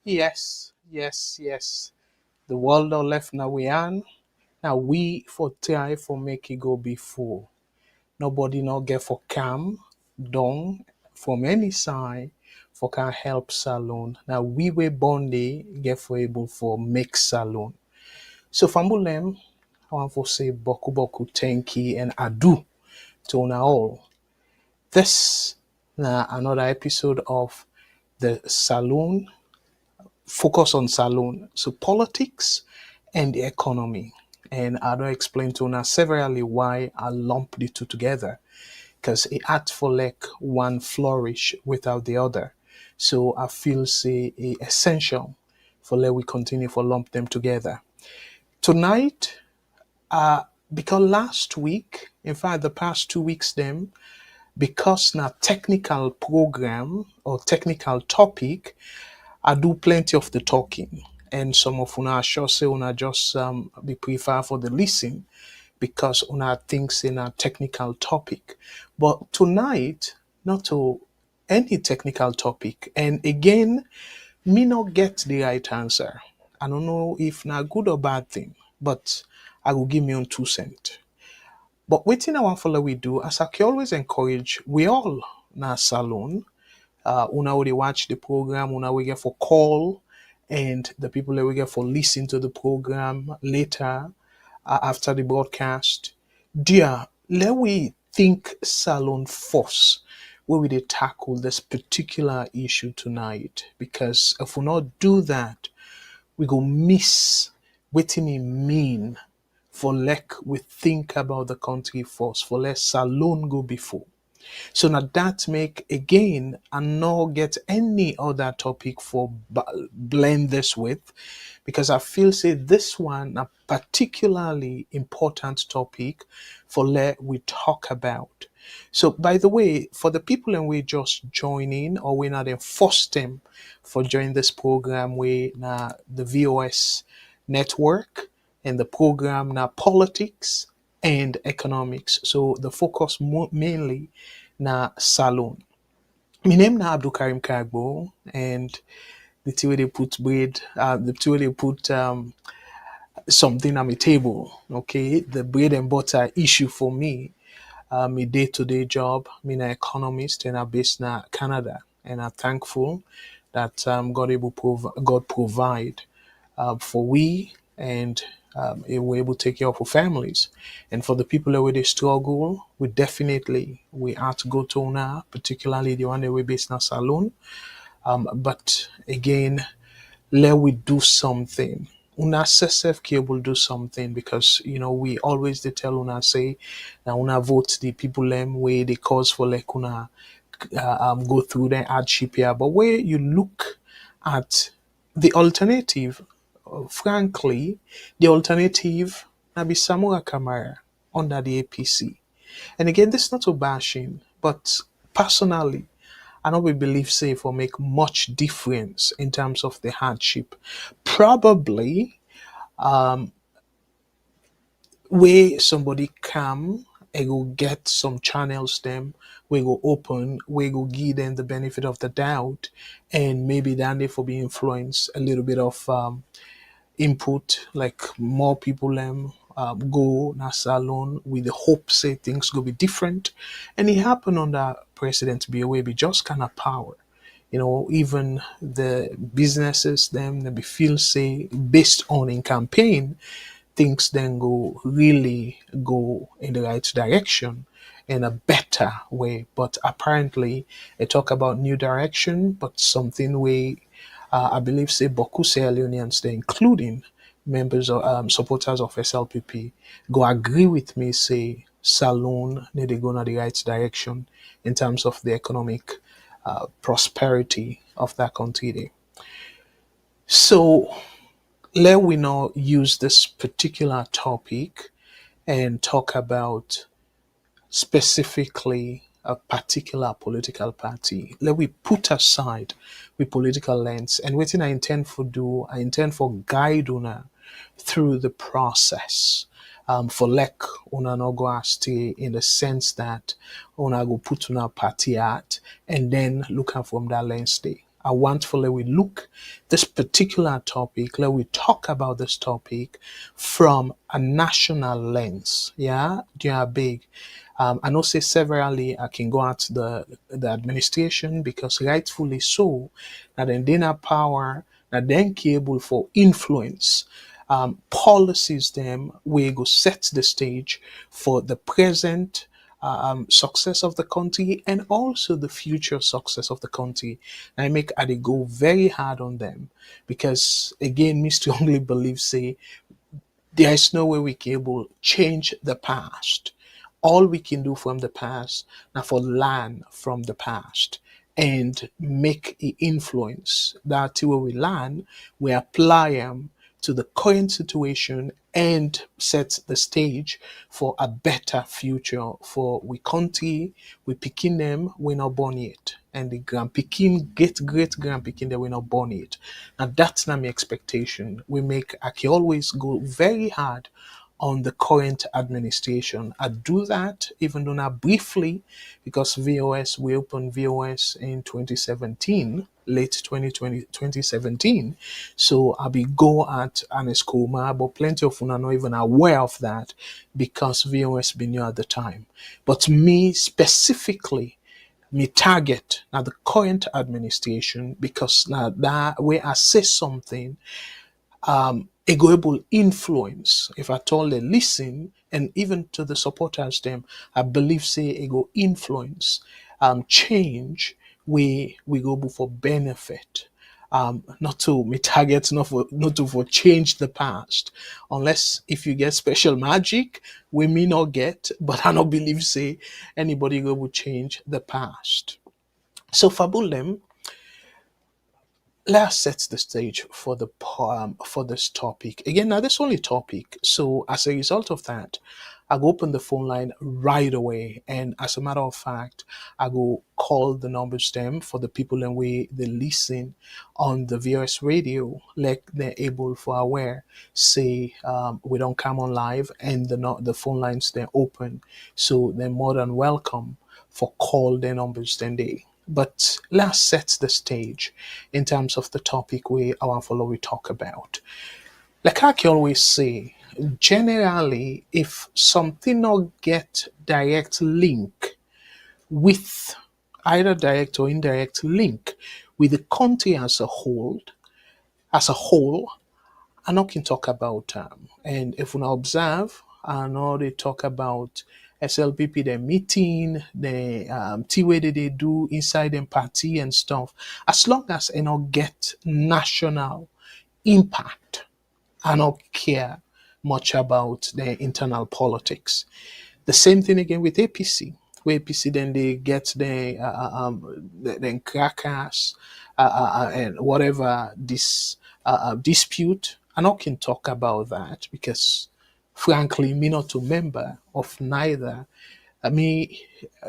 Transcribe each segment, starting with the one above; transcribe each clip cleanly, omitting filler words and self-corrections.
Yes, yes, yes. The world are left now we are. Now we for try for make it go before. Nobody not get for calm, down from any side for can help salon. Now we were born day get for able for make salon. So Fambulem, I want to say boku boku thank you and ado to una all. This now another episode of the Saloon, focus on Saloon. So politics and the economy. And I don't explain to una severally why I lump the two together. Because it had for like one flourish without the other. So I feel say essential for let we continue for lump them together. Tonight, because last week, in fact the past 2 weeks them, because na technical program or technical topic, I do plenty of the talking. And some of una sure say una just be prefer for the listen because una thinks in a technical topic. But tonight, not to any technical topic. And again, me not get the right answer. I don't know if na good or bad thing, but I will give me on 2 cents. But waiting I want follow we do, as I can always encourage, we all na salon. Una will watch the program, una will get for call, and the people that we get for listen to the program later after the broadcast. Dear, let we think salon first where we dey tackle this particular issue tonight. Because if we not do that, we go miss what it mean for like we think about the country first, for let salon go before. So now that make again and not get any other topic for blend this with, because I feel say this one a particularly important topic for let we talk about. So by the way, for the people and we just join in or we not enforce them for joining this program, we na the VOS network and the program na politics and economics. So the focus mainly na salon. My name na Abdul Karim Kargbo, and the two way they put bread, the two way they put something on my table. Okay, the bread and butter issue for me, my day to day job. Me an economist and I'm based in Canada, and I'm thankful that God provide for we and we're able to take care of our families. And for the people that they struggle, we have to go to now, particularly the one that we based in a salon. But again, let we do something. Una self cable do something because we always they tell una say now una vote the people them way they cause for like una go through the hardship here. But where you look at the alternative, frankly, the alternative na be Samura Kamara under the APC. And again, this is not a bashing, but personally, I know we believe safe will make much difference in terms of the hardship. Probably where somebody come and go get some channels them, we go open, we go give them the benefit of the doubt, and maybe then they for be influenced a little bit of input, like more people go na salon with the hope say things go be different. And it happened under President Bio be just kind of power. Even the businesses them they be feel say based on in campaign, things then go in the right direction in a better way. But apparently they talk about new direction, but something way I believe say Boku Sierra Leoneans, they including members or supporters of SLPP, go agree with me say Salon need to go in the right direction in terms of the economic prosperity of that country there. So let we now use this particular topic and talk about specifically a particular political party. Let we put aside the political lens and what I intend for do, I intend for guide una through the process. For like una no go stay in the sense that una go put una party at and then look at from that lens day. I want for let we look this particular topic, let we talk about this topic from a national lens. Yeah, they are big. I know say severally I can go at the administration because rightfully so, that then they have power, that then capable for influence policies them we go set the stage for the present success of the country and also the future success of the country. And I make I dey go very hard on them because again, me strongly believe say there is no way we can able change the past. All we can do from the past now for learn from the past and make an influence that where we learn, we apply them to the current situation and set the stage for a better future for we country, we picking them, we not born yet. And the grand picking, great grand picking that we not born yet. And that's not my expectation. We make I can always go very hard on the current administration. I do that even though not briefly because VOS, we opened VOS in 2017, late 2020 2017. So I'll be go at Aneskoma, but plenty of una not even aware of that because VOS been new at the time. But me specifically, me target now the current administration because now that way I say something a global influence. If at all they listen, and even to the supporters them, I believe say it go influence change we go for benefit. Not to me target, not to for change the past. Unless if you get special magic, we may not get, but I don't believe say anybody go will change the past. So Fabulem, let's set the stage for the for this topic again. Now this only topic, so as a result of that I go open the phone line right away, and as a matter of fact I go call the numbers them for the people and way they listen on the VOS radio, like they're able for aware say we don't come on live and the phone lines they're open, so they're more than welcome for call their numbers then they. But let's set the stage in terms of the topic we our follow we talk about. Like I can always say, generally, if something not get direct link with either direct or indirect link with the country as a whole, I know can talk about and if we now observe, I know they talk about SLPP, the meeting, the tea way that they do inside them party and stuff. As long as you know get national impact, I don't care much about the internal politics. The same thing again with APC. Where APC then they get the crackers and whatever this dispute. And I can talk about that because, frankly, me not a member of neither. I me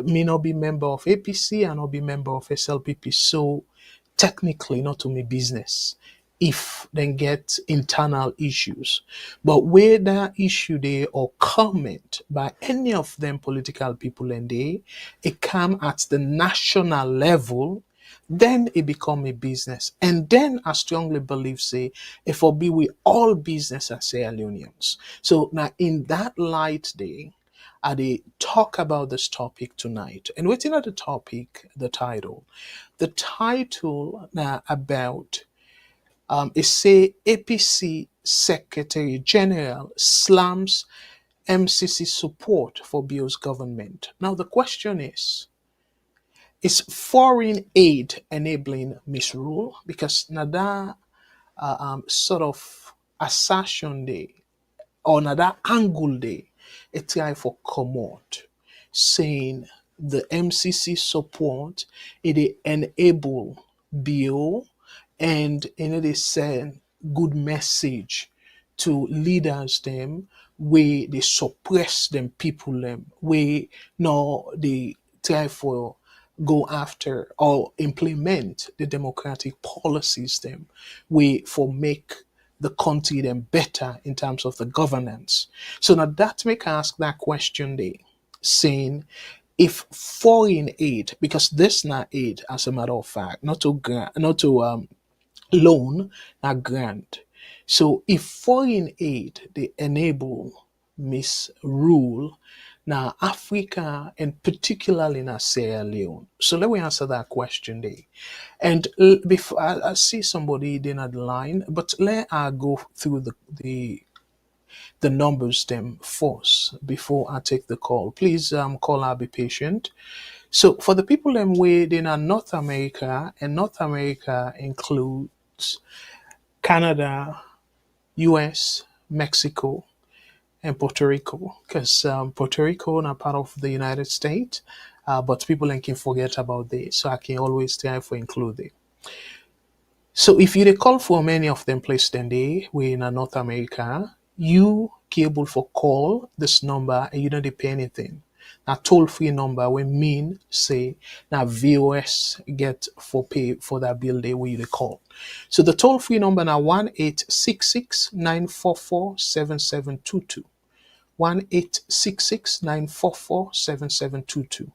not be member of APC and not be member of SLPP. So technically not to me business if they get internal issues. But where that issue they or comment by any of them political people and they it come at the national level, then it become a business. And then I strongly believe say if will be we all business as Sierra Leoneans. So now in that light they I dey talk about this topic tonight. And waiting at the topic, the title. The title now about is say APC Secretary General slams MCC support for Bio's government. Now the question is foreign aid enabling misrule? Because now that sort of assertion day or another angle day, a try for comot saying the MCC support it enable bill and they send good message to leaders them where they suppress them people them where no they try for go after or implement the democratic policies them we for make the country them better in terms of the governance. So now that make ask that question they saying if foreign aid, because this not aid as a matter of fact, not to grant, not to loan, not grant. So if foreign aid they enable misrule now Africa and particularly now Sierra Leone. So let me answer that question there. And before I see somebody in the line, but let I go through the numbers them first before I take the call. Please call I'll be patient. So for the people them way in North America, and North America includes Canada, US, Mexico, and Puerto Rico, because Puerto Rico are part of the United States, but people can forget about this, so I can always try for include it. So if you dey call from any of them place then they we in North America, you able for call this number and you don't dey pay anything. Now toll free number we mean say now VOS get for pay for that bill day where you dey call. So the toll free number now 1-866-944-7722. 1-866-944-7722.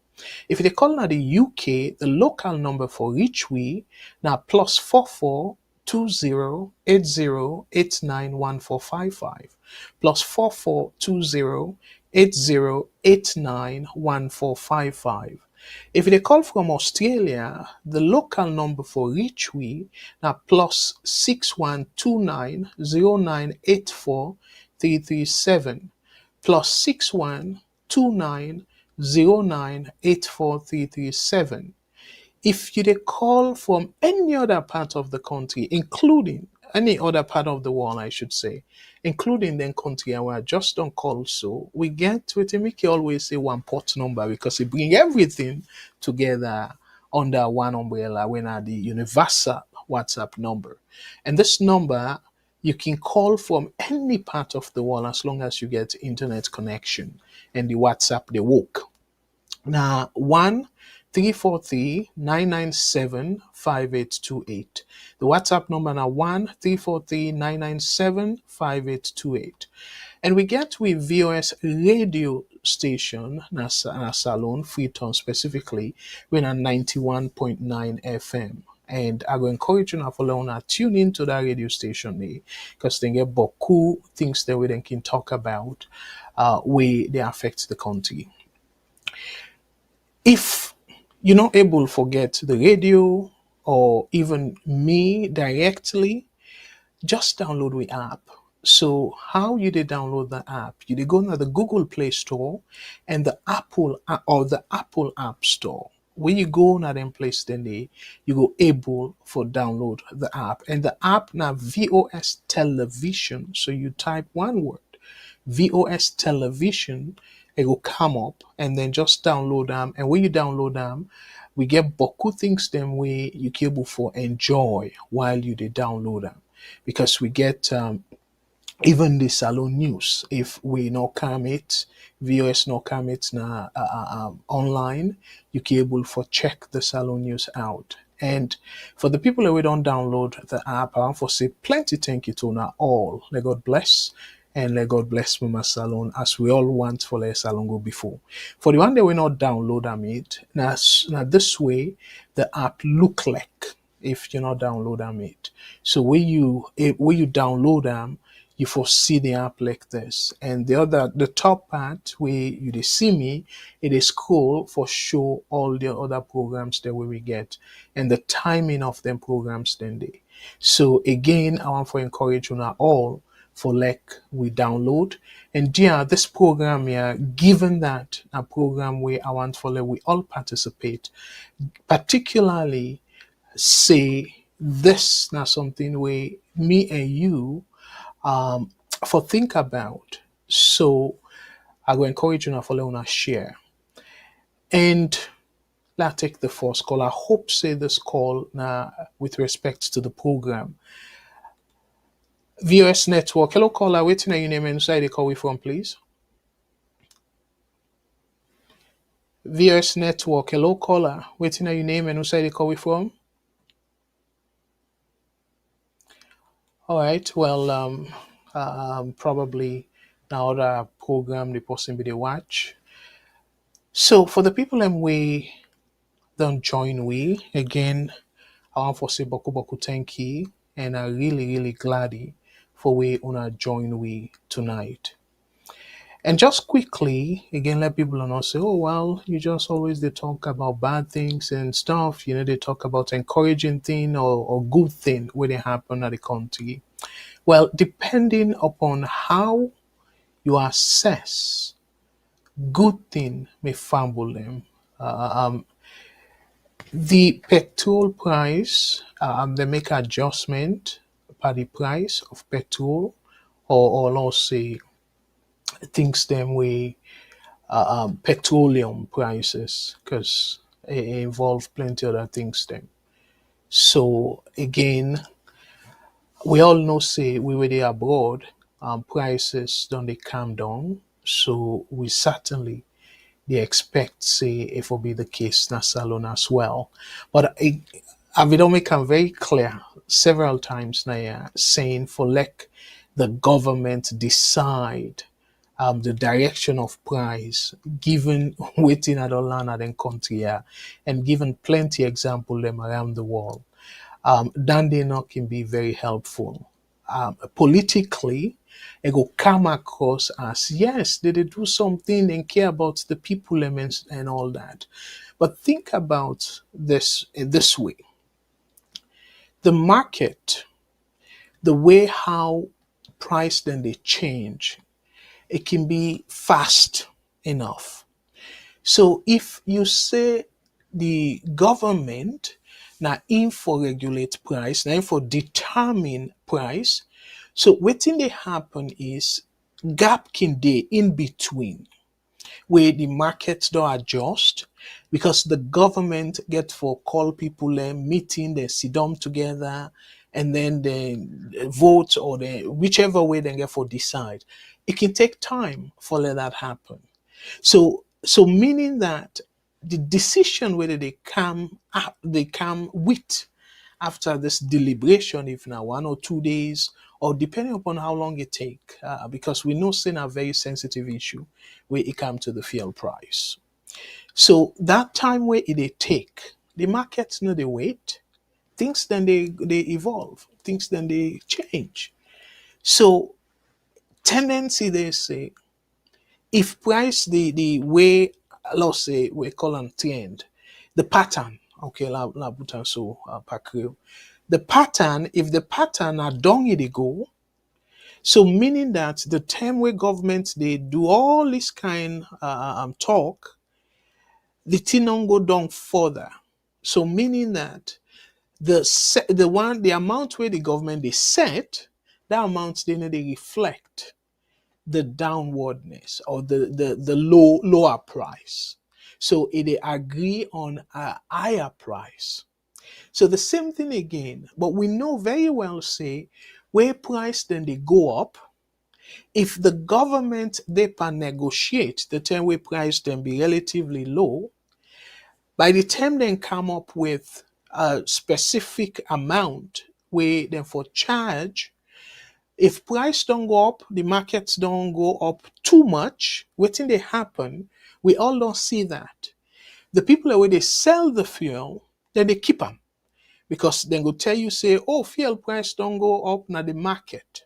If they call now the UK, the local number for each we now plus 442080891455 plus 442080891455. If they call from Australia, the local number for each we now plus 612909843337 plus 612909843337. If you dey call from any other part of the country, including any other part of the world, I should say, including the country and we are just on call, so we get to it make you always say one port number because it bring everything together under one umbrella when are the universal WhatsApp number. And this number you can call from any part of the world as long as you get internet connection and the WhatsApp they work. Now 1-343-997-5828. The WhatsApp number now 1-343-997-5828. And we get with VOS radio station na Salon Freetown specifically with a 91.9 FM. And I will encourage you now for now tune into that radio station there because they get beaucoup things that we then can talk about way they affect the country. If you're not able to forget the radio or even me directly, just download the app. So how you did download the app? You did go to the Google Play Store and the Apple or the Apple App Store. When you go na them place then you go able for download the app. And the app now VOS Television. So you type one word, VOS Television, it will come up and then just download them. And when you download them, we get beaucoup things them way you able for enjoy while you did download them. Because we get even the salon news. If we not come it, VOS not come it na online, you can able for check the salon news out. And for the people that we don't download the app, I want to say plenty thank you to now all. Let God bless. And let God bless Mama Salon as we all want for let Salon go before. For the one that we not download them it, now this way the app look like if you not download them it. So when you download them, you foresee the app like this. And the top part where you dey see me, it is scroll for show all the other programs that we get and the timing of them programs then they. So again, I want to encourage you now all for like we download. And yeah, this program here, given that a program where I want for like we all participate, particularly say this now something where me and you for think about. So I will encourage you now for let share. And let's take the first call. I hope say this call now with respect to the program. VOS Network. Hello caller, waiting your name and inside the call we from, please. VOS Network. Hello caller, waiting your name and inside the call we from. All right. Well, probably now the program the person be the watch. So for the people and we don't join we again, I want to say boku boku thank you, and I really glad for we una join we tonight. And just quickly, again, let people not say, oh, well, you just always they talk about bad things and stuff. You know, they talk about encouraging thing or good thing when they happen at the country. Well, depending upon how you assess good thing may fumble them. The petrol price, they make adjustment by the price of petrol or let's say things them way petroleum prices because it involve plenty other things then. So again, we all know say we were there abroad, prices don't they calm down. So we certainly they expect say if will be the case na salon as well. But I will make it very clear several times now yeah, saying for like the government decide the direction of price, given waiting at all land and country here, and given plenty example them around the world, then they not can be very helpful. Politically, it will come across as yes, they do something and care about the people and all that. But think about this in this way: the market, the way how price then they change, it can be fast enough. So if you say the government now in for regulate price, now in for determine price, so wetin dey happen is gap can dey in between where the market don't adjust because the government get for call people meeting, they sit down together and then they vote or they whichever way they get for decide. It can take time for let that happen. So meaning that the decision whether they come with after this deliberation, if now 1 or 2 days, or depending upon how long it take, because we know sin a very sensitive issue where it come to the fuel price. So that time where it they take, the markets know they wait, things then they evolve, things then they change. So tendency they say if price the way let's say we call them trend, the pattern, okay, la buta so pakrio. The pattern, if the pattern are down it they go, so meaning that the time where government they do all this kind talk, the thing don't go down further. So meaning that the amount where the government they set, that amount they reflect the downwardness or the lower price. So it they agree on a higher price. So the same thing again, but we know very well say where price then they go up. If the government they can negotiate the time where price then be relatively low, by the time they come up with a specific amount where then for charge, if price don't go up, the markets don't go up too much, waiting they happen, we all don't see that. The people where they sell the fuel, then they keep them because then go tell you say, oh, fuel price don't go up na the market.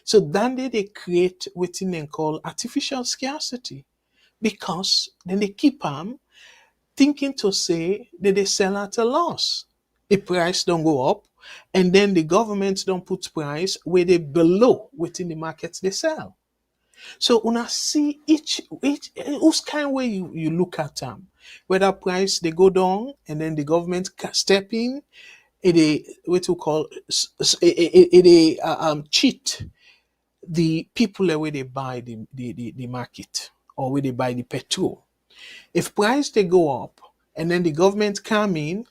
So then they create what they call artificial scarcity because then they keep them thinking to say that they sell at a loss. The price don't go up, and then the government don't put price where they below within the markets they sell. So when I see each whose kind way you look at them, whether price they go down and then the government step in, it a what we call it a cheat the people where they buy the market or where they buy the petrol. If price they go up and then the government come in,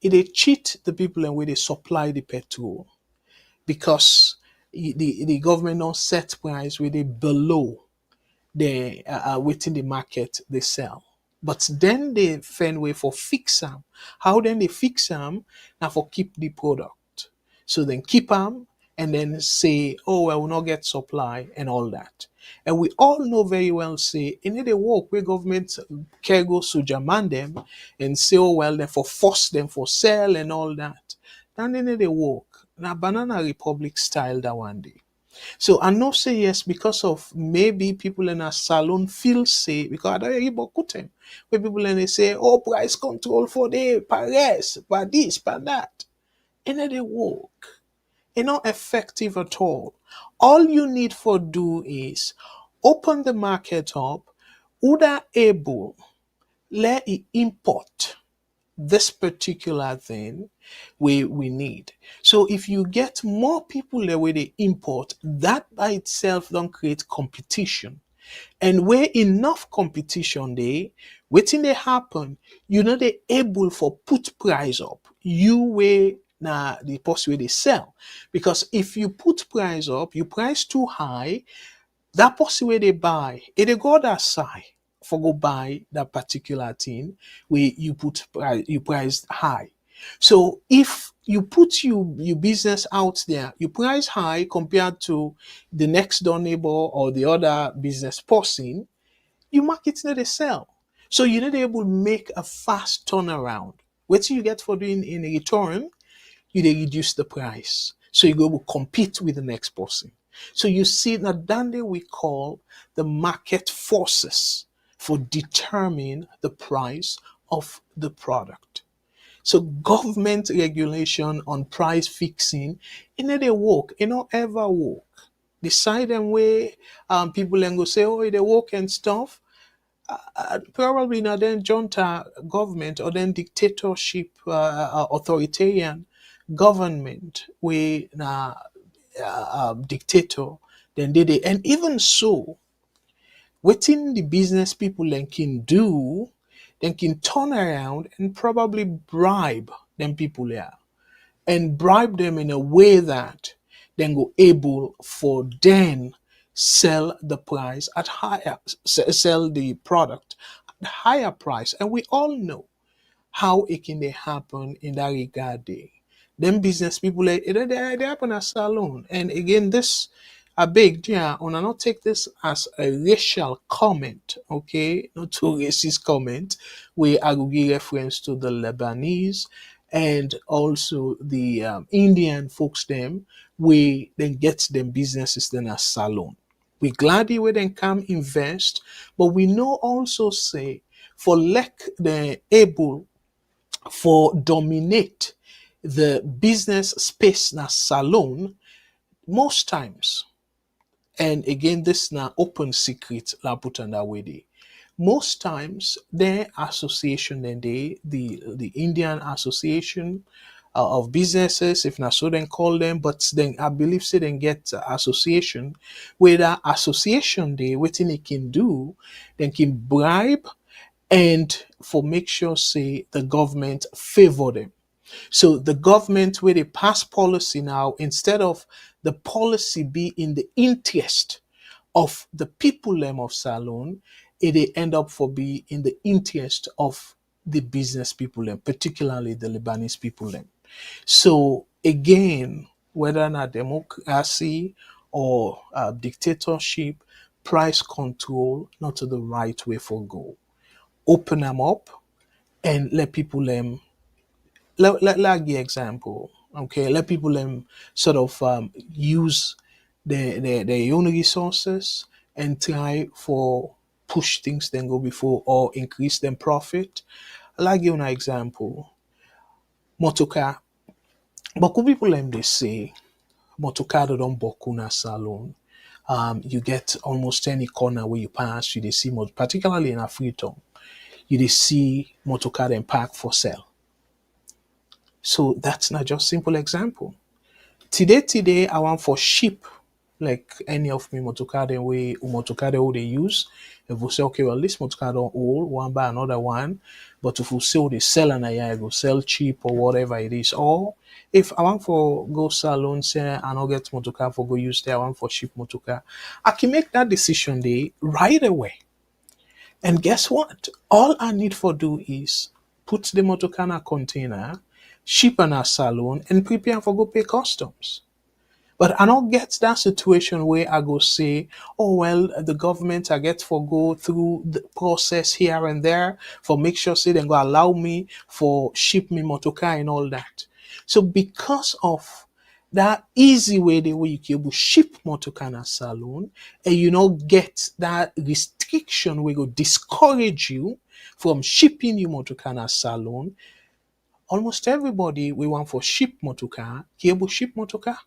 they cheat the people and where they supply the petrol because the government don't set price where they below the within the market they sell. But then they find way for fix How then they fix them? Now for keep the product. So then keep them and then say, oh, I will not get supply and all that. And we all know very well, say, in the work where government can go sujaman them and say, oh, well, therefore force them for sell and all that. Then in the work, now Banana Republic style that one day. So I know say yes because of maybe people in a salon feel say because I don't hear about them. Where people and they say, oh, price control for the Paris, by this, by that. And then they work. It's not effective at all. All you need for do is open the market up, who are able, let it import this particular thing we need. So if you get more people the way they import, that by itself don't create competition. And where enough competition they, waiting they happen, you know they able for put price up. You way na the post where they sell. Because if you put price up, you price too high, that person where they buy, it they go that side for go buy that particular thing where you put price, you price high. So if you put your business out there, you price high compared to the next door neighbor or the other business person, you market not they sell. So you're not able to make a fast turnaround. What you get for doing in return, you they reduce the price. So you go to compete with the next person. So you see that then we call the market forces for determining the price of the product. So government regulation on price fixing, it not they work, it not ever work. The side and way people then go say, oh, they work and stuff. Probably not then junta government or then dictatorship authoritarian government we na dictator then they and even so within the business people then can do then can turn around and probably bribe them people there and bribe them in a way that then go able for then sell the price at higher sell the product at higher price. And we all know how it can they happen in that regard day. Them business people they happen at salon. And again, this a big yeah, I not take this as a racial comment, okay? Not to racist comment, where I will give reference to the Lebanese and also the Indian folks them, we then get them businesses then as salon. We gladly we then come invest, but we know also say for lack the able for dominate the business space na salon most times. And again, this now open secret la put on that way day. Most times, their association and the Indian Association of Businesses, if not so, then call them. But then I believe say then get association where that association they what it can do, then can bribe and for make sure say the government favor them. So the government where they pass policy now, instead of the policy be in the interest of the people them of Salon, it they end up for be in the interest of the business people them, particularly the Lebanese people them. So again, whether not democracy or dictatorship, price control, not the right way for go. Open them up and let people let give example. Okay, let people sort of use their own resources and try for push things then go before or increase them profit. Like give an example. Motoka. Boku people they say motoka don't boku na salon. You get almost any corner where you pass, you they see particularly in a Freetown, you they see motoka then park for sale. So that's not just simple example. Today, I want for sheep, like any of me motokade way motokade who they use. If we say, okay, well, this motokade don't old, one buy another one, but if we say they sell and I go sell cheap or whatever it is, or if I want for go salon, say I not get motoka for go use there, I want for cheap motoka, I can make that decision day right away. And guess what? All I need for do is put the motoka in a container, ship in a salon, and prepare for go pay customs. But I don't get that situation where I go say, oh well, the government I get for go through the process here and there for make sure say they go allow me for ship me motorcar and all that. So because of that easy way the way you can able ship motorcar in a saloon and you not get that restriction we go discourage you from shipping your motorcar in a saloon, almost everybody we want for ship motorcar, can able ship motorcar.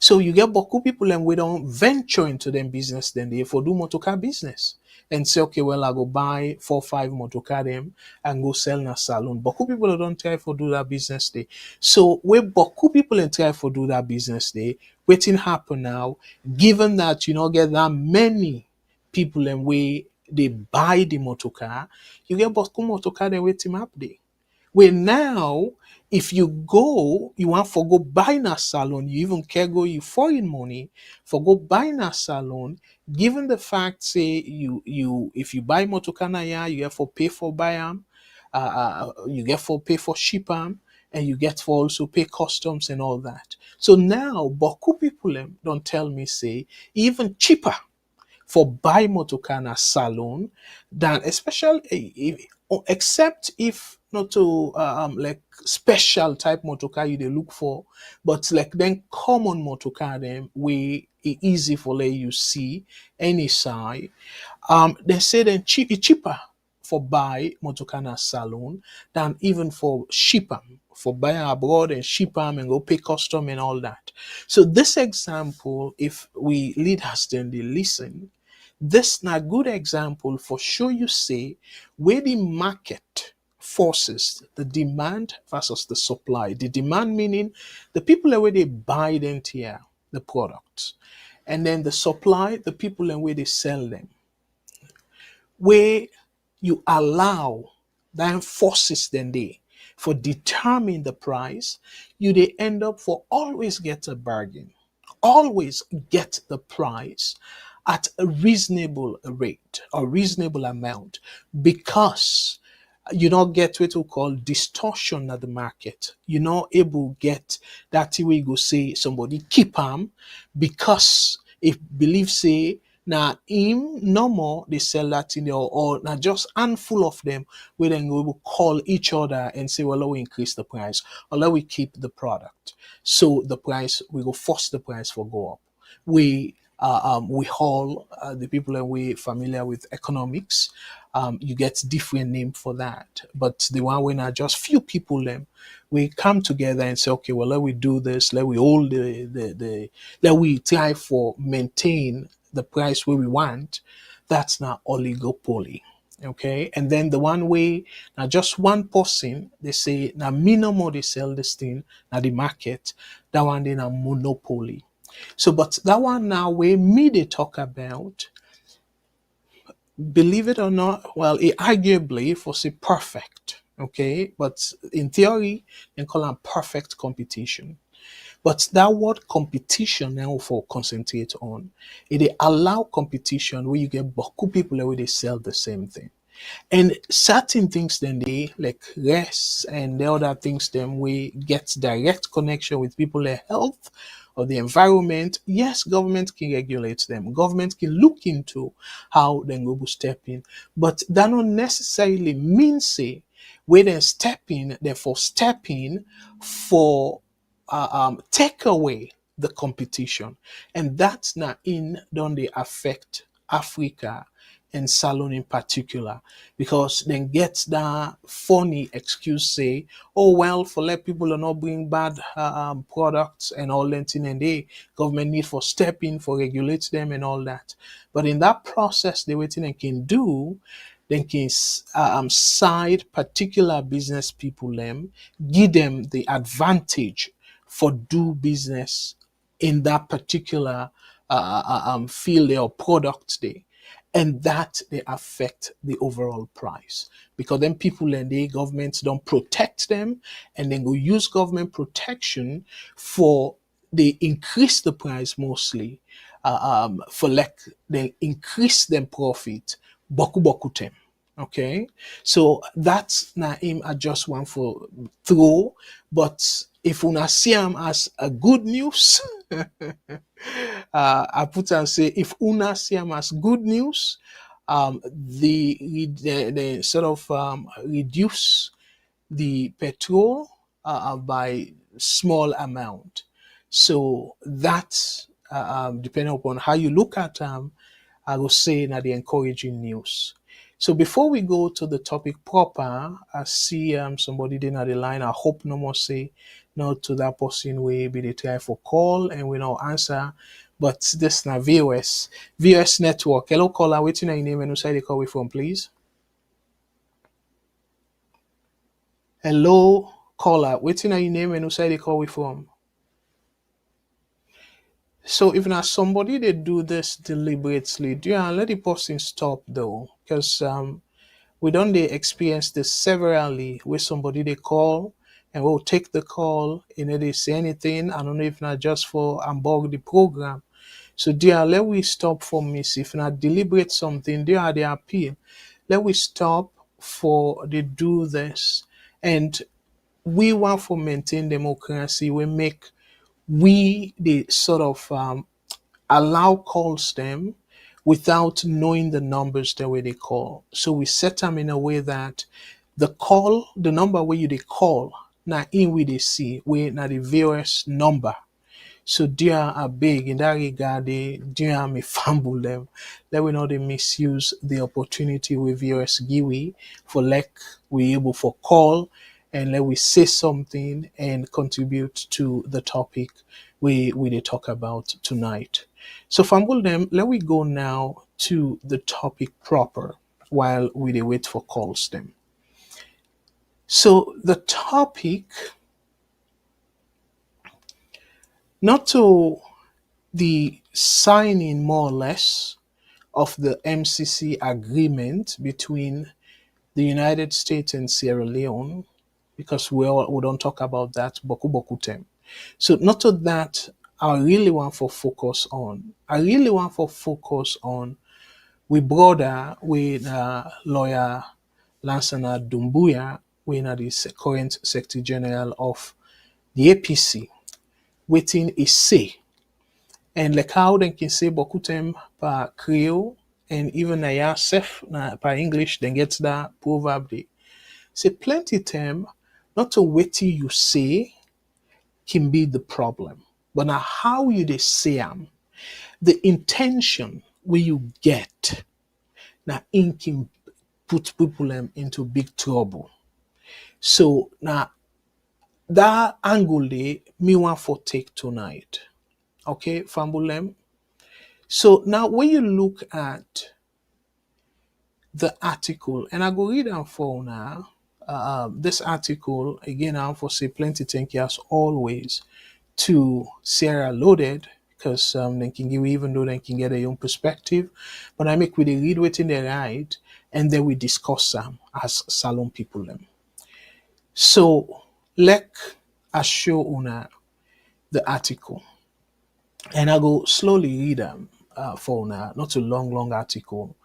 So you get Boku people and we don't venture into them business then they for do motorcar business and say, okay, well, I go buy 4 5 motorcar them and go sell in a salon. Boku people don't try for do that business day. So where Boku people and try for do that business day, waiting happen now, given that you know get that many people and we they buy the motorcar, you get Boku motorcar then waiting up there. Where now, if you go, you want for go buy in a salon, you even care go you foreign money for go buy in a salon, given the fact say you if you buy motokana ya, you have for pay for buy 'em, you get for pay for ship 'em, and you get for also pay customs and all that. So now, Boku people don't tell me say even cheaper for buy motorcar na salon than especially except if not to like special type motorcar you they look for, but like then common motorcar them we easy for let you see any side. They say then cheaper for buy motorcar salon than even for ship 'em, for buy abroad and ship 'em and go pay custom and all that. So this example, if we leaders then they listen, this na good example for show you say where the market forces the demand versus the supply. The demand meaning the people where they buy them here, the products. And then the supply, the people and where they sell them. Where you allow that forces then they for determine the price, you they end up for always get a bargain, always get the price at a reasonable rate or reasonable amount because you not get what we call distortion at the market. You're not able get that way you go say somebody keep them because if believe say now him no more they sell that in there or now just handful of them where then we will call each other and say, well, let we increase the price or let we keep the product. So the price we go force the price for go up. We all the people that we familiar with economics, you get different name for that. But the one when are just few people them, we come together and say, okay, well let we do this, let we hold the let we try for maintain the price where we want. That's not oligopoly. Okay, and then the one way now just one person they say now minimum they sell this thing now the market, that one then a monopoly. So, but that one now where me they talk about, believe it or not, well, it arguably for say perfect, okay, but in theory, they call it perfect competition. But that word competition now for concentrate on, it they allow competition where you get boku people where they sell the same thing. And certain things then they like rest and the other things then we get direct connection with people their health or the environment. Yes, government can regulate them. Government can look into how they go step in. But that not necessarily mean say where they step in, therefore step in for take away the competition. And that's not in don't they affect Africa and Salon in particular, because then get that funny excuse say, oh well, for let people not bring bad products and all that thing, and they government need for step in for regulate them and all that. But in that process, they waiting and can do, then can side particular business people them, give them the advantage for do business in that particular field or product day, and that they affect the overall price because then people and the governments don't protect them and then go use government protection for they increase the price mostly for like they increase them profit boku boku them. Okay, so that's na him. I just want for throw, but if una see him as a good news, I put and say if una see him as good news, the sort of reduce the petrol by small amount. So that's depending upon how you look at I will say now the encouraging news. So before we go to the topic proper, I see somebody there on the line. I hope no more say no to that person we be the try for call and we no answer. But this now VOS network. Hello caller, waiting your name and who side they call we from, please. Hello caller, waiting your name and who side they call we from. So if now somebody they do this deliberately, do you let the person stop though? Because we don't they experience this severally where somebody they call and we'll take the call and they say anything. I don't know if not just for unbug the program. So dear, let we stop for miss. If not deliberate something, they are the appeal. Let we stop for they do this. And we want to maintain democracy. We the sort of allow calls them without knowing the numbers the way they call. So we set them in a way that the number where you they call, now in we they see, where now the VOS number. So they are big in that regard, they are me fumble them. Let we know they misuse the opportunity with VOS Giwi for like we able for call and let we say something and contribute to the topic we they talk about tonight. So fumble them, let we go now to the topic proper while we they wait for calls them. So the topic, not to the signing more or less of the MCC agreement between the United States and Sierra Leone, because we don't talk about that boku boku tem. So not to that I really want for focus on. I really want for focus on we brother with lawyer Lansana Dumbuya, we are the current Secretary General of the APC, waiting is say. And like how they can say beaucoup them par Creole and even na yourself na par English, then get that proverb dey. Say plenty time, not to what you say can be the problem, but now how you they say them, the intention where you get now in can put people into big trouble. So now that angle they me want for take tonight. Okay, Fambulem. So now when you look at the article, and I go read them for now. This article again, I for say plenty thank you as always to Sierra Loaded because they can give even though they can get their own perspective, but I make with the read within their right, and then we discuss them as salon people them. So let us show una the article, and I go slowly read them for now, not a long article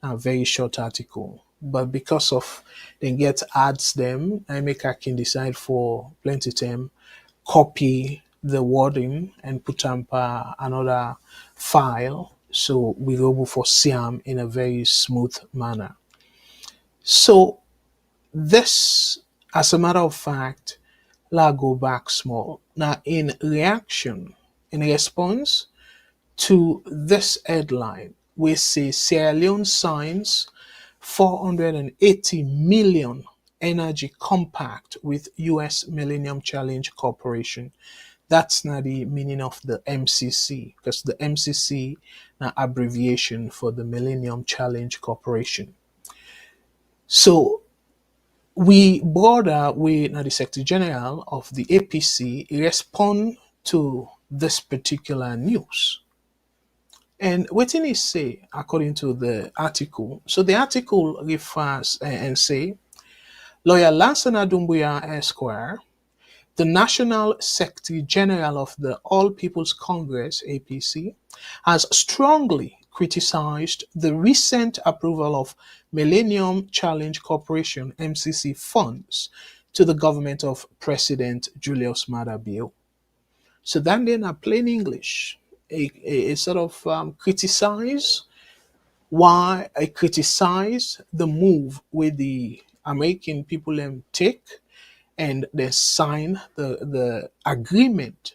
a very short article. But because of they get ads them, I can decide for plenty time, copy the wording and put them another file so we able for see them in a very smooth manner. So this, as a matter of fact, la go back small. Now in reaction, in response to this headline, we say Sierra Leone signs 480 million energy compact with US Millennium Challenge Corporation. That's not the meaning of the MCC, because the MCC na abbreviation for the Millennium Challenge Corporation. So we border with the Secretary General of the APC respond to this particular news. And what did he say according to the article? So the article refers and say, Lawyer Lansana Dumbuya Esquire, the National Secretary General of the All People's Congress, APC, has strongly criticized the recent approval of Millennium Challenge Corporation (MCC) funds to the government of President Julius Maada Bio. So then, in a plain English, a sort of criticize why I criticize the move with the American people take and they sign the agreement.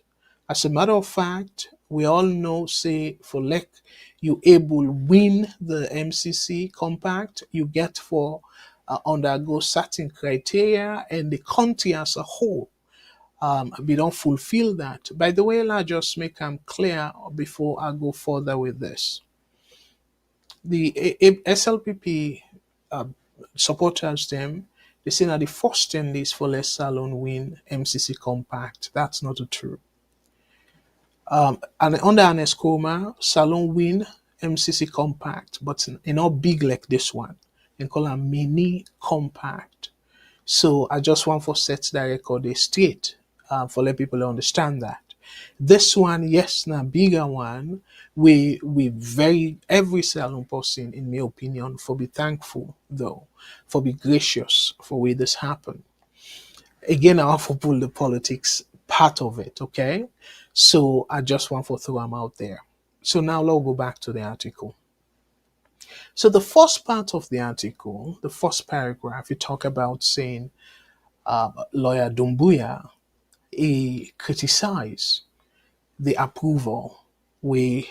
As a matter of fact, we all know, say, for like you able win the MCC compact, you get for undergo certain criteria, and the country as a whole we don't fulfill that. By the way, I'll just make them clear before I go further with this. The SLPP uh, supporters them, they say that the first 10 days for less Salon win MCC compact. That's not true. And under an Escoma, Salon win MCC compact, but not big like this one. They call a mini compact. So I just want for set that record straight for let people understand that. This one, yes, na bigger one. We very every salon person, in my opinion, for be thankful though, for be gracious for where this happened. Again, I want to pull the politics part of it, okay? So I just want to throw them out there. So now let's go back to the article. So the first part of the article, the first paragraph, you talk about saying lawyer Dumbuya he criticized the approval we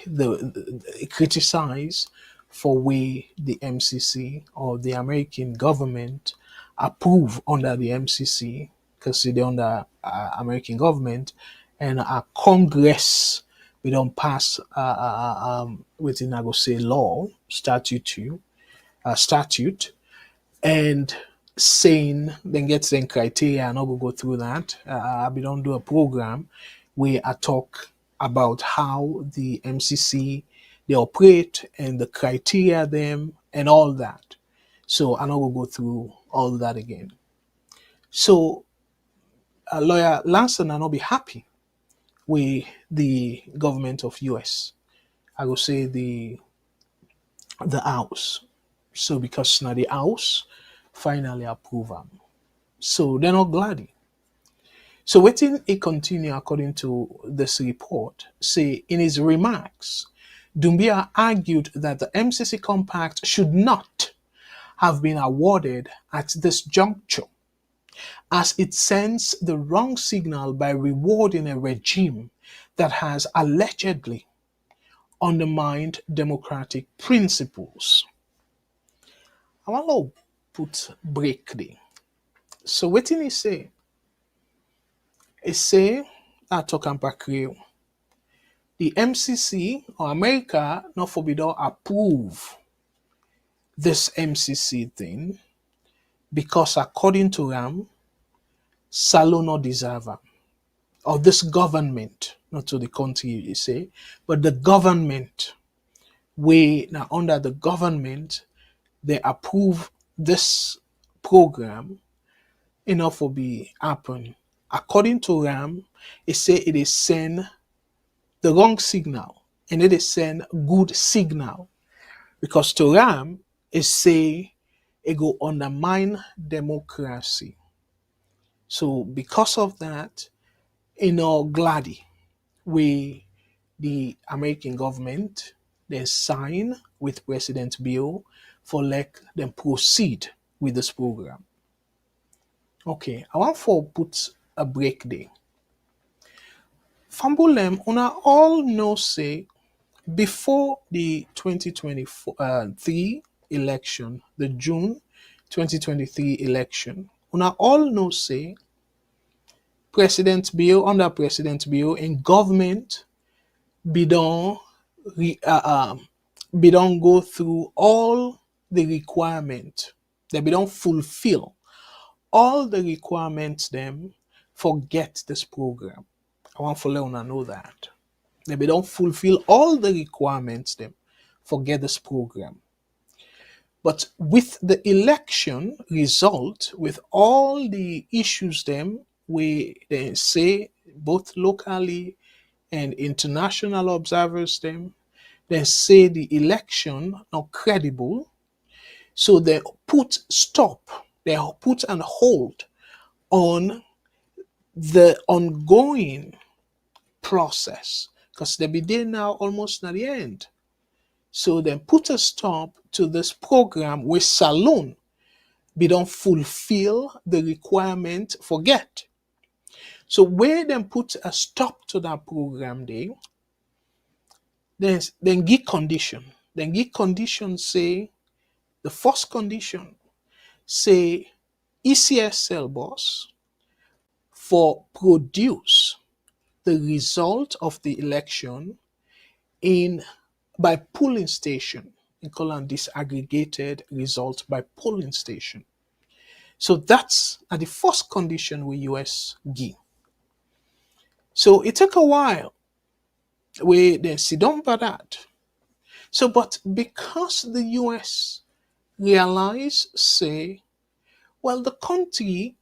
criticize for we the MCC or the American government approve under the MCC because they're under American government and our Congress we don't pass within I go say law statute and saying then gets the criteria and I will go through that. We don't do a program where I talk about how the MCC they operate and the criteria them and all that. So I will go through all that again. So lawyer Lanson I not be happy with the government of US. I will say the House. So because now the House finally approve them. So they're not glad. So waiting it continue according to this report, say in his remarks, Doumbia argued that the MCC compact should not have been awarded at this juncture as it sends the wrong signal by rewarding a regime that has allegedly undermined democratic principles. I want to put break there. So what did he say? He say I talk and back the MCC or America not forbidden approve this MCC thing because according to them, Salo not deserve them. Or this government, not to the country you say, but the government, we now under the government, they approve this program enough for be happen. According to Ram, it say it is send the wrong signal and it is send good signal. Because to Ram, it say it go undermine democracy. So because of that, gladly we the American government then sign with President Bio for let them proceed with this program. Okay, I want to put a break there. Fambulem, una all know say before the 2023 election, the June 2023 election, una all know say President Bio under President Bio in government be don't go through all the requirement. They be don't fulfill all the requirements them forget this program. I want for Leona know that. They be don't fulfill all the requirements them forget this program. But with the election result, with all the issues them we they say both locally and international observers them They say the election not credible, so they put and hold on the ongoing process because they be there now almost at the end. So then put a stop to this program where Salon we don't fulfill the requirement forget. So where then put a stop to that program day, then give condition. Then give condition say the first condition say ECSL boss for produce the result of the election in by polling station. We call them disaggregated result by polling station. So that's the first condition we US give. So it took a while. We then sit down for that. So, but because the US realize, say, well, the country,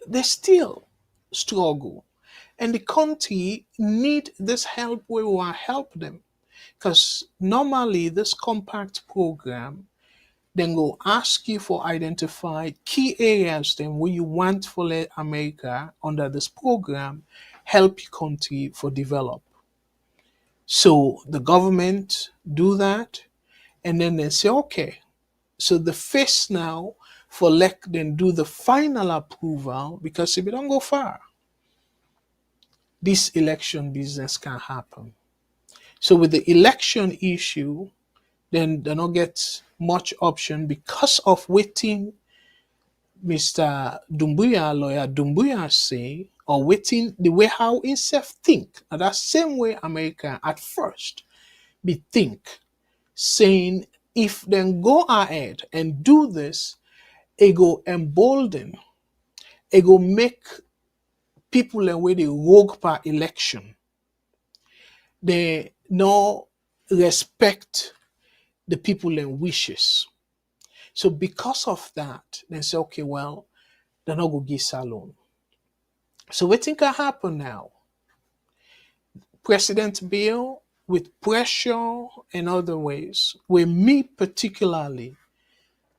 they still struggle. And the country need this help, we will help them. Because normally this compact program then go ask you for identify key areas then where you want for let America under this program help your country for develop. So the government do that and then they say, okay, so the first now for let them do the final approval because if it don't go far, this election business can happen. So with the election issue, then they don't get much option because of waiting Mr. Dumbuya, lawyer Dumbuya say, or waiting the way how himself think. And that same way America at first be think, saying if then go ahead and do this, it go embolden, it go make people and way they rogue per election. They no respect the people and wishes. So because of that, they say, okay, well, they're not going to give Salon. So what think can happen now? President Bio, with pressure and other ways, where me particularly,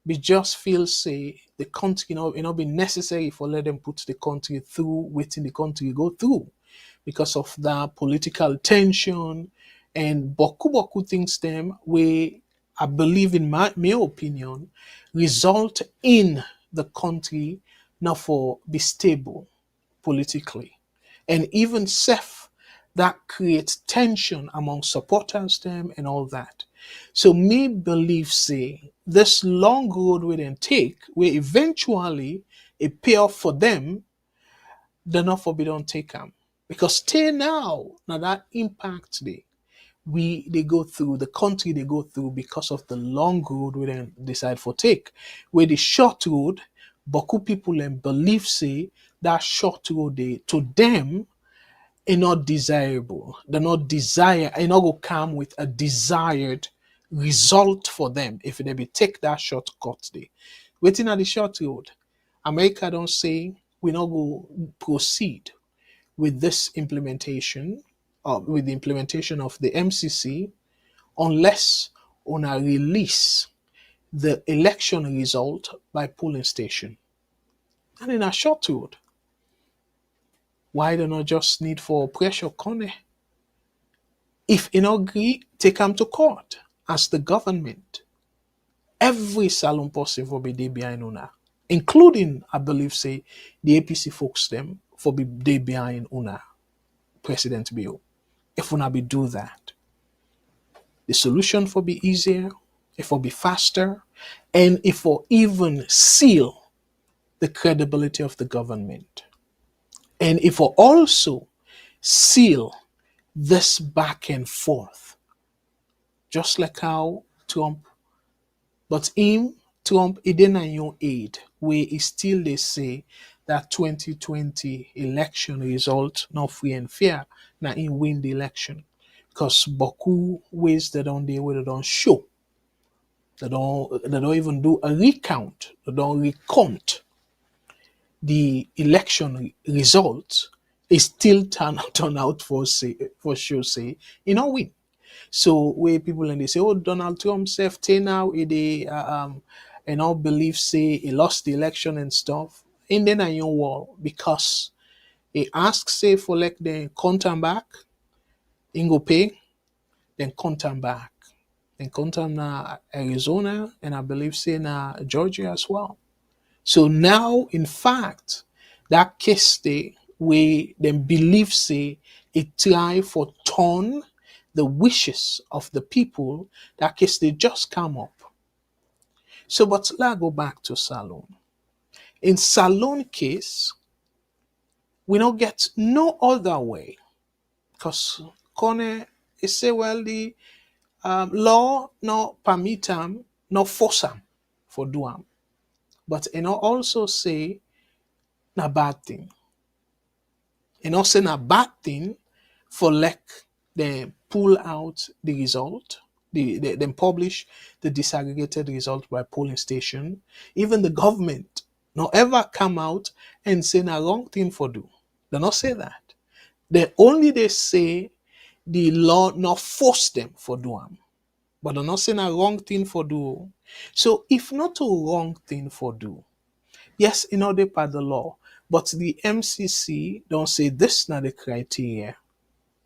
we just feel say the country, it not be necessary for let them put the country through waiting the country go through because of that political tension and boku things them where I believe in my opinion result in the country now for be stable politically and even self that creates tension among supporters them and all that. So me believe say this long road we then take where eventually it pay off for them, they're not for we don't take them. Because till now that impact they go through, the country they go through because of the long road we then decide for take. Where the short road, Boku people and believe say that short road they to them are not desirable. They're not desire, and not go come with a desired result for them if they be take that shortcut they. Waiting at the short road. America don't say we not go proceed with this implementation, with the implementation of the MCC, unless on a release the election result by polling station. And in a short road, why do not just need for pressure corner? If in agree, take them to court as the government. Every salon possible be there behind una, including I believe say the APC folks them for be there behind una, President Bio. If we not be do that, the solution for be easier, if for be faster, and if for even seal the credibility of the government. And if for also seal this back and forth, just like how Trump, but Trump, he didn't your aid, where he still they say that 2020 election result not free and fair, now he win the election. Because Boku ways they don't deal with, they don't show. They don't even do a recount. They don't recount the election results. It still turn out for sure say, you know win. So where people and they say, oh, Donald Trump self now they and all believe say he lost the election and stuff. In the new world, because he asks say for like the content back, he go pay, then content back. Then content na Arizona and I believe say na Georgia as well. So now, in fact, that case they we then believe say it try for turn the wishes of the people, that case they just come up. So but let's go back to Salon. In Salon case, we don't get no other way. Because Kone is say well the law no permit them, no force them for do them. But you know also say na bad thing. And also a bad thing for like them pull out the result, them publish the disaggregated result by polling station. Even the government not ever come out and say a wrong thing for do. They not say that. They say the law not force them for do them. But they're not saying a wrong thing for do. So if not a wrong thing for do, yes, in order by the law, but the MCC don't say this not the criteria,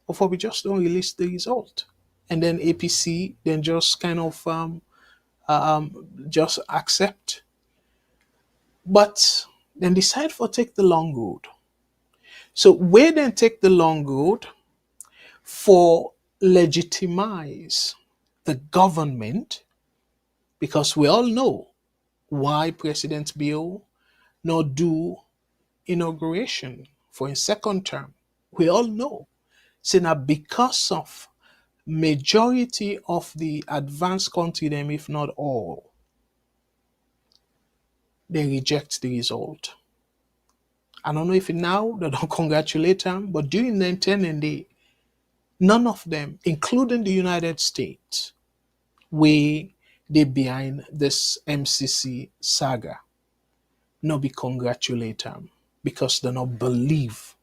or for we just don't release the result, and then APC then just kind of just accept, but then decide for take the long road. So we then take the long road for legitimize the government, because we all know why President Bio not do inauguration for his second term. We all know. So now because of majority of the advanced country, them if not all, they reject the result. I don't know if now they don't congratulate them, but during the 10 and day, none of them, including the United States, we they behind this MCC saga, no be congratulate them because they don't believe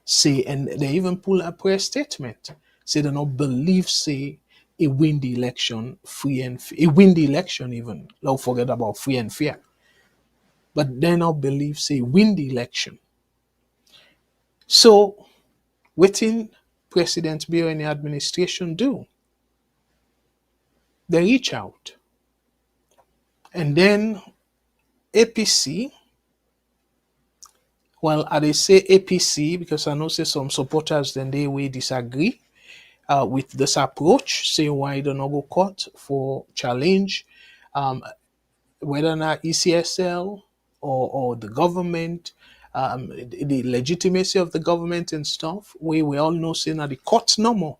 say, and they even pull a prayer statement, say they don't believe say he win the election free and he win the election even. Don't forget about free and fair. But they not believe say win the election. So waiting President Bio and the administration do, they reach out. And then APC, well, I they say APC because I know say some supporters then they will disagree with this approach, say why they not go court for challenge whether or not ECSL or the government, the legitimacy of the government and stuff. We all know say now the courts no more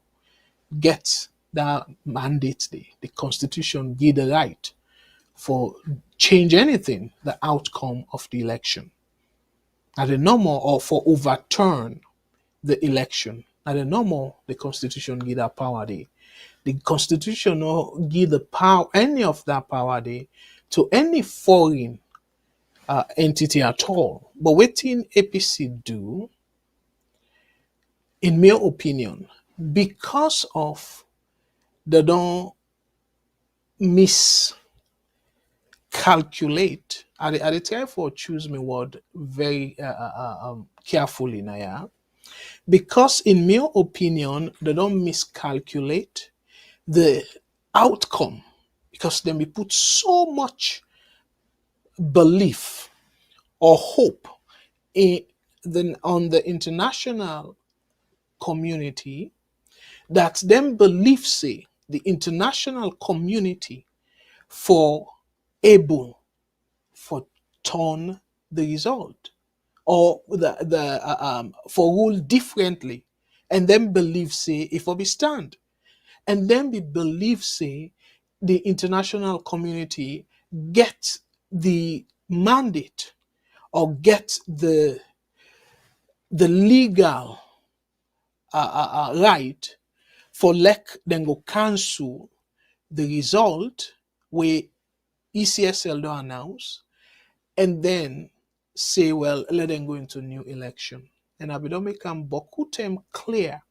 get that mandate, the constitution give the right for change anything, the outcome of the election. Now the normal or for overturn the election. Now the normal the constitution give that power there. The constitution no give the power, any of that power there, to any foreign entity at all. But what in APC do, in my opinion, because of they don't miscalculate, I try for choose my word very carefully now, yeah? Because in my opinion, they don't miscalculate the outcome, because then we put so much belief or hope in on the international community, that them believe say the international community for able for turn the result, or the for rule differently, and then believe say if we stand, and then we believe say the international community get the mandate or get the legal right for let them go cancel the result where ECSL don't announce, and then say, well, let them go into new election. And I don't make them boku them clear,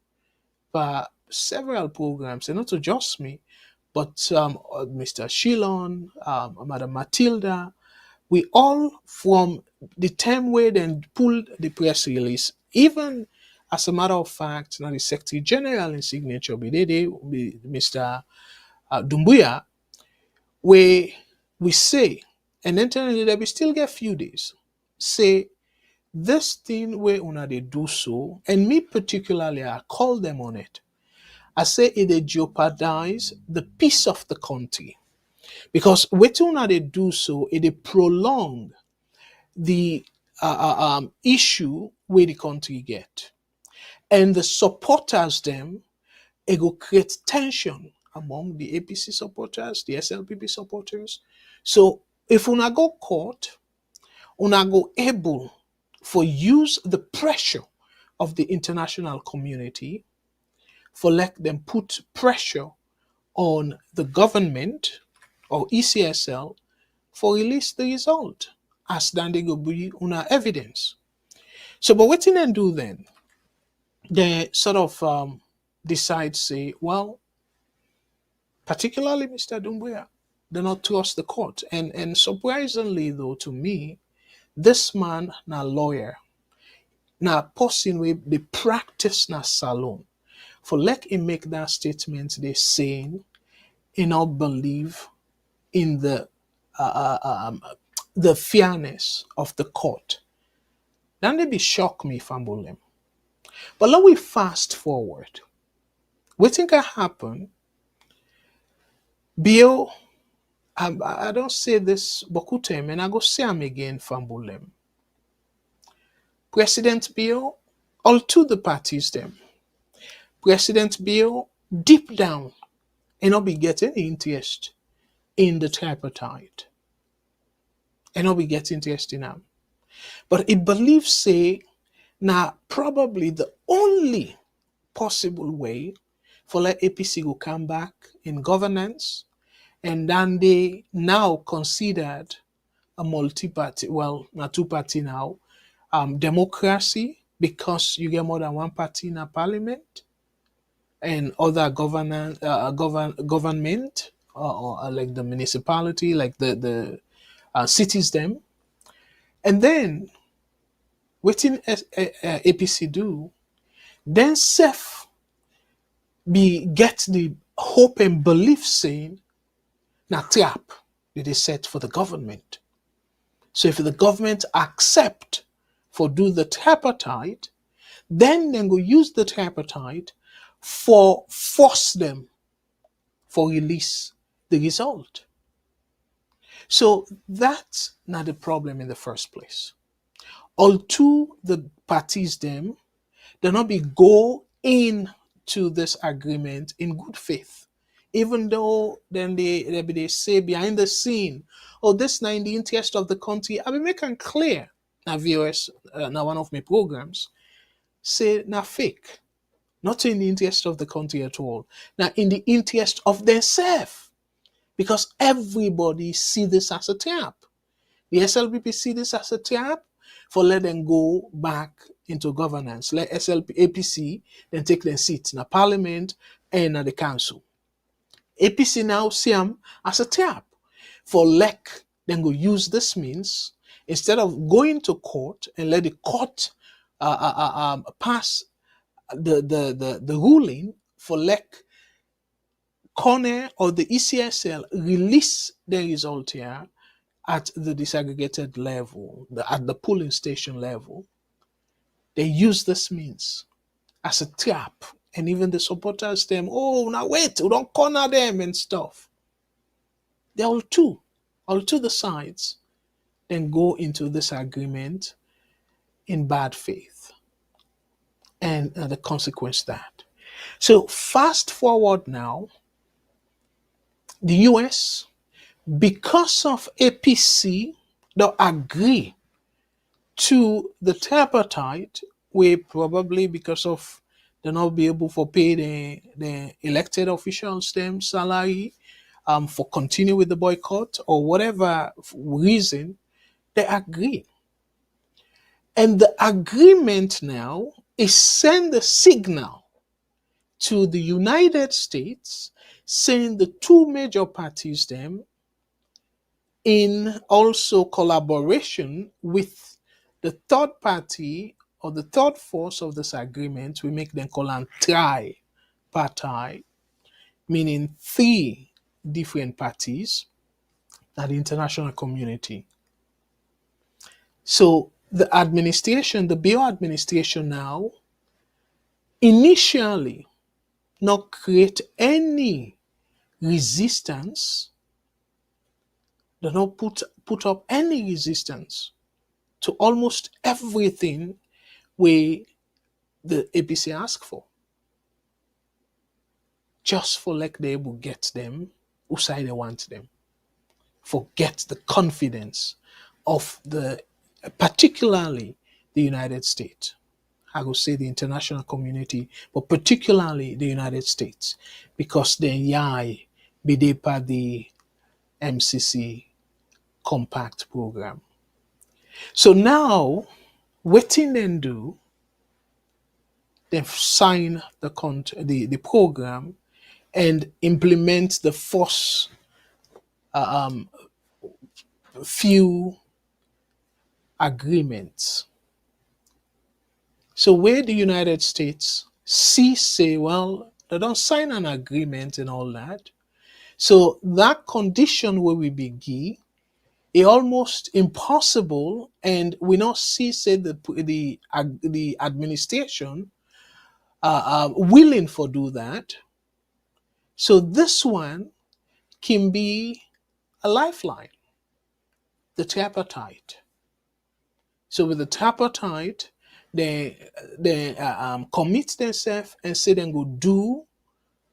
but several programs, and not to just me, but Mr. Shilon, Madam Matilda, we all from the time where then pulled the press release, even as a matter of fact, now the Secretary General in signature, Mr. Dumbuya, where we say, and then telling that we still get few days, say this thing where una they do so, and me particularly, I call them on it. I say it they jeopardize the peace of the country. Because what una they do so, it they prolong the issue where the country get. And the supporters them, it will create tension among the APC supporters, the SLPP supporters. So if una go court, una go able for use the pressure of the international community for let them put pressure on the government or ECSL for release the result as then they go be una evidence. So but what they do then? They sort of decide say, well, particularly Mr. Dumbuya, they not trust the court. And surprisingly though to me, this man na lawyer, na person with the practice na salon. For let him make that statement, they saying he not believe in the fairness of the court. Then they be shock me if I'm bullying. But let we fast forward. What think can happen? Bio, I don't say this beaucoup time, and I go say I'm again from bullying. President Bio, all to the parties them. President Bio, deep down, and not be getting interest in the tripartite. And not be getting interest in them. But it believes say, now probably the only possible way for let APC go come back in governance, and then they now considered a multi-party, well, not two-party now, democracy, because you get more than one party in a parliament, and other government, or like the municipality, like the cities them. And then, within APC do, then self be get the hope and belief saying, now trap that they set for the government. So if the government accept for do the tripartite, then go use the tripartite for force them for release the result. So that's not the problem in the first place. Although the parties them, they not be go into this agreement in good faith, even though then they say behind the scene, oh, this not in the interest of the country. I will make it clear. Now VOS, now one of my programs, say now fake, not in the interest of the country at all. Now in the interest of themselves, because everybody see this as a trap. The SLPP see this as a trap for let them go back into governance. Let APC then take their seats in the parliament and at the council. APC now see them as a trap for let them go use this means instead of going to court and let the court pass the ruling for let Corner or the ECSL release the result here at the disaggregated level, at the polling station level. They use this means as a trap, and even the supporters them, oh, now wait, we don't corner them and stuff. They're all two the sides then go into this agreement in bad faith, and the consequence that. So fast forward now, the US, because of APC, they agree to the tripartite, we probably because of they not be able to pay the elected officials them salary, for continue with the boycott or whatever reason, they agree. And the agreement now is send a signal to the United States, saying the two major parties them in also collaboration with the third party or the third force of this agreement, we make them call them tri-party, meaning three different parties at the international community. So the administration, the Bio administration now, initially not create any resistance, they don't put up any resistance to almost everything we the APC ask for. Just for like they will get them who say they want them. Forget the confidence of the particularly the United States. I will say the international community, but particularly the United States, because the yai be they part the MCC compact program. So now, waiting then do, they sign the program and implement the first few agreements. So where the United States say, well, they don't sign an agreement and all that. So that condition where we begin is almost impossible, and we not say the administration willing for do that. So this one can be a lifeline, the tripartite. So with the tripartite, they commit themselves and say they go do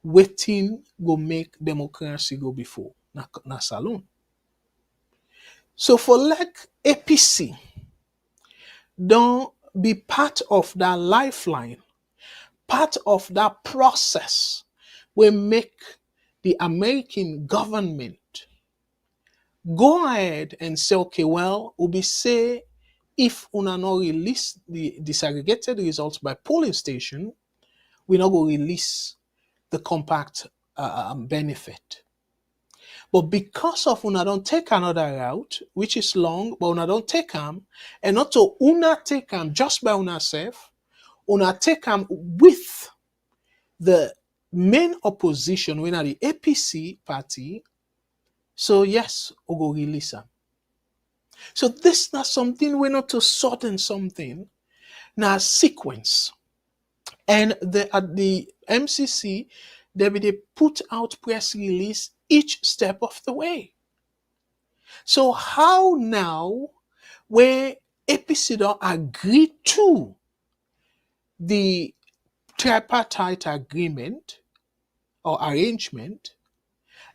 waiting go make democracy go before na salon. So for like APC, don't be part of that lifeline, part of that process will make the American government go ahead and say, okay, well, we'll be say if una not release the disaggregated results by polling station, we not go release the compact benefit. But because of una don't take another route, which is long, but una don't take them, and not to una take them just by una self, una take them with the main opposition, when are the APC party. So yes, we go release them. So this is not something we're not to sudden something, now sequence. And at the MCC, they put out press release each step of the way. So how now, where APC don't agree to the tripartite agreement or arrangement,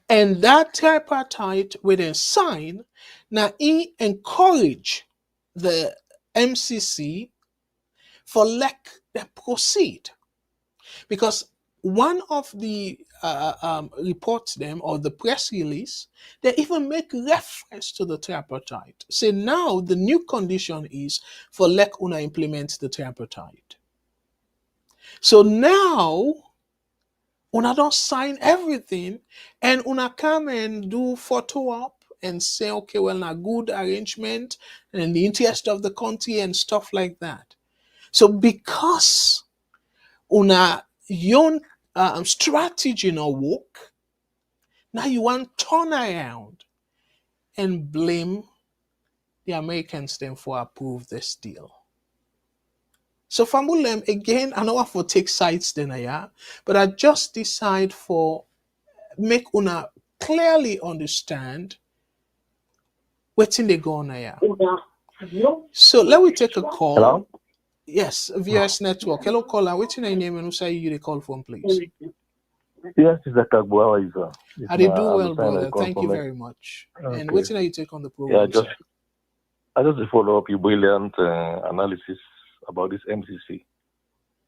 and that tripartite will then sign, now he encourage the MCC for let them proceed. Because one of the reports them or the press release, they even make reference to the tripartite. Say now the new condition is for let una implement the tripartite. So now una don't sign everything and una come and do photo op and say, okay, well, na good arrangement and in the interest of the country and stuff like that. So because una your strategy no work, now you want to turn around and blame the Americans then for approve this deal. So Famulem, again, I know I for take sides then but I just decide for make una clearly understand what's in the go on. So let me take a call. Hello? Yes, VOS Network. Hello, caller. What's your name and who say you the call from, please? Yes, Mr. Kargbo, how are you, sir? I did do well, brother. Thank you very much. Okay. And what's you take on the program? Yeah, I just follow up your brilliant analysis about this MCC.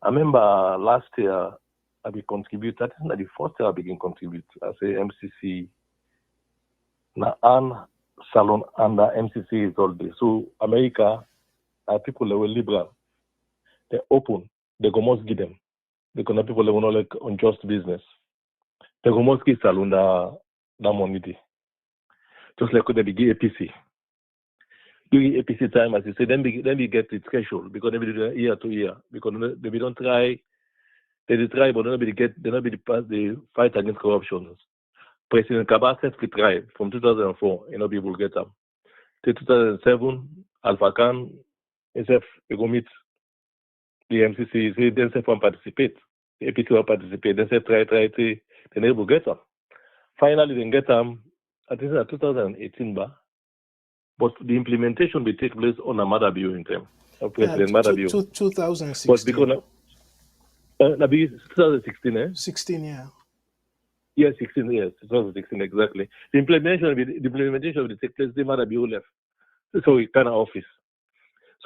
I remember last year I be contribute. I think that the first year I begin contribute. I say MCC. Now, and salon under MCC is all day. So America, people that were liberal, they open. They go must give them. because people they want like unjust business. They go most kids alone that money day. Just like when they begin APC. During APC time, as you say, then we get it threshold because they do year to year. Because they don't try, they try, but they not be pass the fight against corruption. President Kaba said we try from 2004, people get them. Till 2007, Alpha Khan, SF, they go meet the MCC, say then say from participate. The APC will participate, then say try, they never get them. Finally, they get them, I think it's 2018, but the implementation will take place on a Maada Bio in time, of President Maada Bio. 2016. But because 2016, 16, yeah. Yes, 16 years. 2016 exactly. The implementation will take place. The Maada Bio left, so it kind of office.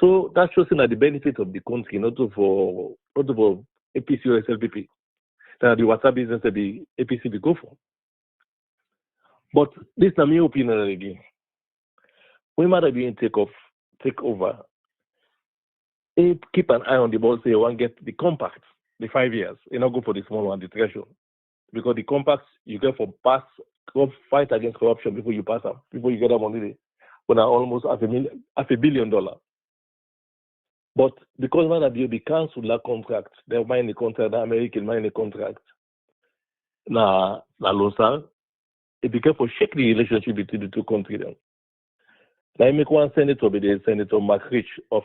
So that shows that the benefit of the country, not for APC or SLPP, that the water business that the APC will go for. But this is my opinion again. When Maada Bio take over, keep an eye on the ball. Say you want to get the compact, the 5 years. You not go for the small one, the threshold. Because the compacts you get for fight against corruption before you pass them, before you get them money, when are almost $500 million. But because Maada Bio be cancelled that contract, they mine the contract, the American mine the contract. Na Lonsar, it became for shake the relationship between the two countries. Now I make one senator be the Senator McRich of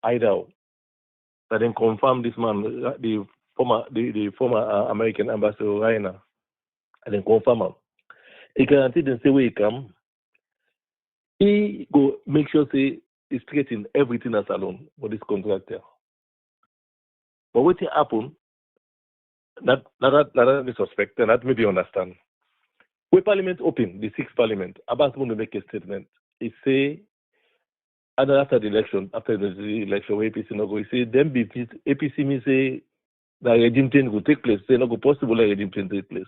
Idaho. That then confirm this man, the former American ambassador Rainer, and then confirm him. He guaranteed and say where he come, he go make sure say he straighten everything as alone for this contractor. But what happen? That is suspect, and that maybe understand. When Parliament open, the 6th Parliament, Abbas going to make a statement. He say, and after the election, where APC no go, he say, then APC means say the regime change will take place. Say no go possible regime change take place.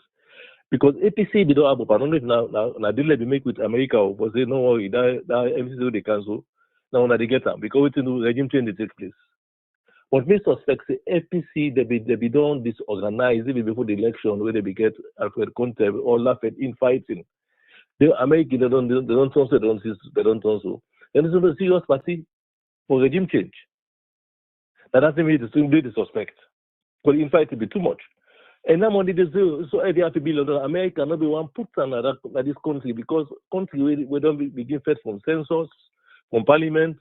Because APC they don't have I don't know if now deal they make with America, but say no worry, that MCC they cancel. Now they get them because we know regime change they take place. But me suspect say APC they be done disorganized even before the election where they be get Alfred Conte or laughing in fighting. The American they don't turn so. Then it's a serious party for regime change. That doesn't mean the suspect. But in fact it be too much. And now money they say so every $500 million America not be one put on this country because country we don't begin first from census, from parliament,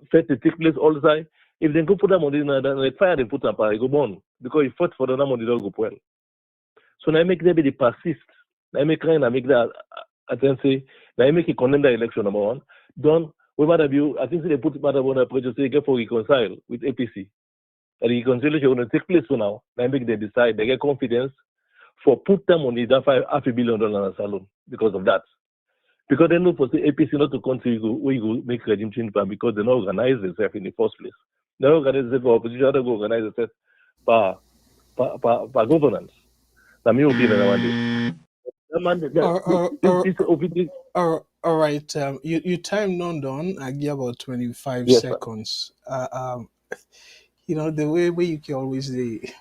first they take place all the time. If they go put that money in like fire they put up go burn because if fought for the money don't go well. So now make them be persist. Now make that say now make it condemn the election number one. Done with Maada Bio, I think they put Maada Bio on a project say get for reconcile with APC. And the reconciliation will take place so now. Now make they decide, they get confidence for put them on that $500 million alone because of that. Because they know for the APC not to country where you go make regime change plan because they not organize themselves in the first place. They don't organize themselves for opposition, they go organize themselves for governance. That's my opinion on this. All right. You time not done. I give about 25 Yes, sir. seconds. The way you can always say.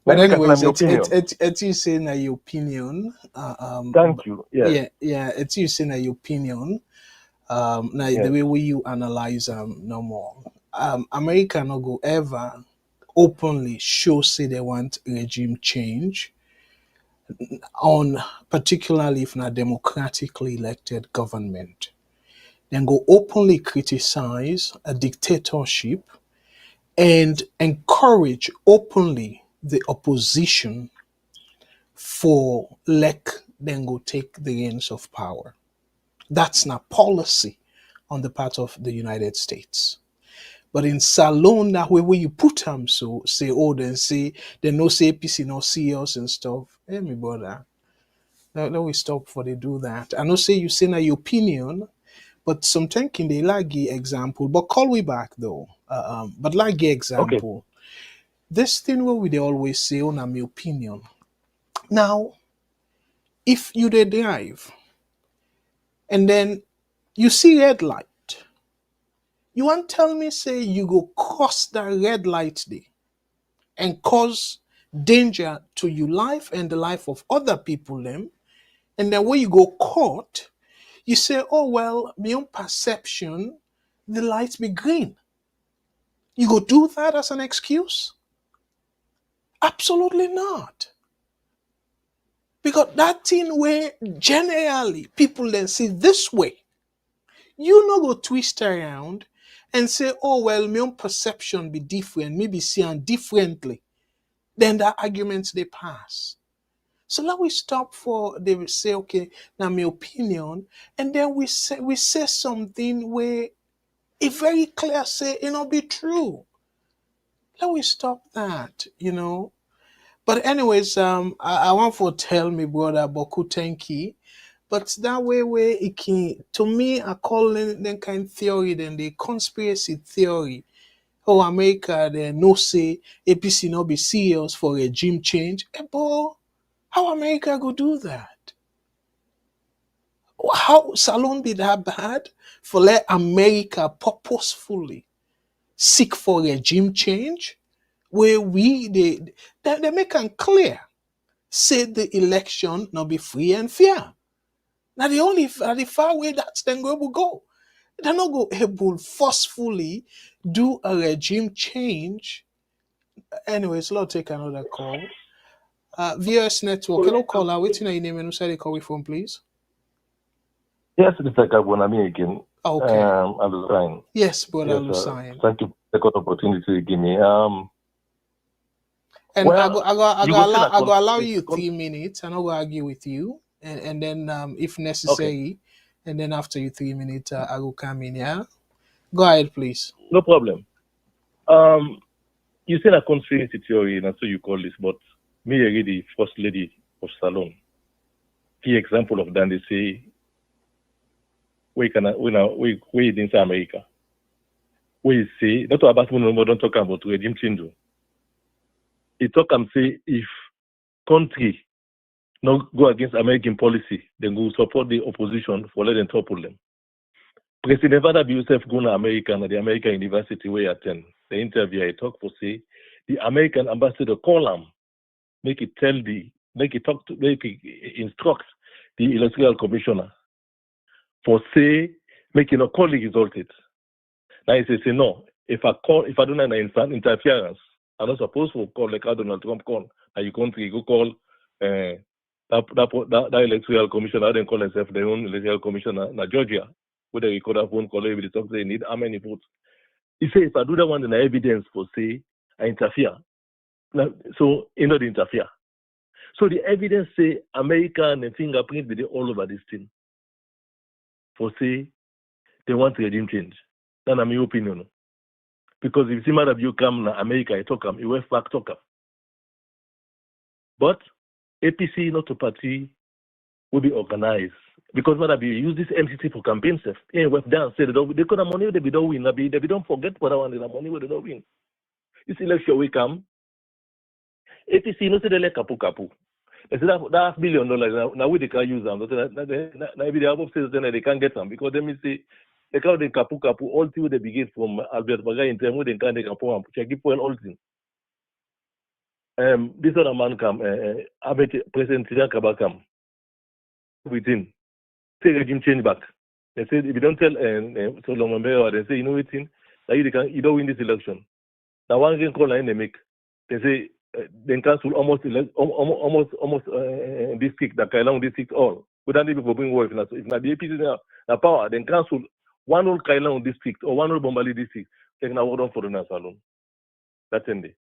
But anyways, it's you saying that your opinion. Thank you. Yes. Yeah. It's you saying that your opinion. Now Yes. the way you analyze no more. America no go ever openly show say they want regime change on particularly if not democratically elected government. Then go openly criticize a dictatorship and encourage openly the opposition for then go take the reins of power. That's not policy on the part of the United States. But in Salon, that way where you put them, so say, then say, they no say APC, no see us and stuff. Hey, me brother. No, we stop for they do that. I know say you say now your opinion, but sometimes can they like give example. But call we back though. But like give Okay. example. This thing where we they always say on my opinion. Now, if you they drive and then you see red light, you want tell me say you go cross the red light day and cause danger to your life and the life of other people them. And then when you go court, you say, oh well, my own perception, the lights be green. You go do that as an excuse? Absolutely not. Because that thing where generally people then see this way, you no go twist around and say, oh well, my own perception be different, maybe see it differently. Then the arguments they pass. So let we stop for they will say, okay, now my opinion, and then we say something where it very clear say it not be true. Let we stop that. But anyways, I want to tell me brother Boku Tenki, but that way where it can to me I call it then kind theory, then the conspiracy theory. Oh, America they no say APC not be serious for regime change. But how America go do that? How Salon be that bad for let America purposefully seek for regime change? Where they make it clear. Say the election not be free and fair. Now the far way that's then going to go. They're not go able forcefully do a regime change. Anyways, let's take another call. VOS Network. Hello, caller. Waiting your name and who said they call you from, please. Yes, Mr. Kargbo, I'm here again. Okay. Alusign. Yes, brother Yes, Lusign. thank you for the good opportunity to give me. And Well, I you go go see that allow you 3 minutes. I'm not gonna argue with you, and then if necessary, and then after you 3 minutes, I will come in. Yeah, go ahead, please. no problem. You say a conspiracy theory, and so you call this, but me already first lady of Salon. The example of that they say we in America. We say not about don't talk about regime change. It talk and say if country not go against American policy, then go support the opposition for letting topple them. President Maada Bio go to America and the American University where he attend. The interview I talk for say the American ambassador call him, make it instruct the electoral commissioner for say make calling resulted. Now he say no. If I don't have an interference, I'm not supposed to call like how Donald Trump call. And you country go call that electoral commissioner, they call themselves their own electoral commissioner na Georgia, where they record a phone call every talk they need how many votes. He say if I do that one then evidence for say I interfere. Now, so you know the interfere. So the evidence say America and the fingerprint they all over this thing. For say they want regime change. That's my opinion. Because if Maada Bio come to America, I talk him, he went back talk him. But APC not a party will be organized. Because Maada Bio use this MCC for campaign stuff. Yeah, went down, say they could have money they don't win. They don't forget what I want, the money where they don't win. This election we come, APC no say they like kapu. They say that $500 million now we they can use them. Now if they have upstairs then they can't get them because they say they can't they kapu all through they begin from Albert Bagay in terms they can't they kapu and check it for all things. This other man come, President Julius Maada Bio come with him. Say regime change back. They said if you don't tell Solomon Bayo, they say you know what thing, that you don't win this election. Now one can call and they make. They say they cancel almost district that Kailong district all. Without even bring war if not the APC now power, then cancel one whole Kailong district or one whole Bombali district. They can award for the Salon. That's in there.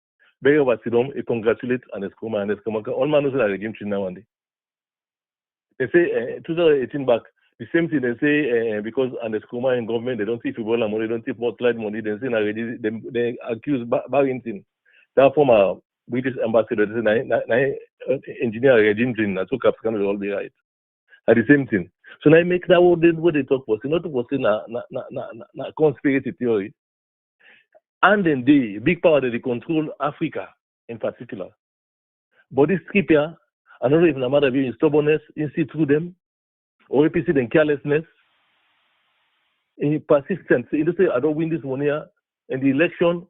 Bayo was sit and congratulate and Eskoma. All man knows that regime change now one day. They say 2018 back, the same thing they say because and the Skuma in government they don't see football money, they don't see spotlight money, they say they accuse Barrington. That former British ambassador, they say engineer regime change, so African will all be right. At the same thing. So now make that what they talk for, not to say na conspiracy theory. And then the big power that they control Africa in particular. But this skip here, I don't know if Maada Bio in stubbornness, in see through them, or APC in carelessness, in persistence. You say, I don't win this one here, and the election,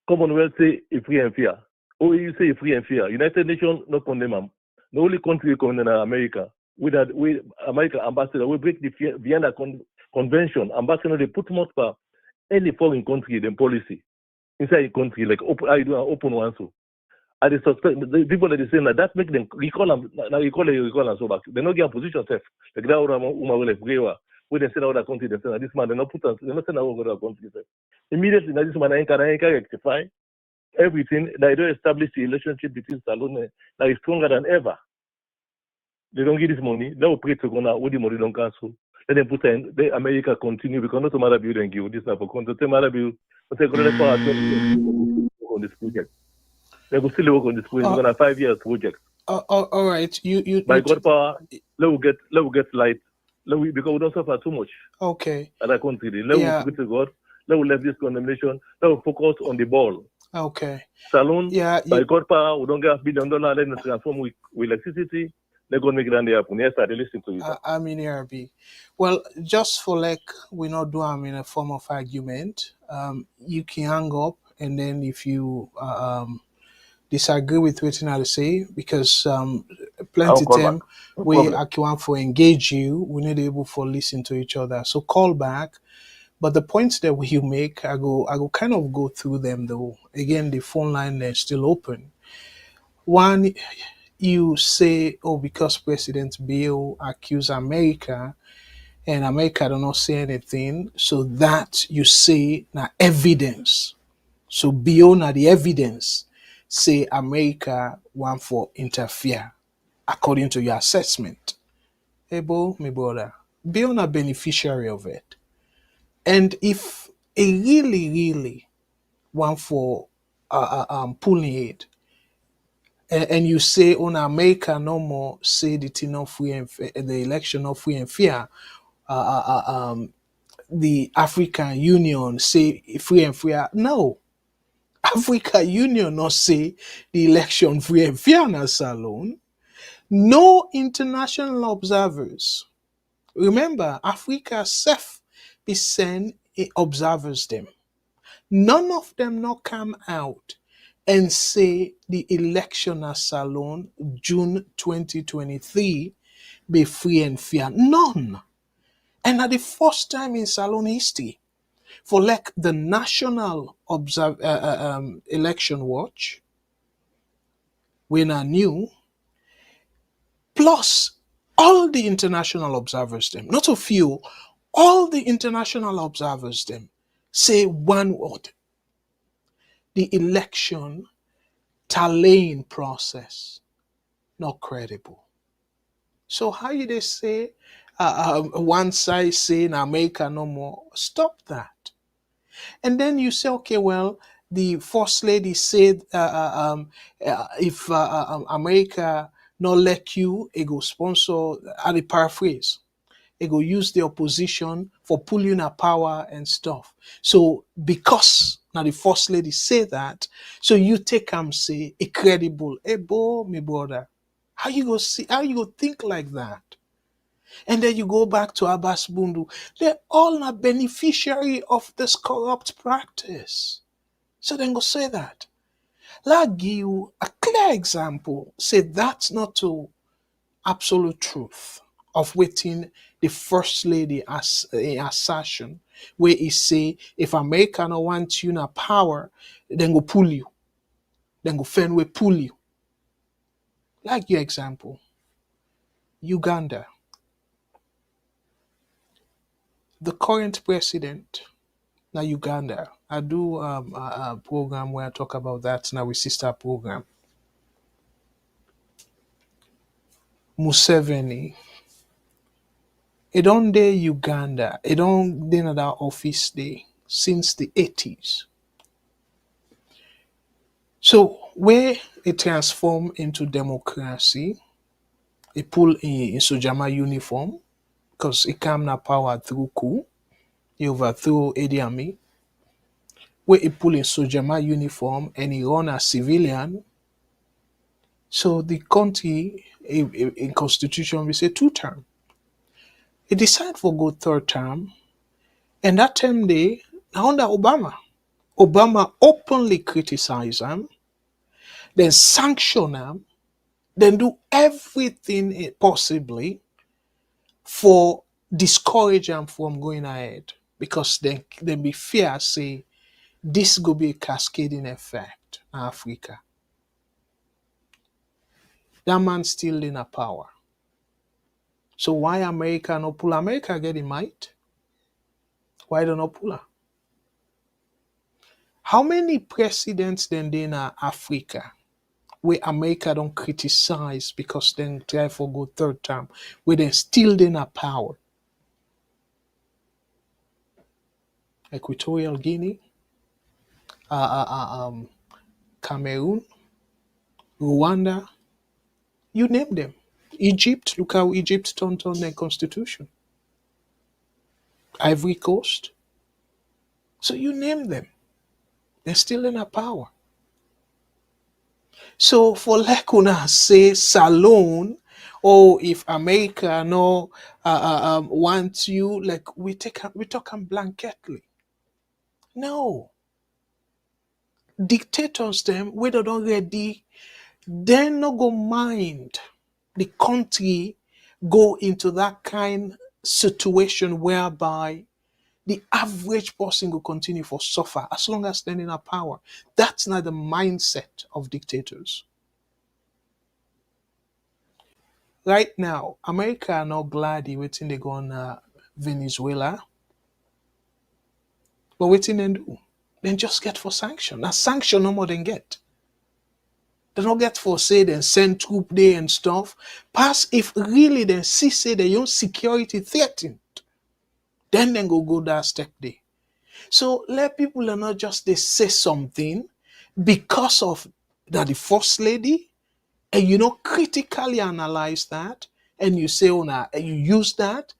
Commonwealth say, if free and fair. Oh, you say free and fair. United Nations not condemn them. The only country condemn America. With that, we American ambassador, we break the Vienna Convention. Ambassador, they put more for any foreign country than policy inside a country like open. I do an open one so. I suspect the people that they say that make them recall them. Now recall and so back. They not get a position safe. Like that, when they send out that country, they say this man they not put us. They not send out other country safe. Immediately, now this man I can rectify everything. They don't establish the relationship between Salone that is stronger than ever. They don't give this money. They will pray to go with the money don't cancel. Let them put in the America continue because not Maada Bio and give this now for content. Maada Bio, but they going to on this project. They will still work on this project. We're going to 5 years project. All right. You by God power, let we get light. Because we don't suffer too much. Okay. At our country. Let we pray to God. Let we leave this condemnation. Let we focus on the ball. Okay. Salon, by God power, we don't get $1 billion, let them transform with electricity. They're going to make it happen. Yes, I listen to you. I mean, RB. Well, just for like we not do them in a form of argument, you can hang up, and then if you disagree with what I say, because plenty time we actually for engage you, we need able for listen to each other. So call back. But the points that you make, I go kind of go through them though. Again, the phone line is still open. One, you say, oh, because President Bio accused America and America do not say anything, so that you say na evidence. So beyond the evidence, say America want for interfere according to your assessment. Ebo, my brother, beyond a beneficiary of it. And if a really want for pulling it, and you say on America no more say the thing of free and fair, the election of free and fair, the African Union say free and fair. No, African Union not say the election free and fair na alone. No international observers. Remember, Africa self be send observers them. None of them not come out and say the election at Salon June 2023 be free and fair. None. And at the first time in Salon history, for like the National Election Watch, when I knew, plus all the international observers them, not a few, all the international observers them say one word. The election tallying process not credible. So how you they say one side saying America no more? Stop that. And then you say, okay, well, the first lady said if America not let you, it go sponsor. At the paraphrase, it go use the opposition for pulling a power and stuff. So because now the first lady say that, so you take say a credible. Hey, boy, my brother, how you go think like that? And then you go back to Abbas Bundu. They're all not beneficiary of this corrupt practice. So then go say that. Like give you a clear example. Say that's not to absolute truth of waiting the first lady as a assertion where he say if America no want you na power, then go pull you. Then go Fenway pull you. Like your example. Uganda. The current president now Uganda. I do a program where I talk about that now with sister program. Museveni. It on day Uganda. It on day another office day since the 80s. So where it transformed into democracy, it pull in Sojama uniform because it came na power through coup. He overthrew Idi Amin. Where he pull in Sojama uniform and he run as civilian. So the country in constitution we say 2 term. He decided for go 3rd term, and that term day under Obama. Obama openly criticized him. then sanction them, then do everything possibly for discourage them from going ahead. Because then be fear say this go be a cascading effect in Africa. That man still in a power. So why America no pull? America get the might. Why don't not pull her? How many presidents then in Africa where America don't criticize because then try for go third term, where they still in a power? Equatorial Guinea, Cameroon, Rwanda, you name them. Egypt, look how Egypt turned on their constitution. Ivory Coast. So you name them. They're still in a power. So for Lekuna say Salone, or if America no wants you, like we talk them blanketly. No. Dictators them, whether don't ready, they no go mind the country go into that kind situation whereby the average person will continue for suffer as long as they're in a power. That's not the mindset of dictators. Right now, America are not glad waiting they go on Venezuela, but waiting they do. Then just get for sanction. Now sanction no more than get. They don't get for say then send troop there and stuff. Pass if really then see say their own security threatened. Then go that step there. So let people not just they say something because of that the first lady, and you know critically analyze that, and you say oh now you use that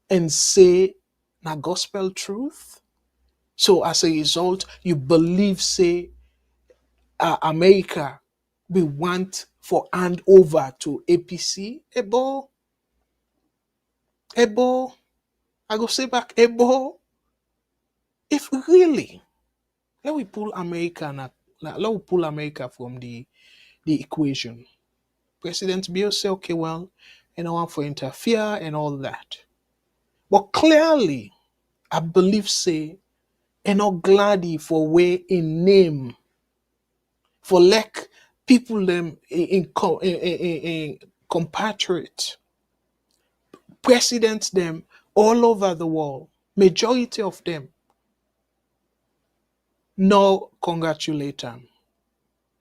and say na gospel truth. So as a result, you believe say America we want for hand over to APC. Ebo, I go say back Ebo. If really let we pull America let we pull America from the equation. President Bio say, okay, well, and I want for interfere and all that. But clearly, I believe say, and not glady for way in name, for like people them in compatriot, presidents them all over the world, majority of them, no congratulate them.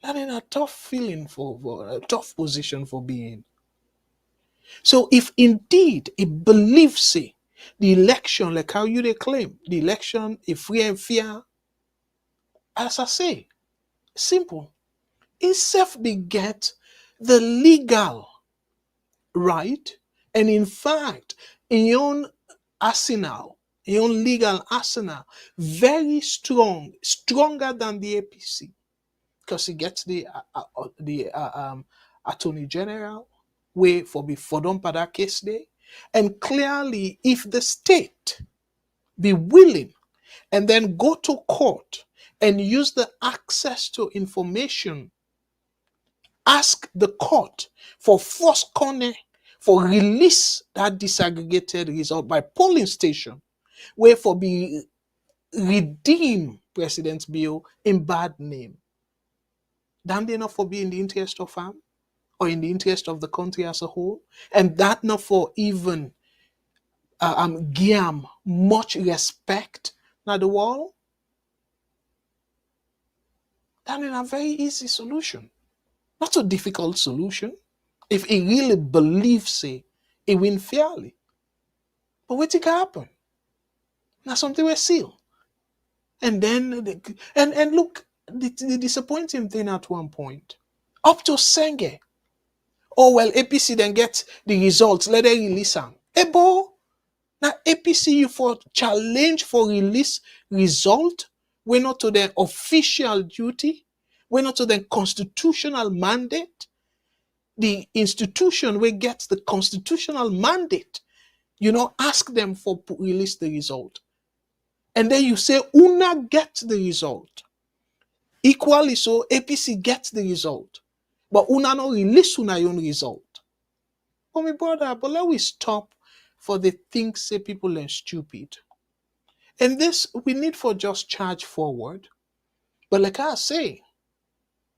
That is a tough feeling for a tough position for being. So if indeed it believes say the election, like how you they claim, the election is free and fair, as I say, simple. Itself beget the legal right, and in fact, in your own arsenal, your own legal arsenal, very strong, stronger than the APC, because it gets the Attorney General way for before done for that case day. And clearly, if the state be willing and then go to court and use the access to information, ask the court for first corner for release that disaggregated result by polling station, where for be redeem President Bio in bad name. Then they not for be in the interest of farm or in the interest of the country as a whole, and that not for even give much respect na the wall. That is a very easy solution, not a difficult solution. If he really believes it win fairly. But what can happen? Now something we seal. And then and look, the disappointing thing at one point, up to Senge. Oh well, APC then get the results, let them release them. Ebo, now APC you for challenge for release result, we're not to their official duty, we're not to their constitutional mandate. The institution will get the constitutional mandate, ask them for release the result. And then you say, Una get the result. Equally so, APC gets the result. But una no release una own result. Oh, my brother, but let we stop for the things say people are stupid. And this we need for just charge forward. But like I say,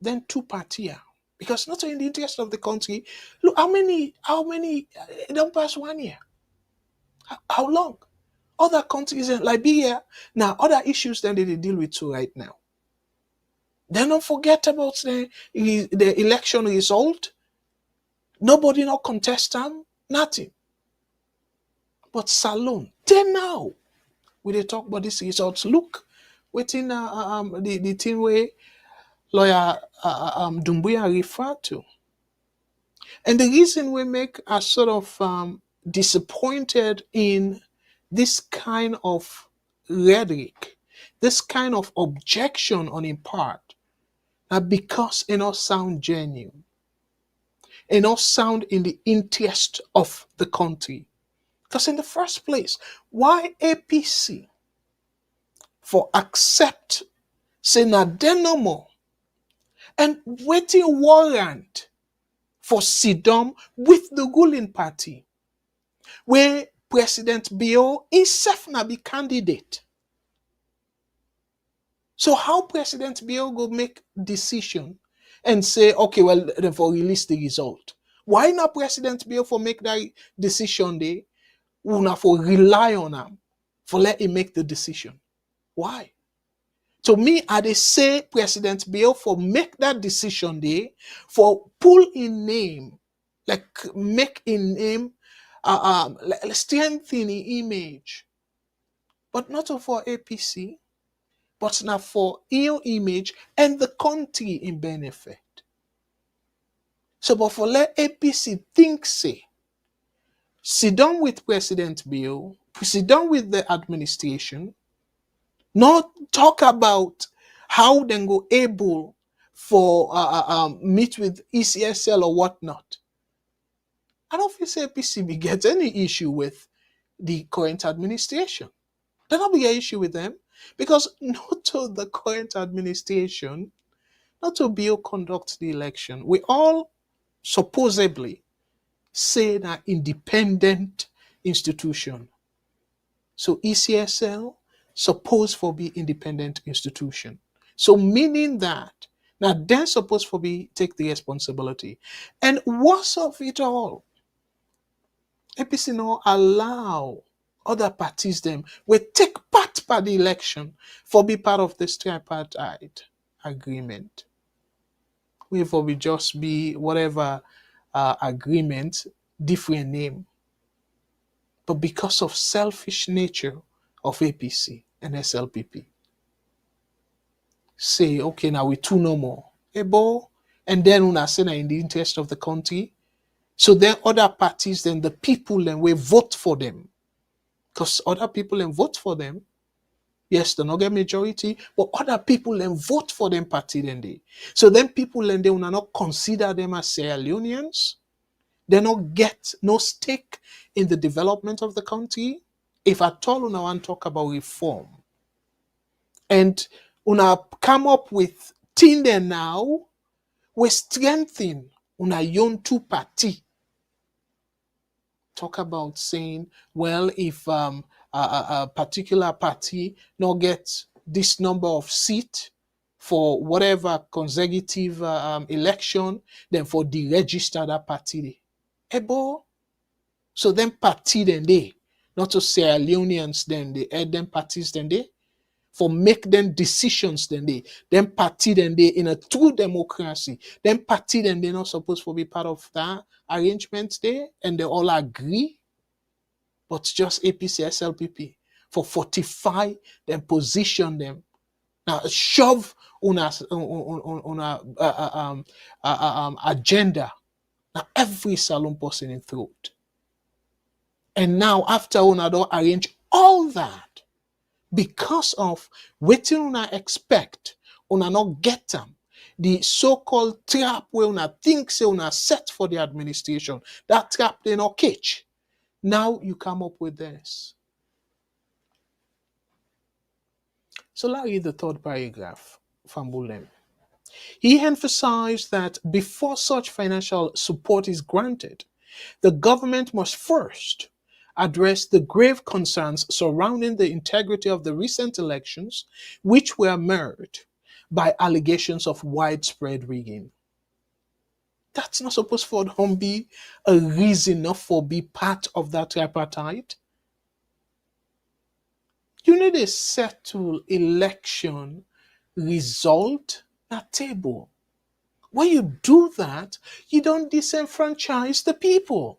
then two party are. Because not in the interest of the country. Look, how many, it don't pass 1 year. How long? Other countries in Liberia, now other issues that they deal with too right now. Then don't forget about the election result. Nobody not contest them, nothing. But Salon, then now, we they talk about these results. Look, within the thing where lawyer Dumbuya referred to. And the reason we make us sort of disappointed in this kind of rhetoric, this kind of objection on his part, are because it not sound genuine, it not sound in the interest of the country. Because in the first place, why APC for accept say na dey no more and waiting warrant for sidom with the ruling party where President Bio himself na be candidate. So how President Bio go make decision and say, okay, well, then for release the result? Why not President Bio for make that decision there? Una for rely on him for let him make the decision. Why? To me, I dey say President Bio for make that decision there, for pull in name, like make in name, strengthen the image, but not for APC, but now for your image and the country in benefit. So, but for let APC think say, sit down with President Bio, sit down with the administration, not talk about how they go able for meet with ECSL or whatnot. I don't feel say PCB gets any issue with the current administration. There not be an issue with them because not to the current administration, not to be conduct the election. We all supposedly say that independent institution. So ECSL supposed for be independent institution. So meaning that now they're supposed for be take the responsibility. And worst of it all, APC no allow other parties them will take part by the election for be part of this tripartite agreement. We for be just be whatever agreement, different name. But because of selfish nature of APC and SLPP, say, okay, now we two no more. Ebo, and then una say in the interest of the country. So then other parties, then the people then will vote for them. Because other people then vote for them. Yes, they not get majority, but other people then vote for them party then they. So then people then they will not consider them as Sierra Leoneans. They not get no stake in the development of the country. If at all una want to talk about reform, and una come up with thing there now, we strengthen una own two party. Talk about saying, well, if a particular party not get this number of seat for whatever consecutive election, then for deregister that party. Ebo. So then party then they, not to Sierra Leoneans then they add them parties then they, for make them decisions then they, then party then they in a true democracy, then party then they not supposed to be part of that arrangement there, and they all agree, but just APC SLPP for 45 then position them. Now shove on a agenda. Now every salon person in throat. And now after una don't arrange all that, because of wetin una expect, una not get them. The so-called trap where una think say una set for the administration, that trap they not catch. Now you come up with this. So let's read the third paragraph from Bulem. He emphasized that before such financial support is granted, the government must first address the grave concerns surrounding the integrity of the recent elections, which were marred by allegations of widespread rigging. That's not supposed for them be a reason not for be part of that tripartite. You need a settled election result at table. When you do that, you don't disenfranchise the people.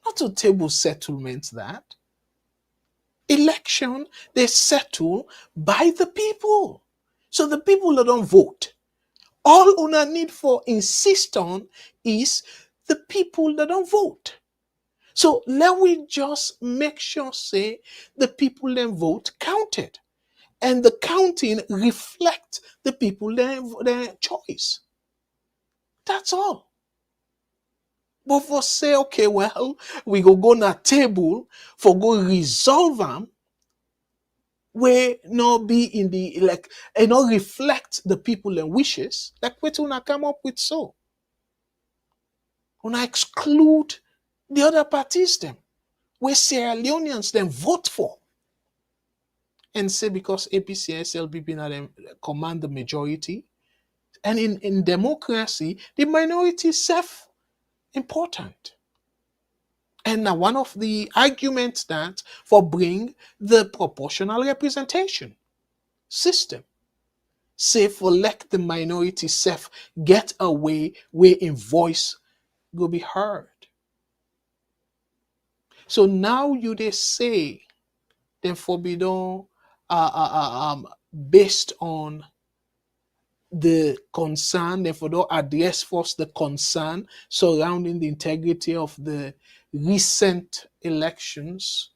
Not to table settlement that. Election, they settle by the people. So the people that don't vote. All una need for insist on is the people that don't vote. So let we just make sure say the people that vote counted. And the counting reflect the people their choice. That's all. But for say, okay, well, we go na table for go resolve them, where not be in the like and not reflect the people and wishes, like what una come up with so. Una exclude the other parties them, where Sierra Leoneans then vote for. And say because APC SLBP now them command the majority. And in democracy, the minority is self important. And now one of the arguments that for bring the proportional representation system, say for let the minority self get away where in voice will be heard. So now you they say then forbidden based on the concern, therefore don't address first the concern surrounding the integrity of the recent elections.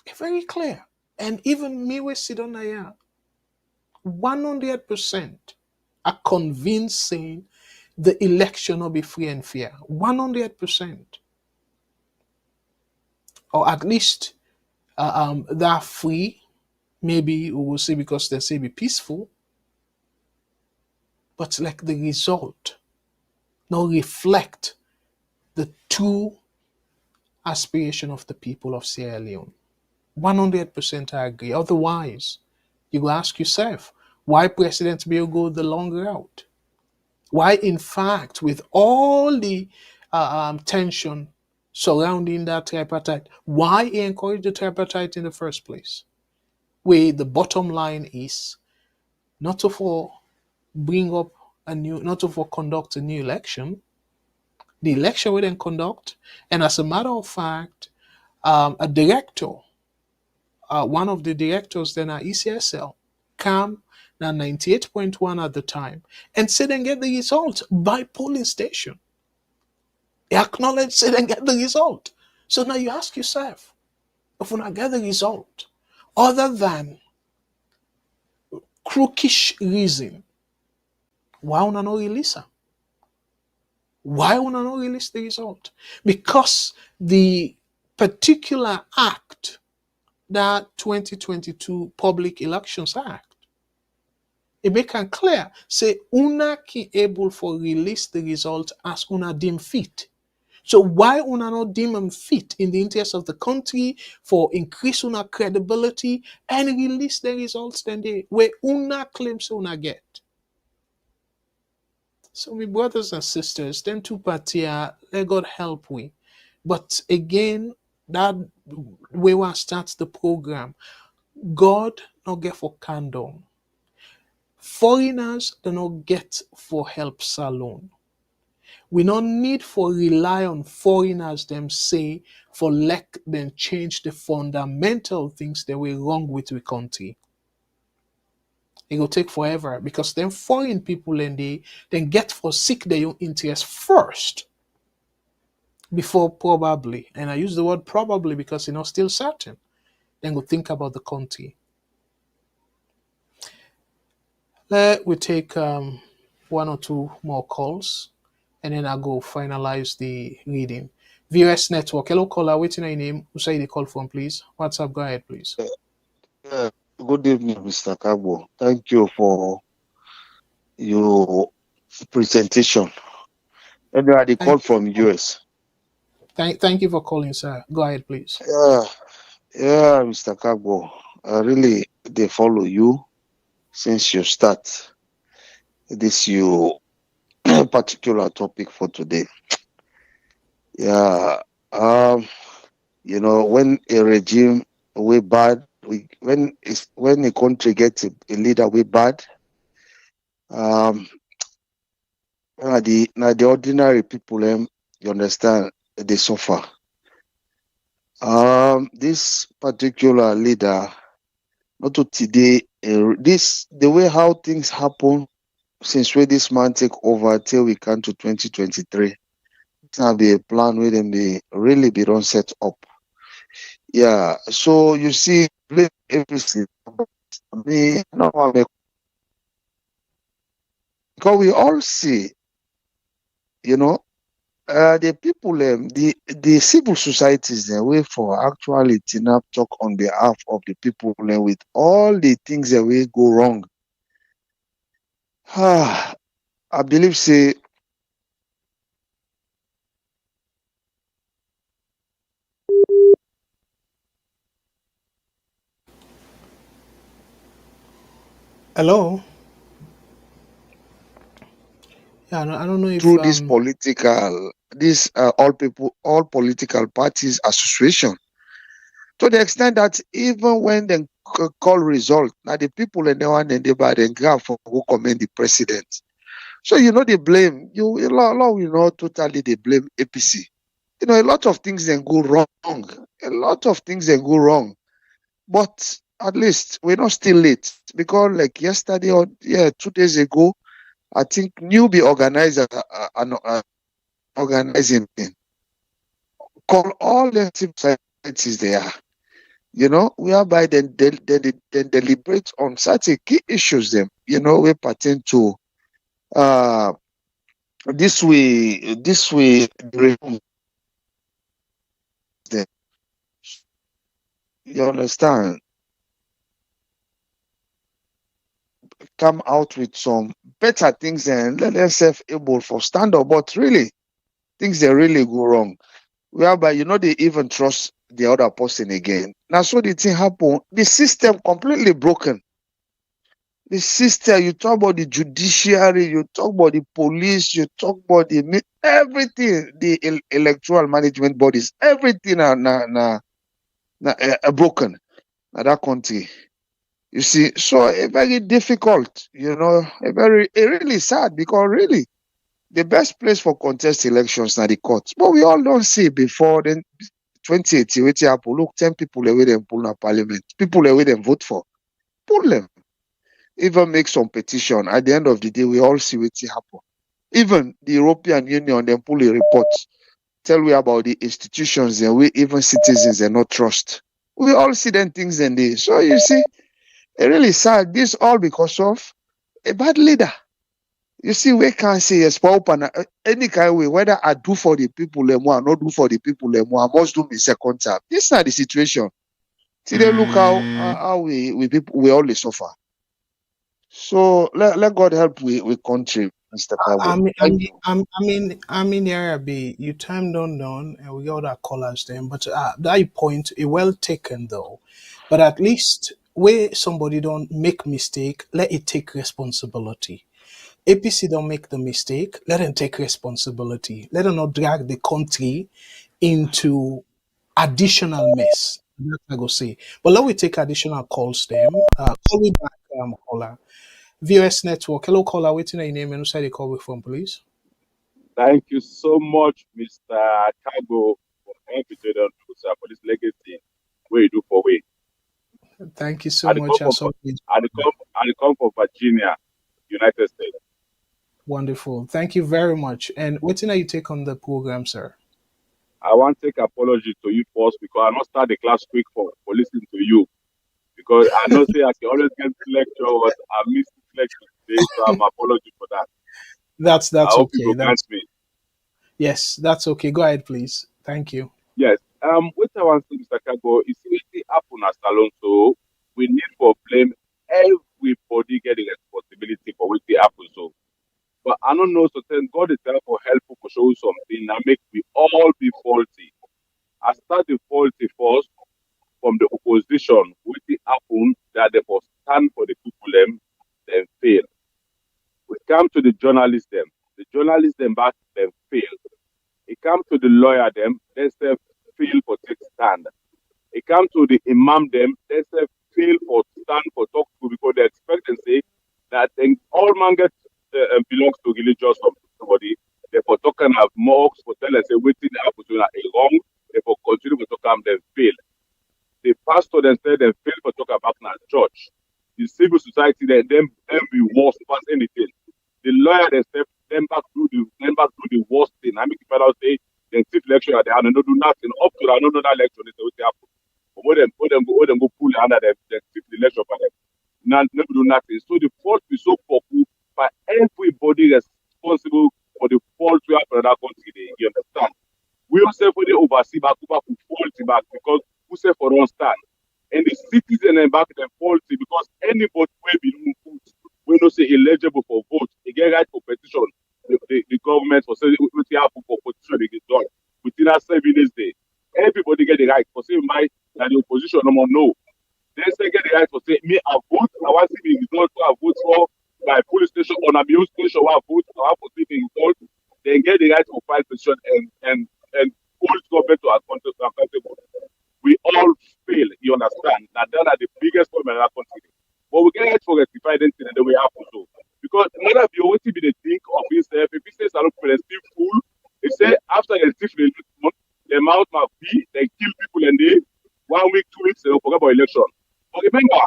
It's very clear. And even me we sit on here, 100% are convinced saying the election will be free and fair. 100%. Or at least they're free. Maybe we will say because they say be peaceful. But like the result now reflect the true aspiration of the people of Sierra Leone. 100% I agree. Otherwise, you will ask yourself, why President Bio go the long route? Why, in fact, with all the tension surrounding that tripartite, why he encouraged the tripartite in the first place? Where the bottom line is not to for bring up a new, not to for conduct a new election. The election will then conduct, and as a matter of fact, a director, one of the directors then at ECSL, come now 98.1 at the time, and said and get the result by polling station. He acknowledged, said and get the result. So now you ask yourself, if we not get the result, other than crookish reason, why una not release her? Why una not release the result? Because the particular act, that 2022 Public Elections Act, it make it clear, say una ki able for release the result as una deem fit. So why una not deem them fit in the interest of the country for increase una credibility and release the results then they where una claims una get? So my brothers and sisters, then two party let God help we. But again, that way one starts the program. God not get for candor. Foreigners do not get for help salon. We no need for rely on foreigners them say for let them change the fundamental things that were wrong with the country. It will take forever because then foreign people and they then get for seek their own interest first before probably, and I use the word probably because it's not still certain, then go think about the country. Let we take one or two more calls and then I'll go finalize the reading. VOS Network. Hello, caller. Waiting on your name. Who say the call from, please? WhatsApp, go ahead, please. Yeah. Good evening, Mr. Kargbo. Thank you for your presentation. Anyway, I Thank call from US. thank you for calling, sir. Go ahead, please. Yeah, yeah, Mr. Kargbo. I really they follow you since you start this your particular topic for today. Yeah. Um, when a regime way bad, when a country gets a leader way bad, um, the ordinary people, you understand, they suffer. This particular leader, not to today, this the way how things happen since where this man take over till we come to 2023. It's gonna be a plan where them be really be done set up. Yeah. So you see, blame everything. Me, no, because we all see, you know, the people, the civil societies, wait for actually enough talk on behalf of the people with all the things that will go wrong. I believe, say, Hello. Yeah, I don't know if through this all political parties association, to the extent that even when they call result, now the people and the one and the bad and grab for who commend the president. So they blame you. A lot, totally they blame APC. A lot of things then go wrong. A lot of things then go wrong. But at least we're not still late because, like yesterday or 2 days ago, I think newbie organizer organizing thing call all the civil societies there. Whereby then deliberate on certain key issues them. We pertain to uh this way reform them. You understand? Come out with some better things and let themselves able for stand up. But really, things they really go wrong. Whereby they even trust the other person again. Now so the thing happen, the system completely broken. The system, you talk about the judiciary, you talk about the police, you talk about everything, the electoral management bodies, everything are broken at that country. You see, so a very difficult, a really sad because really the best place for contest elections are the courts. But we all don't see before then 2018, which happen. Look, 10 people away them pull na parliament, people away them vote for, pull them. Even make some petition. At the end of the day, we all see what happen. Even the European Union then pull a report, tell we about the institutions and we even citizens and not trust. We all see them things and they. So you see, it really sad. This all because of a bad leader. You see, we can't say yes, any kind of way, whether I do for the people or not do for the people I must do my second time. This is not the situation. See, they look how we always suffer. So let God help we country, Mr. I Kargbo. mean, I Thank mean, you. yeah, be you timed on, and we got our callers then. But that point, a well taken though. But at least where somebody don't make mistake, let it take responsibility. APC don't make the mistake, let them take responsibility. Let them not drag the country into additional mess. That's what I go say. But let we take additional calls them. Call me back, caller. VOS Network. Hello, caller. Waiting your name and who side they call with from, please. Thank you so much, Mr. Kargbo, for everything done for this legacy. Where you do for way. Thank you so I come much, from as always. I come from Virginia, United States. Wonderful. Thank you very much. And what thing are you take on the program, sir? I want to take apology to you first because I not start the class quick for listening to you. Because I know say I can always get lecture, but I missed the lecture today, so I'm apology for that. I That's hope you go okay. grant That's me. yes, that's okay. Go ahead, please. Thank you. Yes. What I want to say, Mr. Kargbo, is it happen as Salon so. we need to blame everybody getting responsibility for what they happen. So, but I don't know. So then God is there for help to show you something and make we all be faulty. I start the faulty first from the opposition, which it happen that they must stand for the people them, then fail. We come to the journalists them. The journalists them back them fail. It come to the lawyer them, they say fail for take stand. It come to the imam them, they say fail for stand for talk to because they expect and say that all man get belongs to religious somebody. Therefore, talking have mocks for tell and say waiting happen to wrong. Therefore, continue to talk them fail. The pastor then said they fail for talk about na church. The civil society then be worse past anything. The lawyer they step them back do the worst thing. I make the fellow say then chief lecturer they don't do nothing. Up to that, no that lecture they say what happen. But what them go pull under them, they chief the lecture for them. Never do nothing. So the fault is so poor by everybody responsible for the fault we have in that country. You understand? We also for the oversee back fault back because we say for one stand. And the citizen and back them faulty because anybody will be we don't say eligible for vote. They get right for petition. The government for saying what happen for petition they get done within a 7 days. Everybody get the right for saying my that the opposition no more no. They say get the right for say me I vote. I want to see the result I vote for my police station on a music station I vote. I want to see the result. Then get the right to file petition and hold government to accountable. We all fail, you understand? That are the biggest problem in our country. But we get right for rectify them and then we have to do. Because none of you what be the think of himself, if he says I don't feel still full, they say after the different month, the amount must be they kill people and they 1 week, 2 weeks, they don't forget about election. But remember,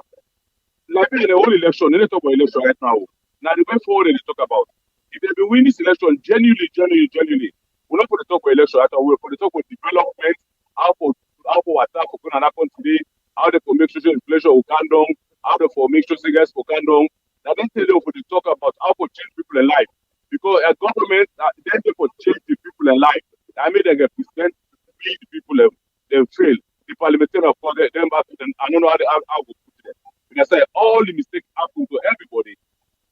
like in the whole election, they don't talk about election right now. Now the way forward they talk about. If they be win this election genuinely, we're not going to talk about election at all, we're going to talk about development, how for attack for another country, how they for make social inflation will come down, how they for make social gas will come down. Now don't tell you for to talk about how to change people in life. Because a government then they for change the people in life. I mean they represent lead the people they fail. The parliamentarian of course them back to them. I don't know how to put it. Because I say all the mistakes happen to everybody.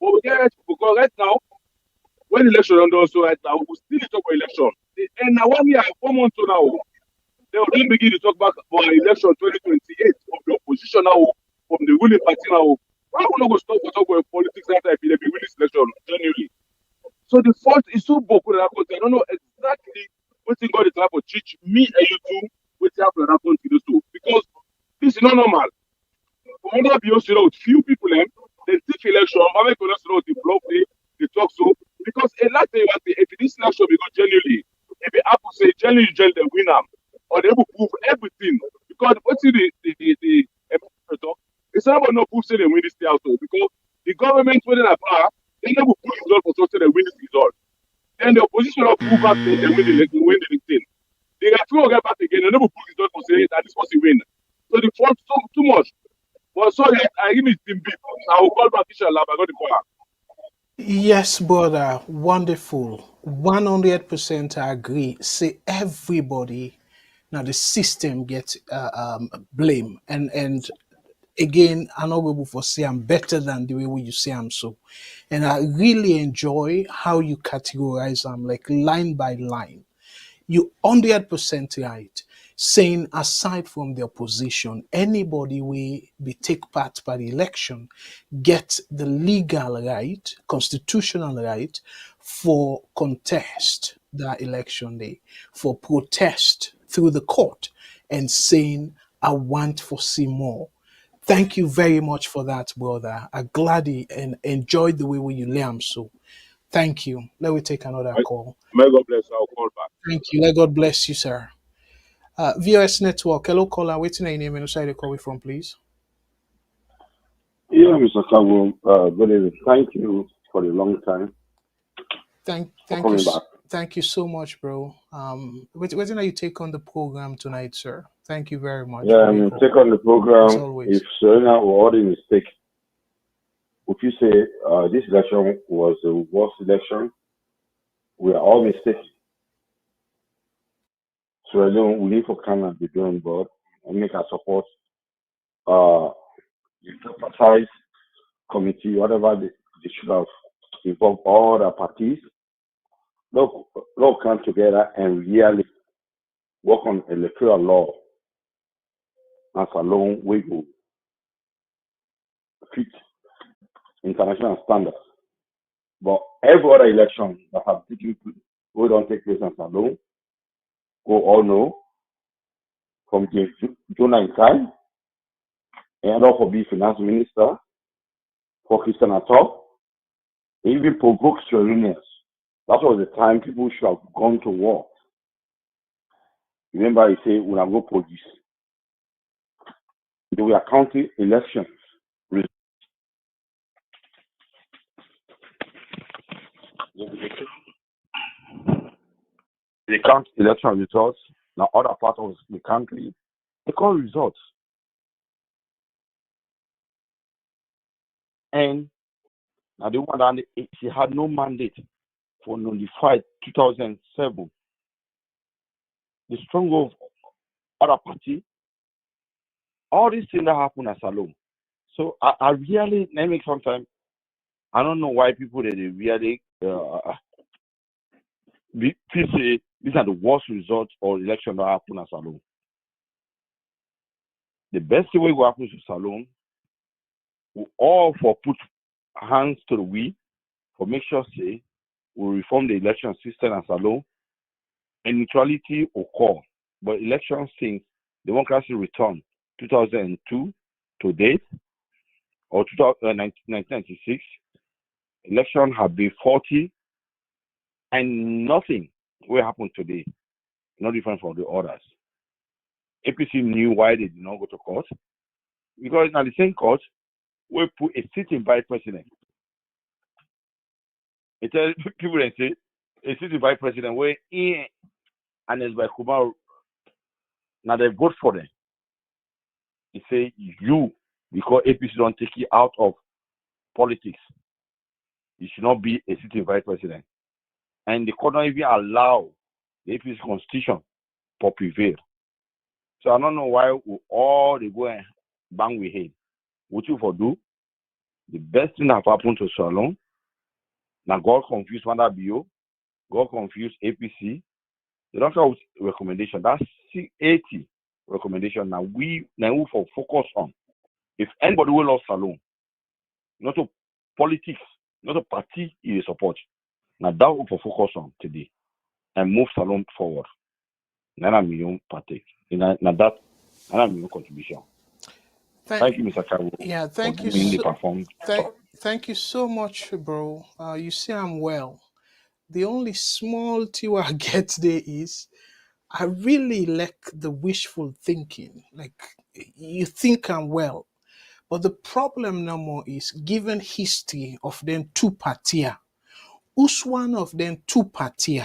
But we get because right now, when election on also right now, we still talk about election. And now 1 year, 4 months now. They will then begin to talk about election 2028 of the opposition now, from the ruling party now. Why would not go stop for talk about politics after if they be winning election genuinely? So the fault is so big in that country. I don't know exactly what thing God is trying to teach me and you too, what happened in that country to do. Because this is not normal. For other bills, with few people, they take election, I make us the block they talk so. Because a lot of if this election be go genuinely, if it happen say genuinely they win them. Or they will prove everything because what's the talk? It's not about no proof say they win this also because the government winning a power, they never prove result for something they win this result. Then the opposition will prove back they win the thing. They have to get back again, they never prove result for saying that this was a win. So the fault so too much. But sorry, I give me team beat. I will call back Inshallah, I got the power. Yes, brother. Wonderful. 100% I agree. Say everybody now the system gets blame and again I'm not able to say I'm better than the way you say I'm so, and I really enjoy how you categorize them like line by line. You 100% right. Saying aside from the opposition, anybody will be take part by the election get the legal right, constitutional right for contest that election day, for protest through the court and saying, I want to see more. Thank you very much for that, brother. I gladly and enjoyed the way you lay 'em so. Thank you. Let me take another call. May God bless you. I'll call back. Thank you. Let God bless you, sir. VOS Network. Hello, caller. Waiting your name and where you call from, please. Yeah, Mr. Kargbo, good evening. Thank you for the long time Thank for thank you coming back. thank you so much, bro. Waiting you take on the program tonight, sir. Thank you very much Yeah, for I your mean, call. take on the As program. always. If Serena or all the mistake, if you say this election was the worst election, we are all mistaken. So alone, we need for Canada to be doing board and make our support uh, the tripartite committee, whatever they should have involved all the parties, they'll come together and really work on electoral law as a long way to fit international standards. But every other election that have taken place, we don't take place as a law, we all know from June inside, and also be finance minister for Christian Atop, even provoke Sierra Leoneans. That was the time people should have gone to war. Remember, he said, "When I go police," they were counting elections. They count election results. Now, other parts of the country, they call results. And now the one that she had no mandate for nullified 2007. The stronghold of other party, all these things that happen as alone. So I really, sometimes, I don't know why people they really say these are the worst results or election that happen as alone. The best way we happen to Salone, we all for put hands to the wheel for make sure say we reform the election system as alone and neutrality occur. But elections since democracy returned 2002 to date or 1996, election have been 40 and nothing will happen today, no different from the others. APC knew why they did not go to court because now the same court will put a sitting vice president. It tells people they say a sitting vice president where in and as by Kumar now they vote for them. They say you because APC don't take you out of politics. You should not be a sitting vice president. And the court don't even allow the APC constitution to prevail. So I don't know why we all they go and bang with him. What you for do? The best thing that happened to Salon. Now God confused Maada Bio, God confused APC. They don't have recommendation. That's 80 recommendation. Now we for focus on. If anybody will love Salon, not to politics, not a party he support. Now that we for focus on today and move Salon forward. 9 million partake. Now that 9 million contribution. Thank you, Mr. Kargbo. Yeah, thank you. Thank you so much, bro. You see, I'm well. The only small thing I get there is I really like the wishful thinking. Like you think I'm well, but the problem no more is given history of them two parties. Who's one of them two parties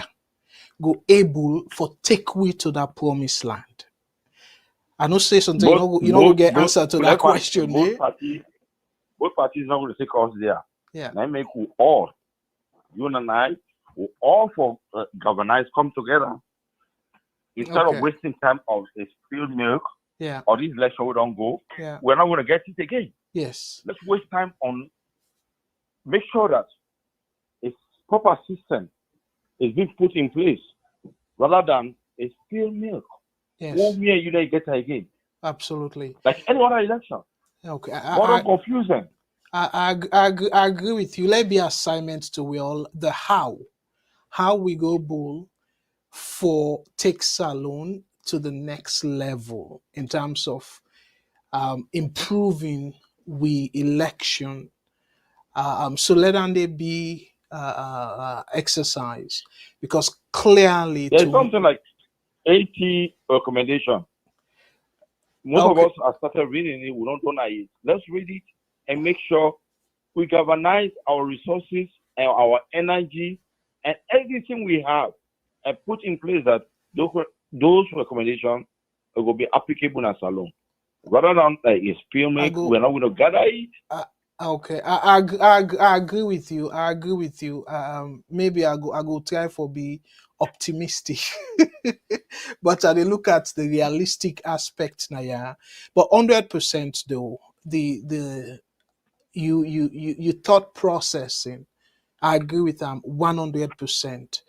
go able for take we to that promised land? I know say something you know get answer to that question. Both parties not going to take us there. Yeah. And I make we all, you and I, we all for galvanize come together. Instead of wasting time of a spilled milk, or this election we don't go, we're not going to get it again. Yes. Let's waste time on make sure that a proper system is being put in place rather than a spilled milk. Yes. 1 year you don't get it again. Absolutely. Like any other election. Okay. What confusing. I agree with you. Let be assignment to we all the how we go bull for take Salone to the next level in terms of improving we election. So let there be exercise because clearly there's something like 80 recommendation. Most of us have started reading it. We don't know it. Let's read it and make sure we galvanize our resources and our energy and everything we have and put in place that those recommendations will be applicable as alone. Rather than like experiment, we're not going to gather it. Okay, I agree with you. Maybe I go try for be optimistic, but I look at the realistic aspect now. Yeah, but 100% though, the you thought processing. I agree with them 100%.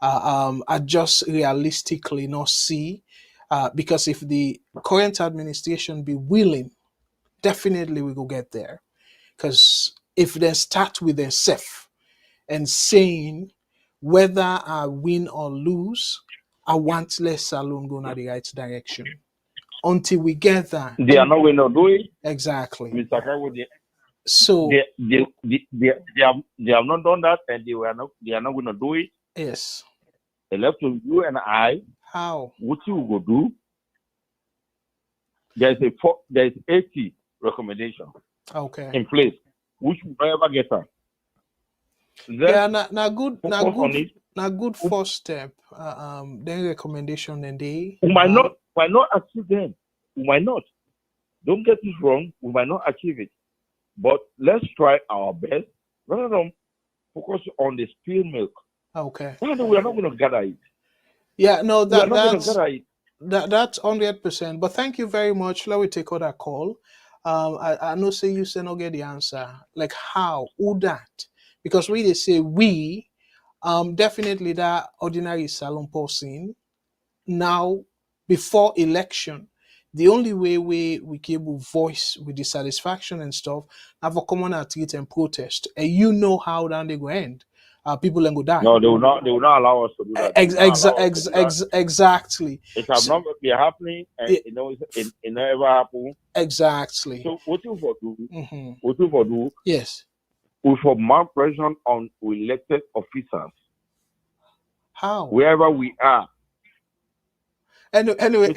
I just realistically not see, because if the current administration be willing, definitely we will get there. Because if they start with themselves and saying whether I win or lose, I want less salon go in the right direction. Until we get that, They are not going to do it. exactly. Mr. Kargbo, So they have not done that, and they are not going to do it. yes, They left to you and I. how? What you will do? There's 80 recommendation Okay. in place, which we never get her. Yeah, na good, Focus on it. good first step. Then recommendation and they We might not achieve them. We might not. Don't get this wrong. We might not achieve it, but let's try our best rather than focus on the spilled milk. Okay. We are not going to gather it. Yeah, no, We are not going to gather it. that's 100%. But thank you very much. Let me take other call. I know say you say not get the answer. Like how? Who that? Because we they say we definitely that ordinary salon person now before election. The only way we can voice with dissatisfaction and stuff, have a common retreat and protest. And you know how down they go end. People then go die. No, they will not allow us to do that. Exactly. It has not been happening, and it never happened. Exactly. So what you for do? Mm-hmm. What you for do? Yes. We for mount pressure on elected officers. How? Wherever we are. Anyway,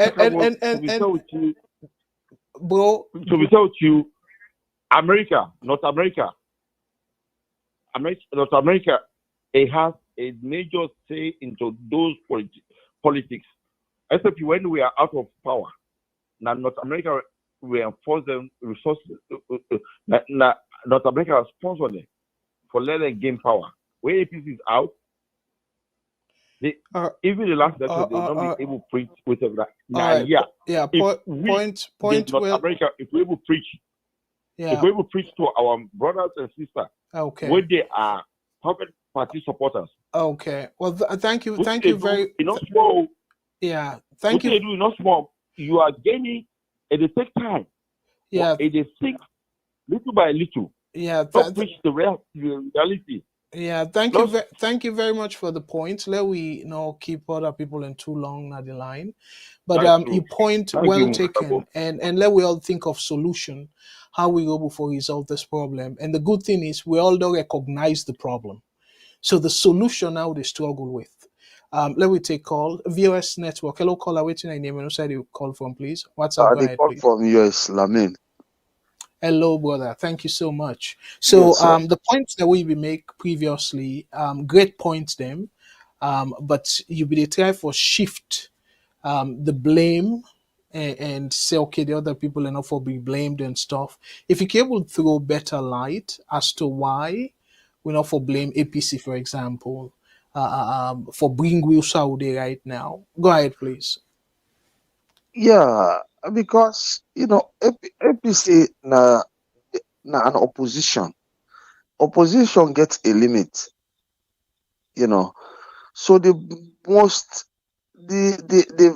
bro. To be told to you, North America, it has a major say into those politics. Except when we are out of power. Now, North America reinforce them resources. North America sponsor them for letting them gain power. When APC is out, even the last letter, they will not be able to preach with that. North America, if we able to preach, if we able to preach to our brothers and sisters, okay, when they are puppet party supporters. Okay, well, thank you very. Small. Yeah, thank you. What they do not small. You are gaining, and it takes time. Yeah, it is sick, little by little. Yeah, don't preach the reality. Yeah, thank you very much for the point. Let we not keep other people in too long at the line, but your point well taken, and let we all think of solution, how we go before resolve this problem. And the good thing is we all don't recognize the problem, so the solution now they struggle with. Let me take call. VOS network. Hello, caller. Waiting your name and who you call from, please. What's up? Go ahead, please. From US, Lamin. Hello, brother. Thank you so much. So, yes, the points that we make previously, great points them, but you be try for shift the blame and say, okay, the other people are not for be blamed and stuff. If you can able to throw better light as to why we're not for blame APC, for example, for bring Will Saudi right now. Go ahead, please. Yeah, because APC na an opposition. Opposition gets a limit. So the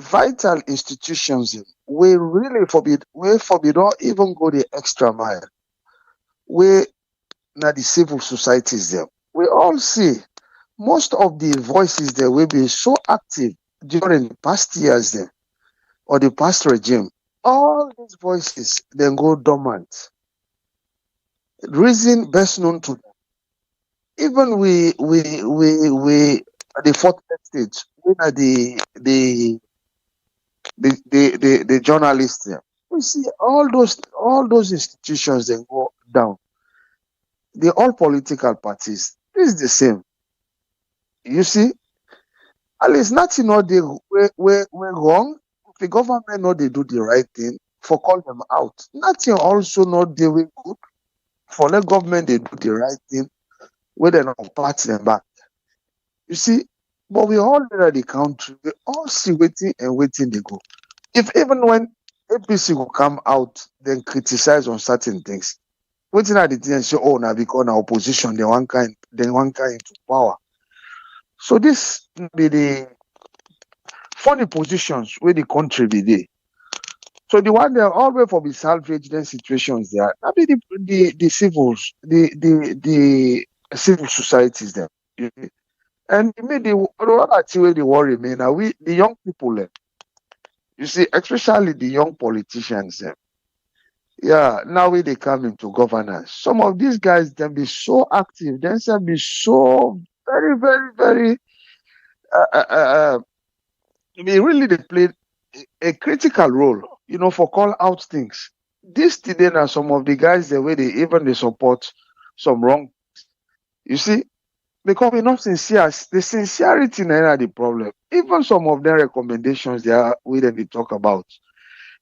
vital institutions we really forbid not even go the extra mile. We na the civil societies there. We all see most of the voices there will be so active during the past years there. Or the past regime, all these voices then go dormant. Reason best known to them. Even we at the fourth stage, we are the journalists there. We see all those institutions then go down. They're all political parties. This is the same. You see, at least nothing not they we're wrong. The government know they do the right thing for call them out. Nothing also not doing good for the government they do the right thing where they not pat them back. You see, but we all in the country, we all see waiting and waiting they go. If even when APC will come out, then criticize on certain things. Waiting at the thing and say, oh, now because now opposition, then one kind into power. So this be the funny positions where the country be there. So the one they always for be salvage then situations there. I mean the civils, the civil societies there. And it made the where the worry me now we the young people you see, especially the young politicians yeah, now when they come into governance, some of these guys can be so active, then can be so very, very, very I mean, really they play a critical role, for call out things. This today now some of the guys the way they support some wrong. You see, because we're not sincere. The sincerity now the problem. Even some of their recommendations they are we then they talk about.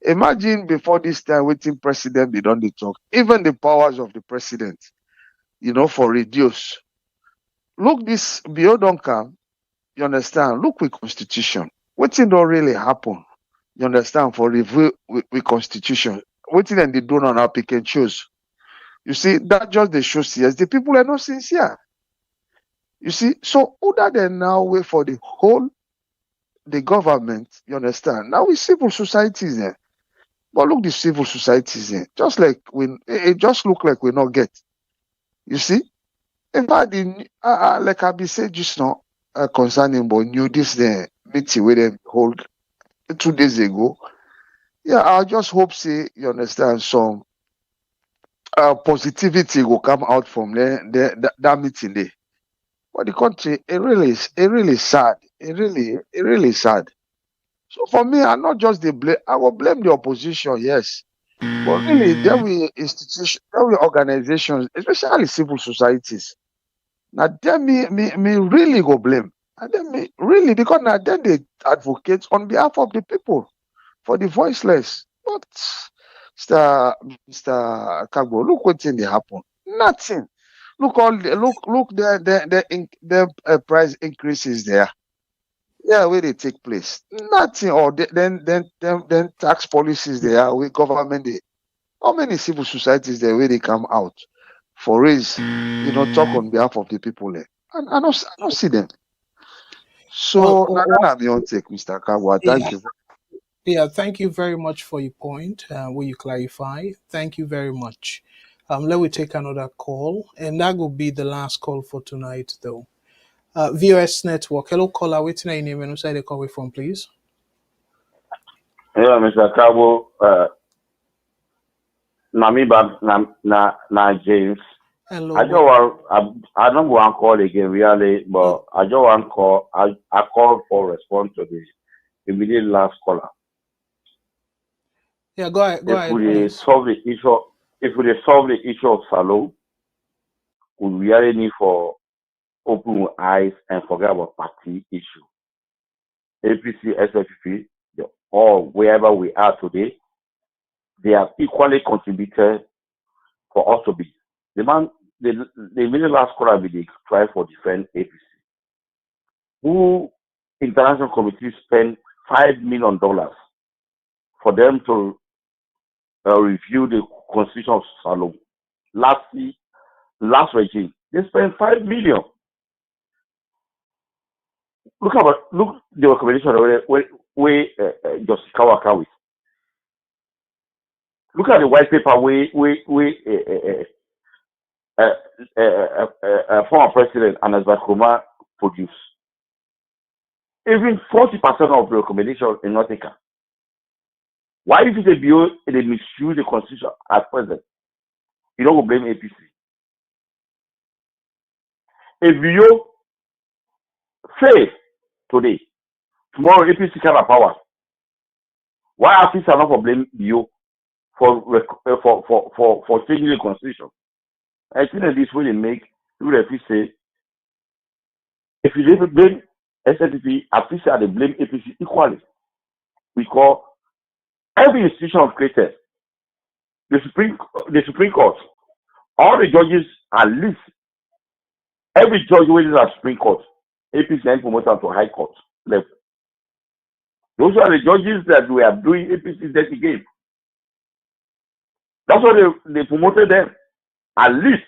Imagine before this time waiting president they don't they talk. Even the powers of the president, for reduce. Look this beyond don't come, you understand? Look with constitution. Waiting don't really happen. You understand? For review with constitution. Waiting and they do not pick and choose. You see, that just the shows yes, the people are not sincere. You see, so other than now wait for the government, you understand? Now we civil societies there. But look the civil societies there. Just like it just look like we not get. You see? In fact, like I be said just now, concerning about new this the meeting where they hold 2 days ago. Yeah, I just hope you understand some positivity will come out from that meeting there. But the country, it really sad. It really sad. So for me, I'm not just the blame. I will blame the opposition, yes. But really, there will institutions, there will organizations, especially civil societies. Now, then me really go blame. And then me really, because now then they advocate on behalf of the people for the voiceless. But Mr. Kargbo, look what's in the happen. Nothing. Look the price increases there. Yeah, where they take place. Nothing. Or then tax policies there with government. How many civil societies there where they come out for raise, talk on behalf of the people there? And I don't see them. So now I'm your take, Mr. Kargbo. Thank you. Yeah, thank you very much for your point. Will you clarify? Thank you very much. Let me take another call, and that will be the last call for tonight, though. VOS Network. Hello, caller. What's your name and where they call from, please? Yeah, Mr. Kargbo, Namiba, na James. Hello. I don't want to call again, really, but I just want to call. I call for response to the immediate last caller. Yeah, go ahead. If we solve the issue of Salou, we really need for open eyes and forget about party issue. APC, SFP, or wherever we are today, they have equally contributed for us to be. The immediate last caller will try for defend APC. Who international committee spent $5 million for them to review the constitution of Salou. Last regime, they spent $5 million. Look the recommendation where just Kawaka with. Look at the white paper former president Anas Bakuma produced. Even 40% of the recommendation is not taken. Why if it's a bill they misuse the constitution at present? You don't blame APC. A bill fail today, tomorrow APC can have power. Why APC are not for blame bill for changing the constitution? I think that this will make people say if you didn't blame SNDP, APC are they blame APC equally. Because every institution created, the Supreme Court, all the judges at least every judge who is at Supreme Court, APC then promoted to High Court level. Those are the judges that we are doing APC dirty game. That's why they promoted them. At least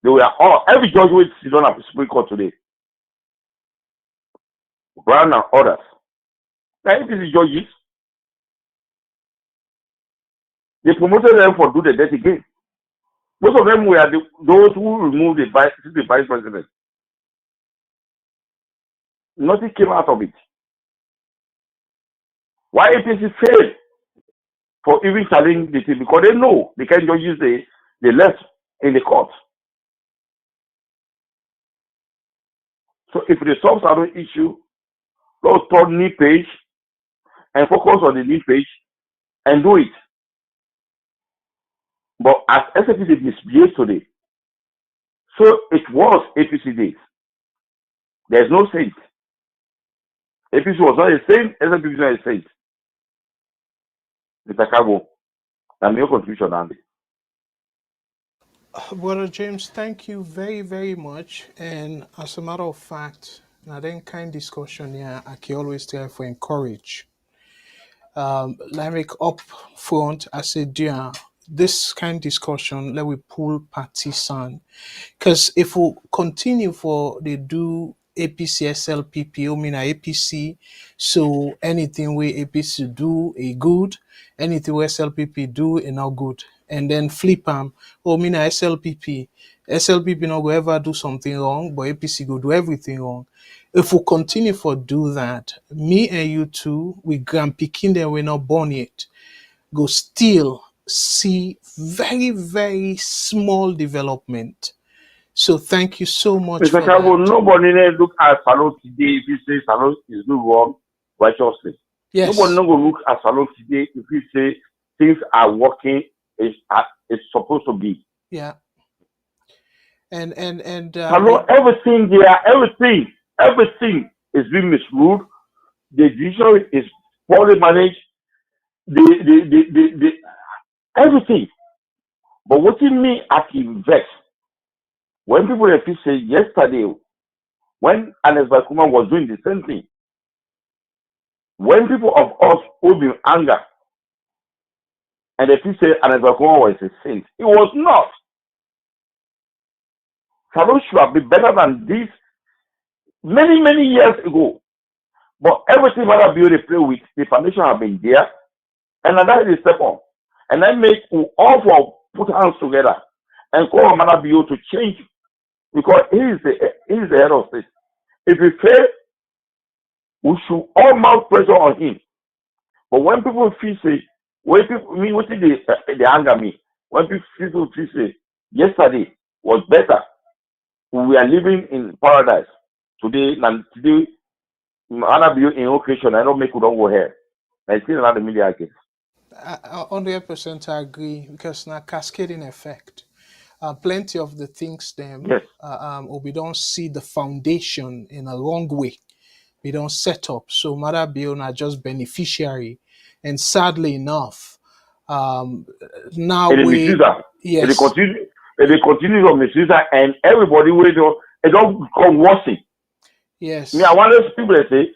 they were all every judge which is on the Supreme Court today. Brown and others. Now APC judges, they promoted them for do the dirty game. Most of them were those who removed the vice president. Nothing came out of it. Why APC failed for even challenging the thing? Because they know they can just use the left in the court. So if the solve an issue, let's turn knee page and focus on the knee page and do it. But as SAPC misbehaved today, so it was APC days. There's no saint. APC was not a saint, SAPC was not a saint. Mr. Kargbo, and your contribution, Andy. Brother James, thank you very, very much. And as a matter of fact, now then kind discussion here, I can always try for encourage. Like up front, I said, yeah, this kind of discussion, let we pull partisan. Because if we continue for they do APC SLPP, I mean APC, so anything we APC do a good, anything we SLPP do a not good. And then flip them, mean SLPP. SLPP not go ever do something wrong, but APC go do everything wrong. If we continue for do that, me and you two, we grand picking them, we're not born yet, go still see very, very small development. So thank you so much. Mr. Kargbo, nobody look at Salon today if you say Salon is doing wrong righteously. Yes. Nobody no go look at Salon today if you say things are working as it's supposed to be. Yeah. And Salon, everything there, everything is being misruled. The judiciary is poorly managed. The everything. But what in me I can vex. When people say yesterday, when Anes Bakuma was doing the same thing, when people of us will be anger, and if you say Anes Bakuma was a saint, it was not. Salon should have been better than this many, many years ago. But everything Maada Bio they play with, the foundation have been there, and that is a step on. And then make all for put hands together and call Maada Bio to change. Because he is the head of state. If he fail, we should all mount pressure on him. But when people feel say, when people what did they anger me? When people feel say yesterday was better, we are living in paradise. Today Maada Bio in occasion, I don't make it don't go here. I still another media case. 100% I agree because now cascading effect. Plenty of the things them Yes. or we don't see the foundation in a wrong way. We don't set up. So Maada Bio are just beneficiary. And sadly enough, now we yes. They continue to misuse that and everybody will it don't become worse. Yes. Me, I want those people to say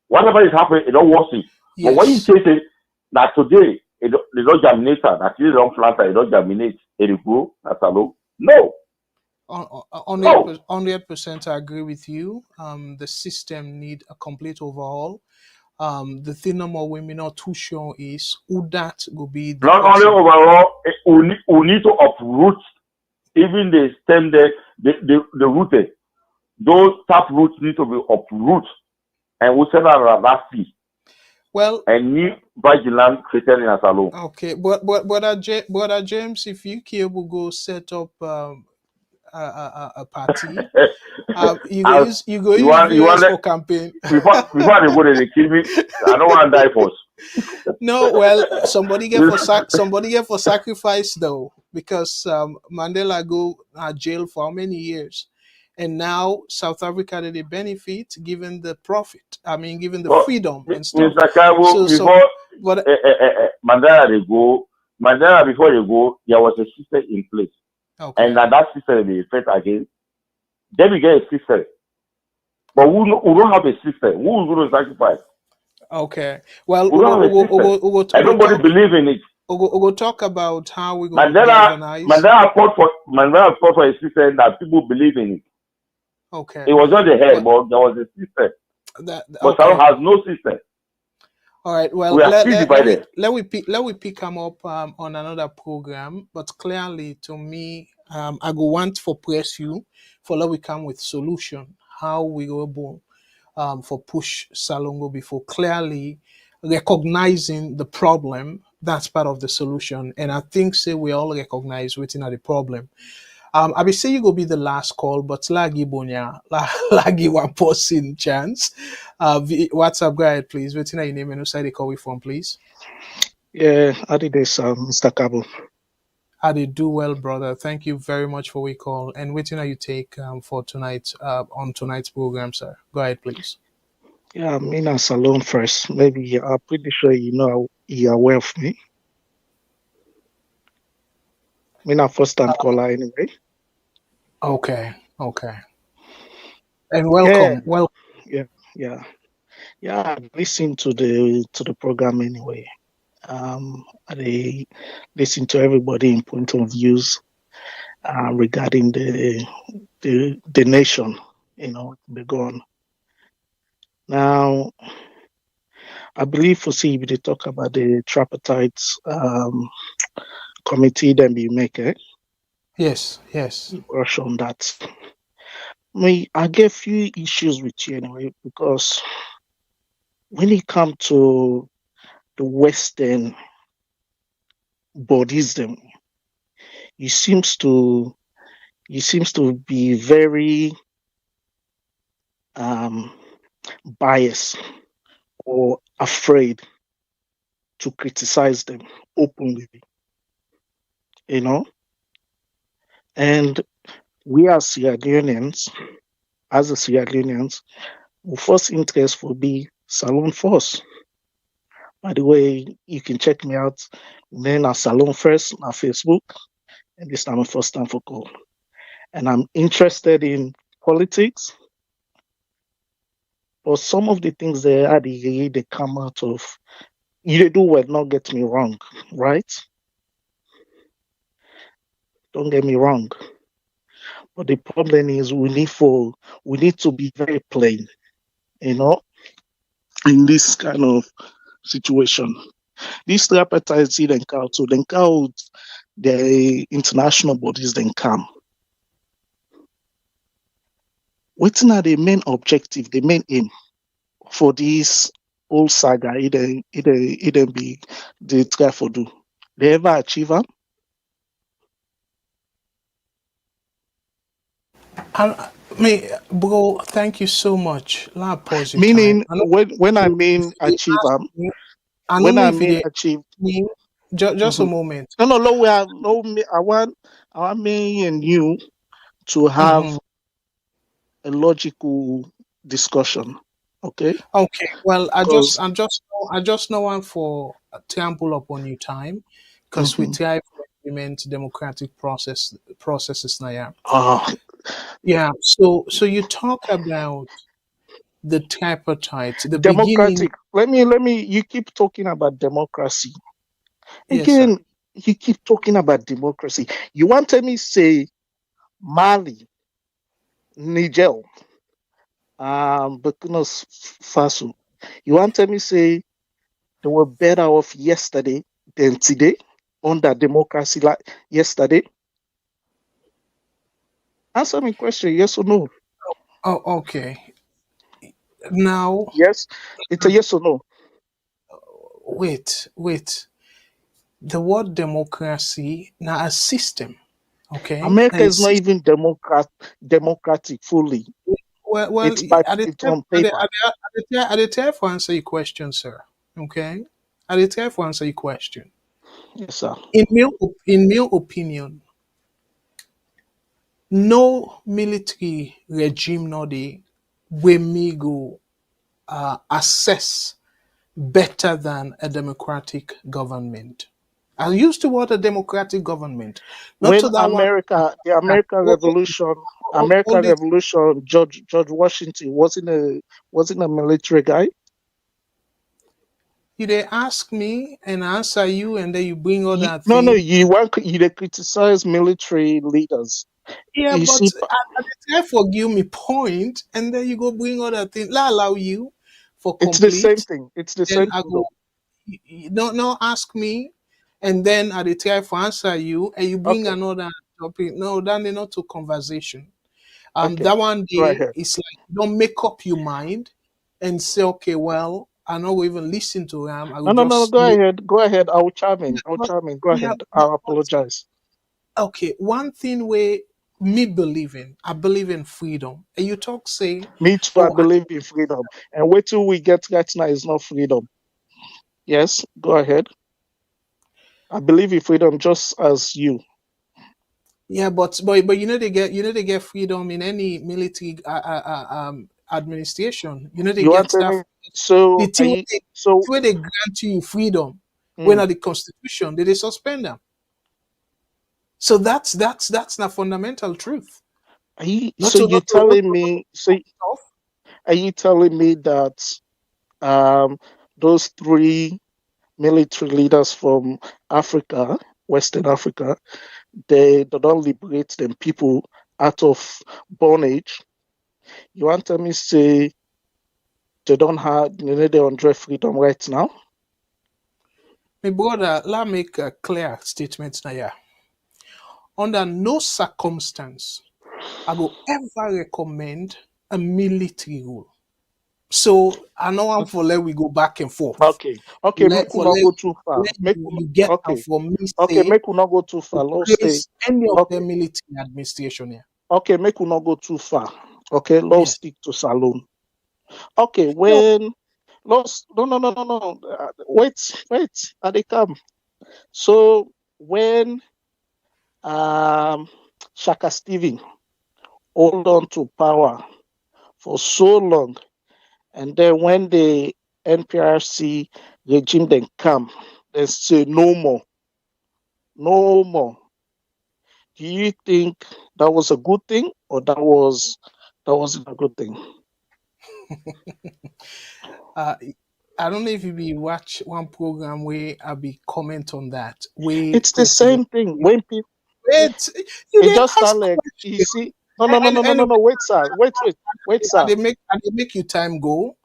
whatever is happening, it don't worse. Yes. But when you say that today they don't germinate, that you don't plant, it don't germinate, it grow, that's a low. No. 100% I agree with you. The system need a complete overhaul. The thing number women not too sure is who that will be. Not only overall, we need to uproot even the stem the rooted. Those tap roots need to be uprooted, and we send out that fee. Well, and new vigilant created in Asalo. Okay, but James, if you will go set up a party, you go use VOS for campaign. Before they go, they kill me. I don't want to die first. No, well, somebody get for sacrifice though, because Mandela go jail for how many years, and now South Africa they benefit given the profit. I mean, given the freedom and stuff. Mr. Kargbo, before Mandela they go, before they go, there was a system in place. Okay. And that system they fight against. Then we get a system. But we don't have a system. Who is going to sacrifice? Okay. Well, nobody believe in it. we'll talk about how we're going to Mandela galvanize. Mandela fought for a system that people believe in. Okay. It was not the head, but there was a system. But Salon has no system. All right. Well, we are still divided. Let we pick them up on another program. But clearly, to me, I go want for press you for let we come with solution. How we go able for push Salongo before clearly recognizing the problem. That's part of the solution, and I think say we all recognize within the problem. I will say you go be the last call, but lagi bonya, lagi one person chance. WhatsApp, go ahead, please. Waiting your name and who side they call we from, please. Yeah, I did this, Mr. Kargbo. I did do well, brother. Thank you very much for we call. And waiting you take for tonight on tonight's program, sir. Go ahead, please. Yeah, me and Salon first. Maybe I'm pretty sure you're aware of me. Me not first time caller anyway. Okay. And welcome. Yeah. Listen to the program anyway. I listen to everybody in point of views regarding the nation, the gone. Now, I believe for see they talk about the tripartite committee then be make it. Yes. Rush on that. I get few issues with you anyway, because when it comes to the Western bodies, them you seems to be very biased or afraid to criticize them openly, and we as Sierra Leoneans, our first interest will be Salon Force. By the way, you can check me out then at Salon First on Facebook, and this time my first time for call. And I'm interested in politics, but some of the things they come out of, you do well, not get me wrong, right? Don't get me wrong. But the problem is we need to be very plain, in this kind of situation. These tripartite then count the international bodies then come. What's now the main objective, the main aim for this whole saga? It be the try for do. They ever achieve them? Bro, thank you so much. Meaning, when I mean achieve them, achieve. Just a moment. No. I want me and you to have a logical discussion. Okay. Well, I just know one for trample upon your time, because we try to implement democratic processes now. Yeah. So you talk about the tripartite, the democratic. beginning. Let me. You keep talking about democracy. Again, you keep talking about democracy. You wanted me say Mali, Niger, Burkina Faso. You wanted me say they were better off yesterday than today under democracy like yesterday? Answer me question, yes or no? Oh, okay. Now, yes, it's a yes or no. Wait. The word democracy now a system. Okay. America is not even democratic fully. Well, it's on paper. I did tell for answer your question, sir. Okay. I did tell for answer your question. Yes, sir. In my opinion, no military regime no dey wey me go assess better than a democratic government. I used the word a democratic government. When the American Revolution, George Washington wasn't a military guy. You they ask me and answer you, and then you bring all that No, thing. you they criticize military leaders. Yeah, You but see, I try for give me point, and then you go bring other thing. I allow you for it's the same complete. thing. It's the Then same I thing, go. though. No, ask me, and then I dey try for answer you, and you bring Okay, another topic. No, that is not to conversation. okay, That one go day ahead. it's like you don't make up your mind and say, okay, well, I don't even listen to him. I will No, just go make. ahead. Go ahead. I'll chime in. I'll But, chime in. Go yeah, ahead. I'll apologize. okay. One thing where me believe in, I believe in freedom. And you talk say, Me too, I oh, believe in freedom. And wait till we get right now is not freedom. Yes, go ahead. I believe in freedom just as you. yeah, but they get freedom in any military administration. They You want get to tell that. me? So are you The so thing where they grant you freedom when mm, at the constitution they suspend them. So that's not fundamental truth. are you Not so to you not to not telling to me so stuff. are you telling me that um those three military leaders from Africa, Western Africa, they don't liberate them people out of bondage? You want to tell me say they don't have they don't enjoy freedom right now? My brother, let me make a clear statement now. Yeah. Under no circumstance I will ever recommend a military rule. So I know I'm for let we go back and forth. Okay. Okay, make we not go too far. You get am Okay. from me Okay, say make we not go too to far. Let's stay. praise any of the Okay. military administration here. Okay, make we not go too far. Okay, let's Yes. stick to saloon. Okay, No, when let's no. Wait. Are they come? So when um Shaka Steven hold on to power for so long, and then when the NPRC regime then come, they say no more, no more. Do you think that was a good thing, or that wasn't a good thing? uh, I don't know if you be watch one program where I be comment on that. Where It's the President same thing. When people wait, you it dey just ask sound like you question. see. No. Anyway, No. Wait, sir. Wait, sir. I dey make you time go.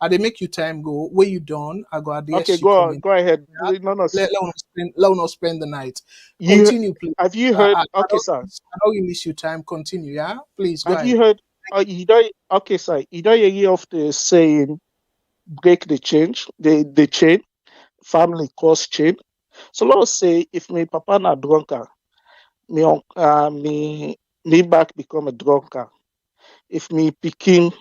I dey make you time go. Where you done, I go Okay, address you coming. go ahead. No. Let us spend the night. You Continue, please. have you heard? Okay, sir. I don't release you time. Continue, yeah? Please go Have ahead. you heard? You don't. Okay, sir. You don't hear of the saying break the change, the chain, family cause chain. So let's say if my papa na drunker, me back become a drunker. If me pikin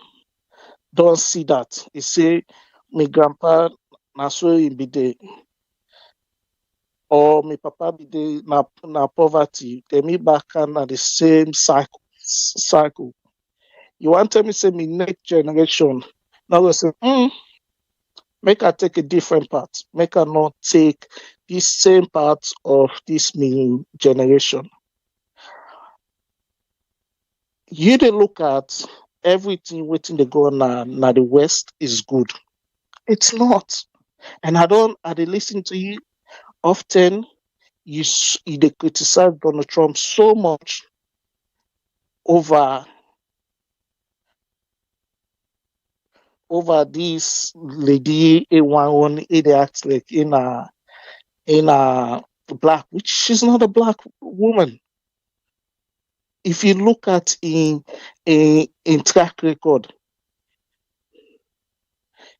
don't see that, he say my grandpa na so he be there, or my papa be there na poverty. Then me back and na the same cycle. You want tell me say me next generation now go say, make I take a different path. Make I not take this same path of this me generation. You dey look at everything waiting they go na the West is good. It's not. And I dey listen to you often. You dey criticize Donald Trump so much over this lady A11 they act like in a black, which she's not a black woman. If you look at in track record,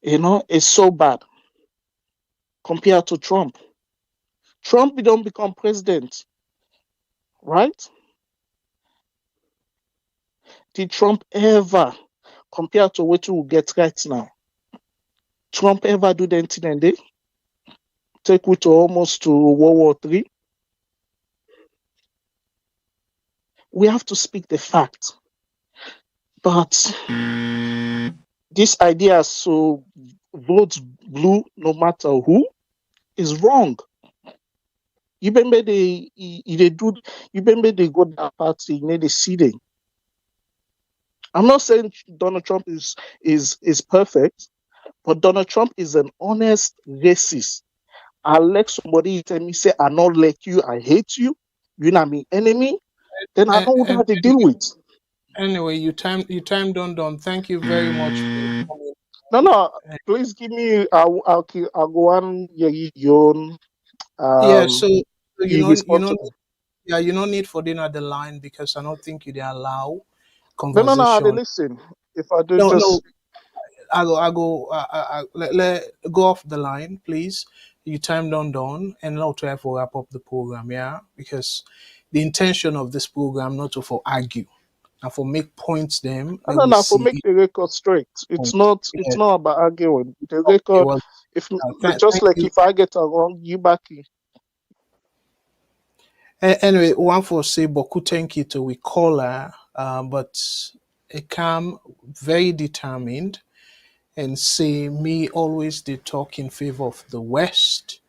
it's so bad compared to Trump. Trump don't become president, right? Did Trump ever, compared to what we get right now, Trump ever do the anything and they take we to almost to World War III? We have to speak the fact. But this idea, so votes blue no matter who, is wrong. You remember they do. You remember they go that party, they see them. I'm not saying Donald Trump is perfect, But Donald Trump is an honest racist. I let somebody tell me, say, I not like you, I hate you, you're not my enemy, then I And, know what I and have to deal with. anyway, you time done. Thank you very much for coming. No, no, please give me, I'll go on your Yeah, so you respond to me. yeah, you don't need for dinner the line because I don't think you they allow No, I dey conversation. listen. If I do, No, just let go off the line, please. You time done, and now try to wrap up the program, yeah, because the intention of this program not to for argue and for make points them let we no, for see make the record straight. It's point. not, Yeah, it's not about arguing. The okay, record, well, if just thank like you. if I get it wrong, you back in. Anyway, one for say Boku thank you to we caller, but a calm, very determined, and say me always they talk in favor of the West.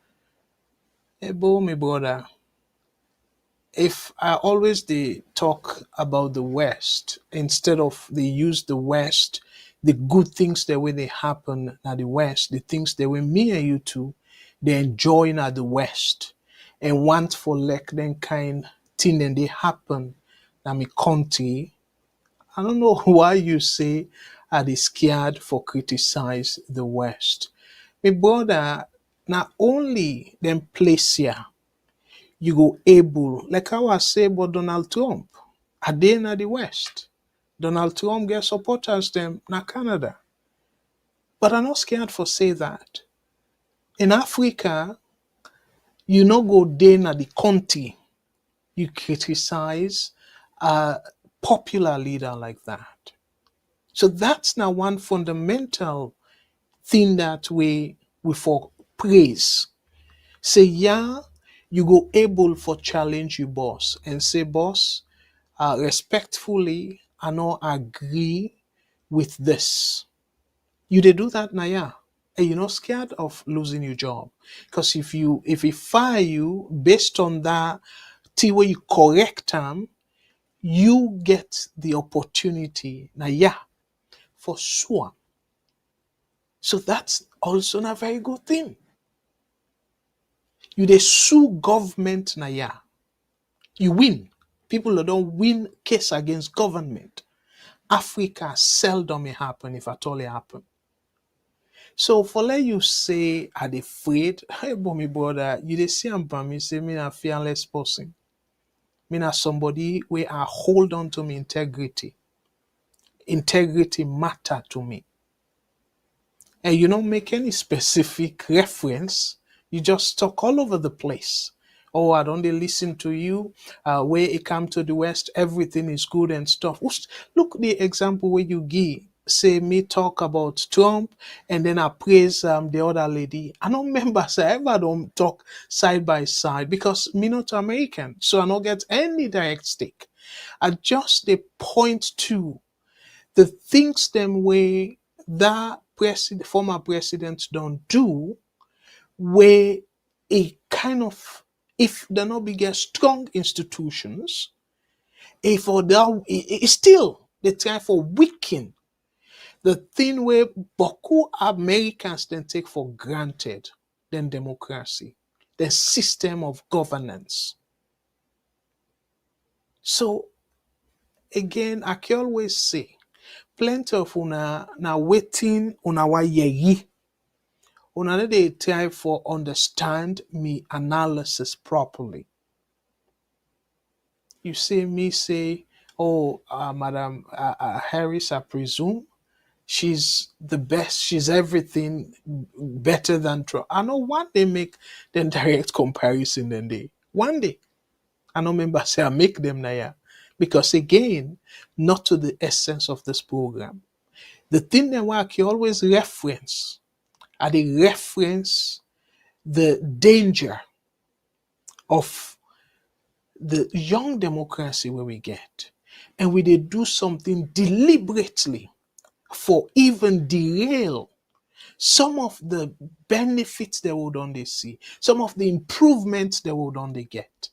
Ebo, my brother, if I always they talk about the West instead of they use the West, the good things that when they happen at the West, the things that when me and you two they enjoying at the West and want for like them kind thing and they happen at me country. I don't know why you say are they scared for criticize the West. My brother, not only them place here you go able, like how I say about Donald Trump, are they in the West? Donald Trump get supporters them na Canada. But I'm not scared for say that. In Africa, you no go there na the country, you criticize a popular leader like that. So that's now one fundamental thing that we for praise. Say yeah, you go able for challenge your boss and say, boss, respectfully, I not agree with this. You they do that now, yeah. And you're not scared of losing your job. Because if he fire you based on that thing where you correct them, you get the opportunity now, yeah, for sure. So that's also a very good thing. You they sue government now, yeah. You win. People that don't win case against government. Africa seldom it happen if at all it happen. So for let you say are they afraid, hey but me brother, you dey see am by me say me a fearless person. Me na somebody where I hold on to me integrity. Integrity matter to me. And you don't make any specific reference. You just talk all over the place. Oh, I don't they listen to you. Where it come to the West, everything is good and stuff. Look the example where you give. Say me talk about Trump and then I praise the other lady. I don't remember say I ever don't talk side by side because me not American, so I don't get any direct stake. I just they point to the things them way that former president don't do where a kind of if they're not bigger strong institutions if for that it's still the time for weaken the thing where Boku Americans then take for granted then democracy the system of governance. So again I can always say plenty of una na waiting una wa yeyi. Una no dey try for understand me analysis properly. You see me say, oh, Madam Harris, I presume she's the best. She's everything better than Trump. I know one day make the direct comparison. Then they one day I know remember say I make them now, yeah. Because again, not to the essence of this program. The thing that I can always reference, I they reference the danger of the young democracy where we get. And we they do something deliberately for even derail some of the benefits they would only see, some of the improvements they would only get.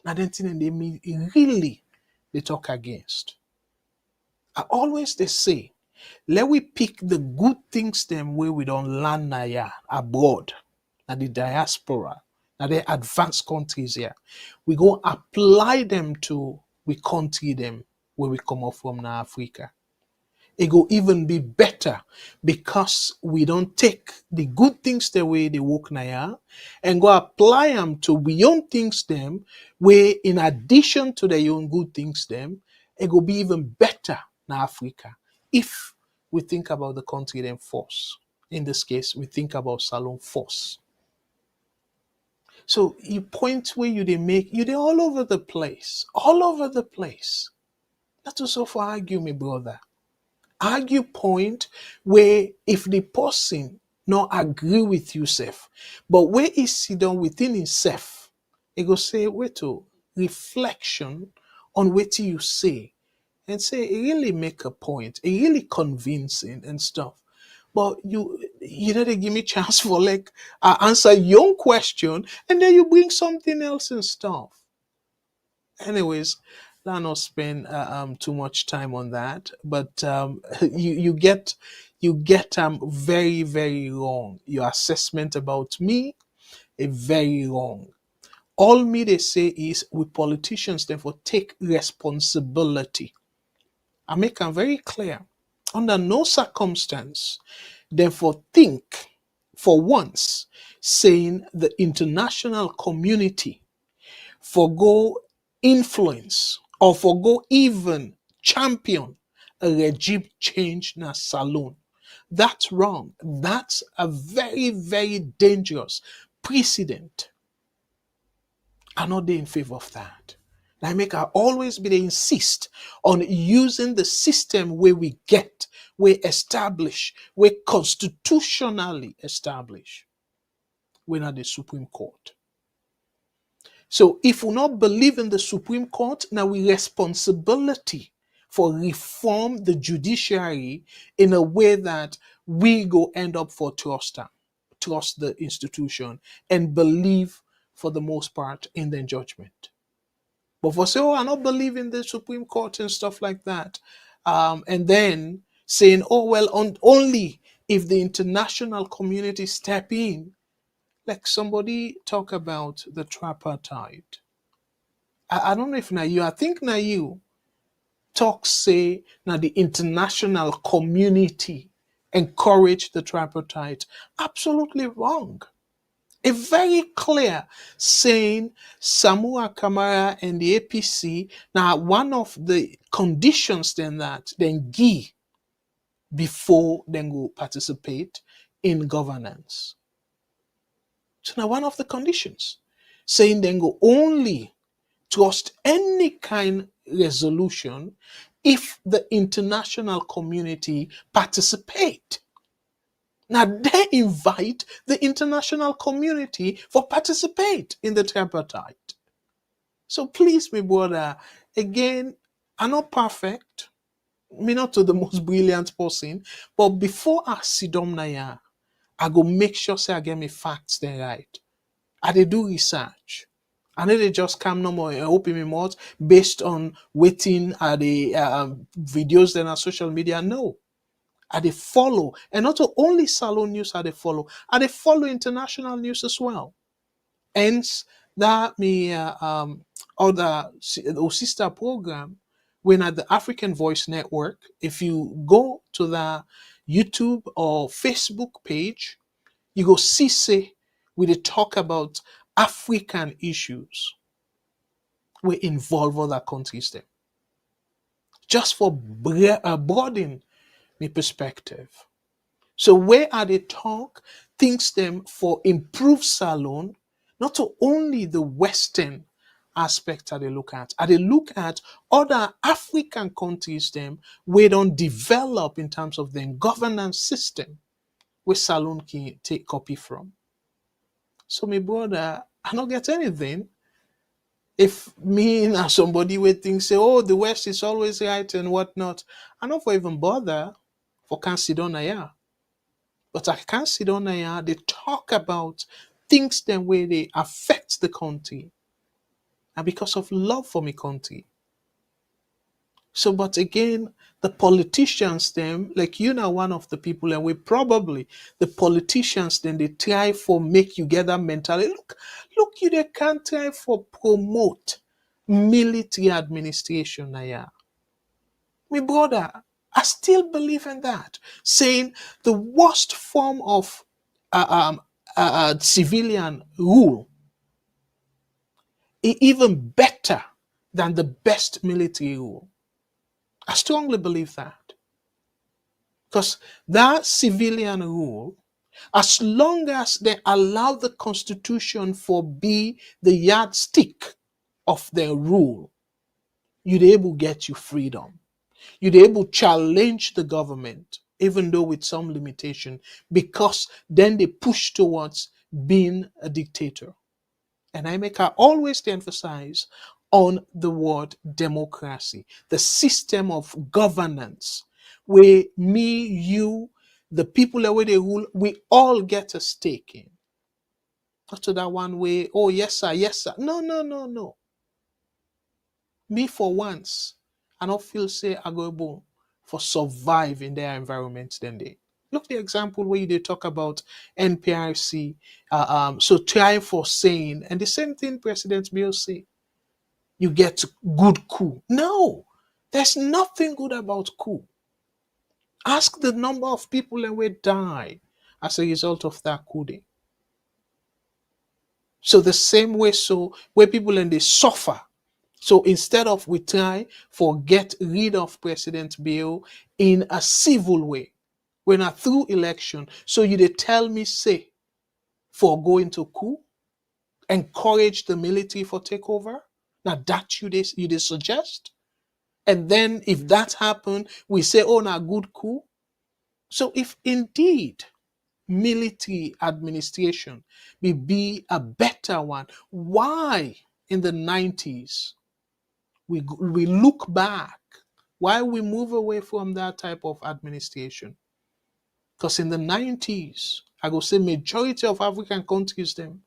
I don't think they mean really they talk against. I always they say Let we pick the good things them where we don't land na ya abroad, na the diaspora, na the advanced countries here. We go apply them to we country them where we come up from na Africa. It go even be better because we don't take the good things the way they work now and go apply them to we own things them where in addition to their own good things them, it go be even better in Africa if we think about the country them force. In this case, we think about Salon force. So you point where you they make you they all over the place, all over the place. Not also for argue, me brother. Argue point where if the person not agree with you self, but where he sit down within himself, he go say, wait to reflection on what you say and say it really make a point, it really convincing and stuff. But you know they give me chance for like answer your question and then you bring something else and stuff. Anyways, let's not spend too much time on that. But you get very very wrong. Your assessment about me is very wrong. All me they say is we politicians therefore take responsibility. I make them very clear. Under no circumstance, therefore think for once saying the international community forgo influence or forgo even champion a regime change na saloon. That's wrong. That's a very, very dangerous precedent. I'm not in favor of that. I make I always be they insist on using the system where we get, we establish, we constitutionally establish. We're not the Supreme Court. So if we not believe in the Supreme Court, now we responsibility for reform the judiciary in a way that we go end up for trust the institution and believe for the most part in the judgment. But for say, oh, I not believe in the Supreme Court and stuff like that, and then saying, oh well, only if the international community step in, like somebody talk about the tripartite. I don't know if now you, I think now you talk say now the international community encourage the tripartite. Absolutely wrong. A very clear saying Samua Kamara and the APC now one of the conditions then that then give before then go participate in governance. So now one of the conditions saying then go only trust any kind resolution if the international community participate. Now they invite the international community for participate in the tripartite. So please, my brother, again, I'm not perfect. Me not to the most brilliant person, but before I sit down now, I go make sure say I get my facts then right. I dey do research. I know they just come no more and open me mouth based on waiting at the videos then on social media. No. I they follow. And not only Salon news I they follow. I they follow international news as well. Hence that me other sister program when at the African Voice Network, if you go to the YouTube or Facebook page, you go see say we dey talk about African issues we involve other countries there. Just for broadening my perspective. So where are they talk things them for improve Salon, not to only the Western aspect that they look at. They look at other African countries them where don't develop in terms of their governance system where Salon can take copy from. So my brother, I don't get anything. If me and somebody would think say, oh, the West is always right and whatnot, I don't for even bother for can't sit down here. But I can't sit down here. They talk about things then where they affect the country. And because of love for my country. So, but again, the politicians, them, like you know, one of the people, and we probably the politicians, then they try for make you get that mentality. Look, you they can't try for promote military administration. Now, yeah, my brother, I still believe in that. Saying the worst form of civilian rule is even better than the best military rule. I strongly believe that. Because that civilian rule, as long as they allow the constitution for be the yardstick of their rule, you'd able get you freedom. You'd able challenge the government, even though with some limitation, because then they push towards being a dictator. And I make her always to emphasize on the word democracy, the system of governance, where me, you, the people that way they rule, we all get a stake in. Not to that one way, oh yes sir, yes sir. No, no, no, no. Me for once, I don't feel say I go able for survive in their environment then they. Look the example where they talk about NPRC, so trying for saying, and the same thing President Bill say, you get good coup. No, there's nothing good about coup. Ask the number of people that will die as a result of that coup. So the same way, so where people and they suffer. So instead of we try for get rid of President Bill in a civil way, when I through election, so you they tell me say for going to coup, encourage the military for takeover. Now that you they suggest, and then if that happen, we say oh now good coup. So if indeed military administration will be a better one, why in the 90s we look back? Why we move away from that type of administration? Because in the 90s, I go say majority of African countries them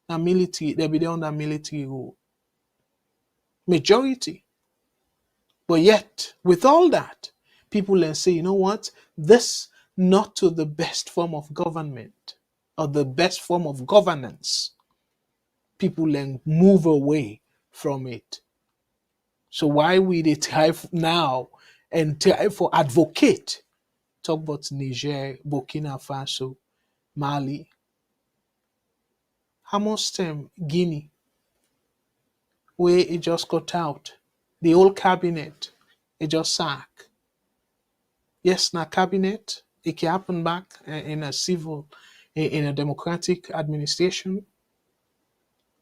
are military, they be there under military rule. Majority. But yet, with all that, people then say, you know what? This not to the best form of government or the best form of governance. People then move away from it. So why we they try now and try for advocate? Talk about Niger, Burkina Faso, Mali, almost Guinea, where it just got out. The whole cabinet, it just sack. Yes, now cabinet, it can happen back in a civil, in a democratic administration,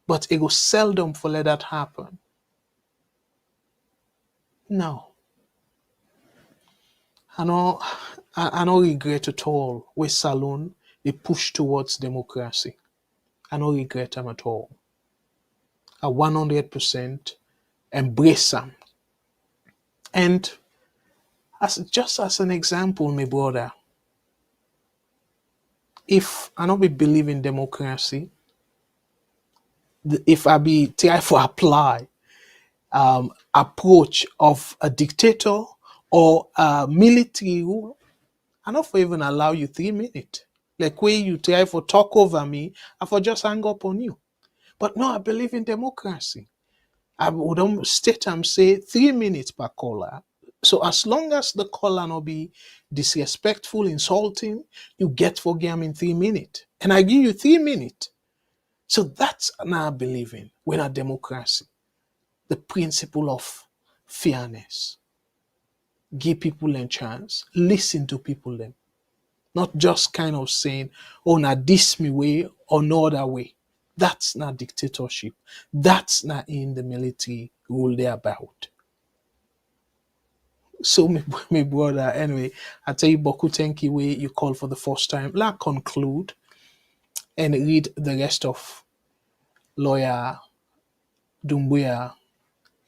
but it will seldom for let that happen. No. I don't regret at all with Salon, they push towards democracy. I don't regret them at all. I 100% embrace them. And just as an example, my brother, if I don't be believe in democracy, if I be try for apply approach of a dictator or a military rule, I not for even allow you 3 minutes. Like where you try for talk over me, I for just hang up on you. But no, I believe in democracy. I would state and say 3 minutes per caller. So as long as the caller not be disrespectful, insulting, you get for game in 3 minutes. And I give you 3 minutes. So that's now I believe in when a democracy. The principle of fairness. Give people a chance. Listen to people then. Not just kind of saying, oh, now this me way or no other way. That's not dictatorship. That's not in the military rule they're about. So, my brother, anyway, I tell you, Boku Tenki, way you call for the first time. Let's conclude and read the rest of Lawyer Dumbuya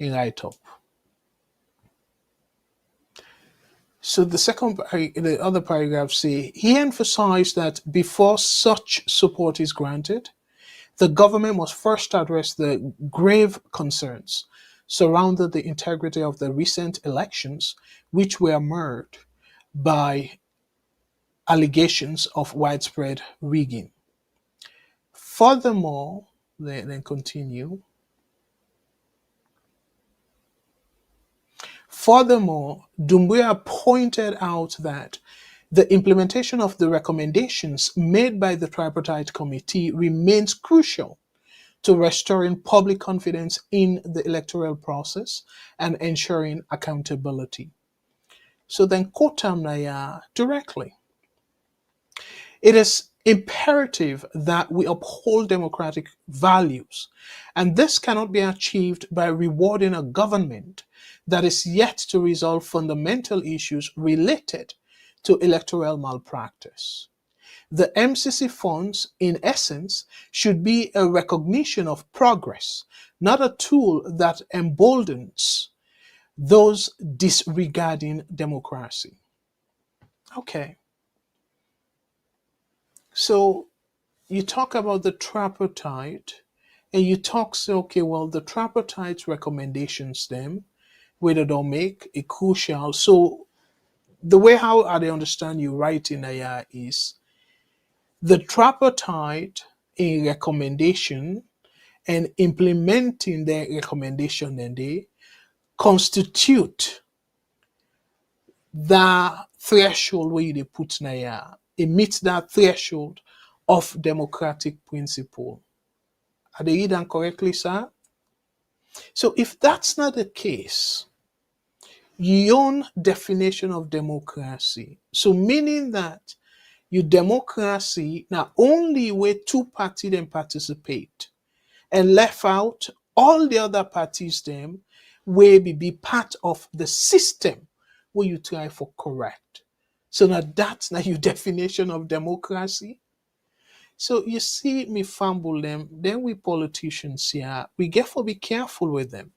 in write-up. So the other paragraph say, he emphasized that before such support is granted, the government must first address the grave concerns surrounded the integrity of the recent elections, which were marred by allegations of widespread rigging. Furthermore, they then continue. Furthermore, Doumbouya pointed out that the implementation of the recommendations made by the tripartite committee remains crucial to restoring public confidence in the electoral process and ensuring accountability. So then quote Naya directly. It is imperative that we uphold democratic values, and this cannot be achieved by rewarding a government that is yet to resolve fundamental issues related to electoral malpractice. The MCC funds, in essence, should be a recognition of progress, not a tool that emboldens those disregarding democracy. Okay, so you talk about the tripartite, and you talk, say, okay, well, the tripartite recommendations, them, whether they'll make a crucial. So the way how I understand you writing here is the tripartite in recommendation and implementing their recommendation, and they constitute the threshold where they put now. It meets that threshold of democratic principle. Are they reading correctly, sir? So if that's not the case, your own definition of democracy, so meaning that your democracy not only where two parties then participate and left out all the other parties them will be part of the system where you try for correct. So now that's not your definition of democracy. So you see me fumble them, then we politicians here, we get to be careful with them.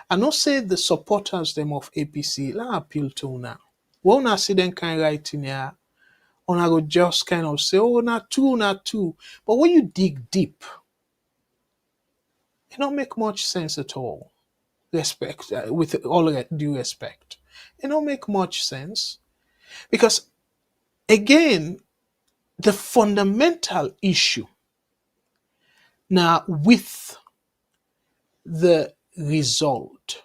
I not say the supporters them of APC, la appeal to now. When I see them kind of writing here, and I go just kind of say, oh, not two, not two. But when you dig deep, it don't make much sense at all. Respect, with all due respect, it don't make much sense because, again, the fundamental issue now with the result.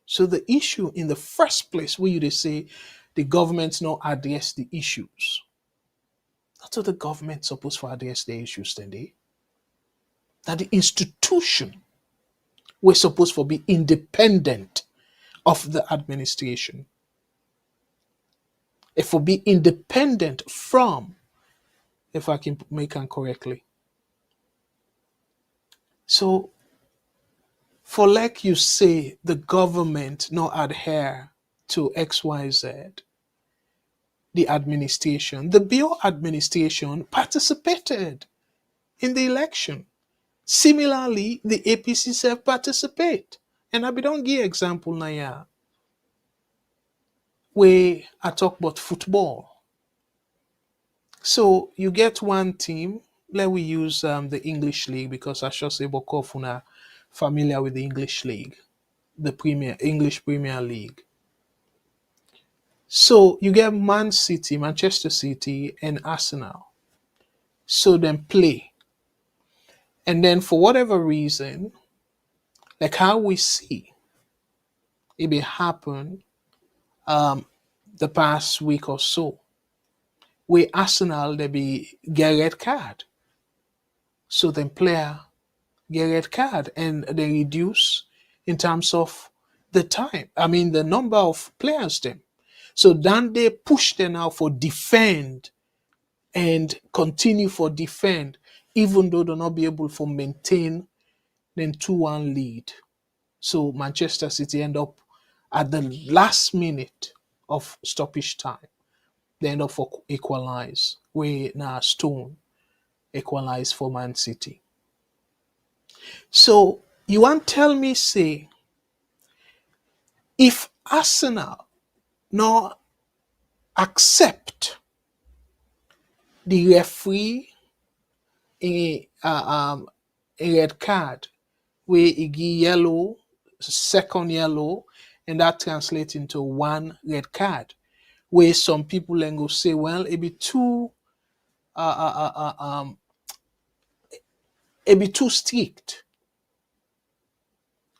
So the issue in the first place where you say the government not address the issues. That's what the government supposed to address the issues then they. That the institution were supposed to be independent of the administration. It will be independent from, if I can make it correctly. So, for like you say, the government not adhere to XYZ, the administration, the Bio administration participated in the election. Similarly, the APC self participate. And I be don't give example now, yeah, where I talk about football. So you get one team. Let we use the English League because I should say Bokofuna familiar with the English League, the English Premier League. So you get Man City, Manchester City, and Arsenal. So then play. And then for whatever reason, like how we see it may happen the past week or so, where Arsenal they be get red card. So then player get red card and they reduce in terms of the time. I mean the number of players them. So then they push them now for defend and continue for defend, even though they'll not be able to maintain the 2-1 lead. So Manchester City end up at the last minute of stoppage time. They end up for equalize, where now Stone equalize for Man City. So you want tell me say if Arsenal not accept the referee a red card where he give yellow second yellow, and that translates into one red card. Where some people then go say, well, it be too strict.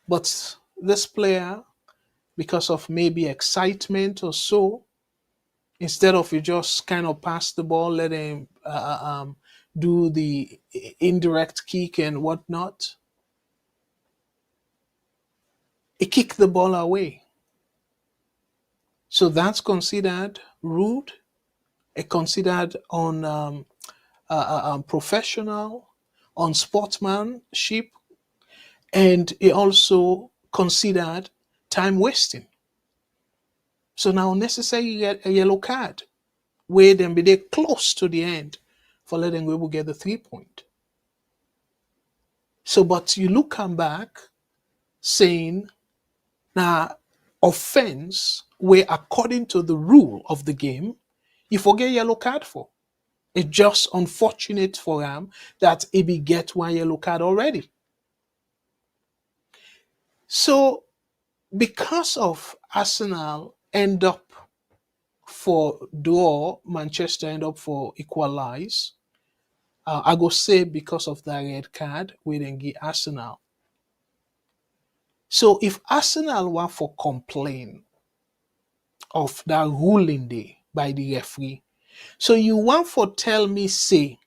But this player, because of maybe excitement or so, instead of you just kind of pass the ball, let him do the indirect kick and whatnot, he kicked the ball away. So that's considered rude, considered unprofessional, unsportsmanship, and it also considered time wasting. So now necessarily get a yellow card where them be there close to the end for letting Weibo get the 3 point. So but you look come back saying now offense where according to the rule of the game, you forget yellow card for. It's just unfortunate for him that he be get one yellow card already. So because of Arsenal end up for draw, Manchester end up for equalize, I go say because of that red card, we then give Arsenal. So if Arsenal want for complain of that ruling day by the referee, so you want for tell me say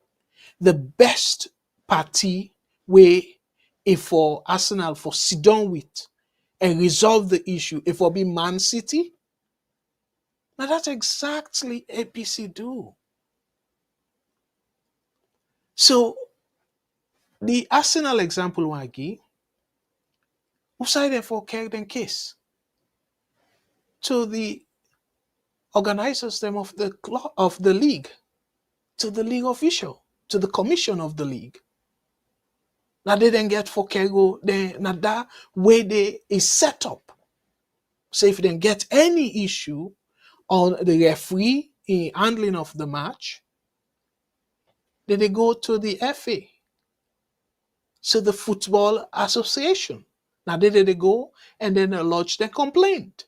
the best party way if for Arsenal for sit down with and resolve the issue if for be Man City? Now that's exactly APC do. So the Arsenal example I give, who side for Kerden case to the organizers them of the league, to the league official, to the commission of the league. Now they then get for Kergo, then now that way they is set up. So if they get any issue on the referee in handling of the match, then they go to the FA. So the Football Association. Now they go and then they lodge their complaint.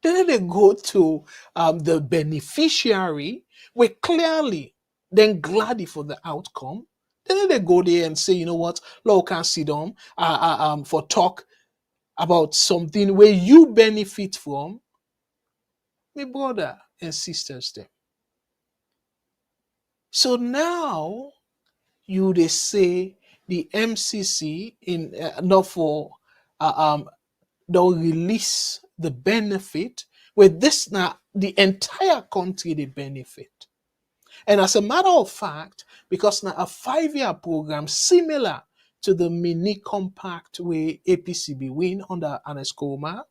Then they go to the beneficiary, where clearly then glad for the outcome. Then they go there and say, you know what, Law can sit down for talk about something where you benefit from, my brother and sisters them. So now they say the MCC in not for they'll release the benefit with this now the entire country they benefit. And as a matter of fact, because now a 5-year program similar to the mini compact where APCB win under Anes Koma,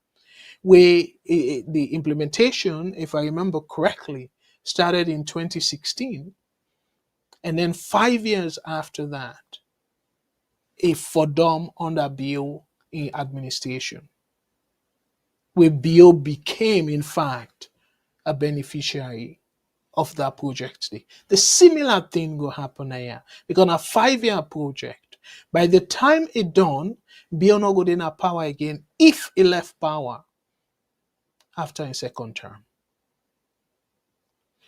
where the implementation, if I remember correctly, started in 2016. And then 5 years after that, a Fordom under Bio in administration, where Bio became, in fact, a beneficiary of that project. The similar thing will happen here because a 5-year project, by the time it done, Bio no go in power again if he left power after a second term.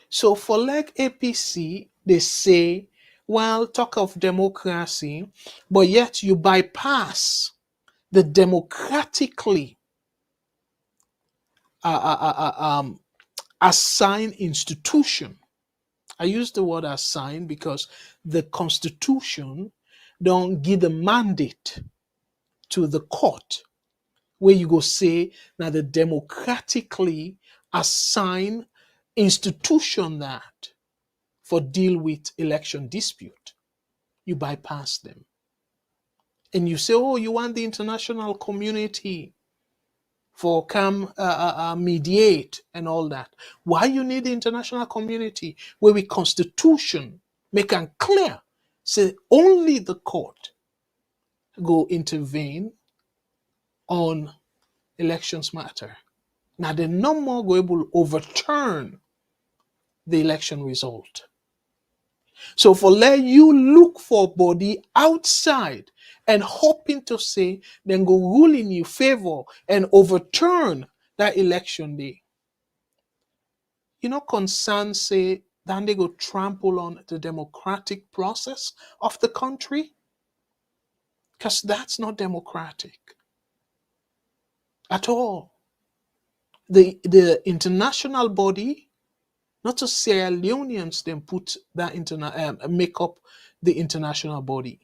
So for like APC, they say, well, talk of democracy, but yet you bypass the democratically assigned institution. I use the word assigned because the Constitution don't give the mandate to the court where you go say now the democratically assigned institution that for deal with election dispute. You bypass them. And you say, oh, you want the international community for come mediate and all that. Why you need the international community where we constitution make it clear, say only the court go intervene on elections matter. Now they no more go able to overturn the election result. So for let you look for body outside and hoping to say, then go rule in your favor and overturn that election day. Concern say, then they go trample on the democratic process of the country? Because that's not democratic at all. The international body, not just Sierra Leoneans, then put that make up the international body.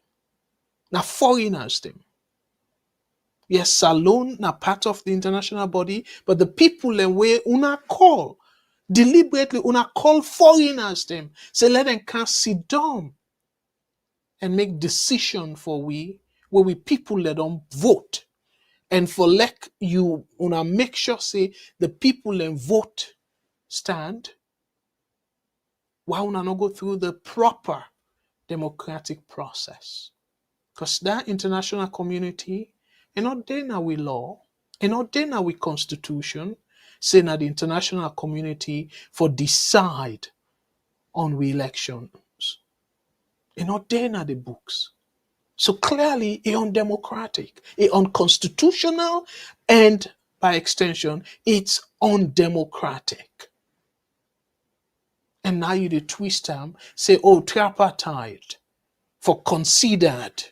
Now foreigners them. Yes, Salone na part of the international body, but the people and way una call deliberately una call foreigners them. Say let them can sit down and make decision for we where we people let them vote. And for like you una make sure say the people and vote stand why una not go through the proper democratic process. Because that international community and not there now we law, and not there now we constitution, say now the international community for decide on we elections. And not there now the books. So clearly it undemocratic, it unconstitutional, and by extension, it's undemocratic. And now you the twist them, say, oh, tripartite for considered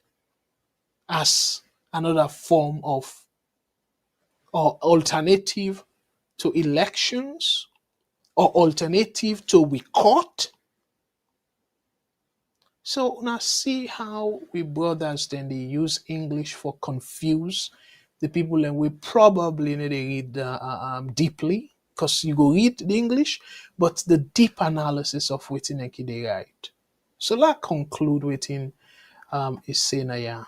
as another form of or alternative to elections or alternative to we court. So now see how we brothers then they use English for confuse the people, and we probably need to read deeply because you go read the English, but the deep analysis of within they write. So let's conclude within is saying yeah.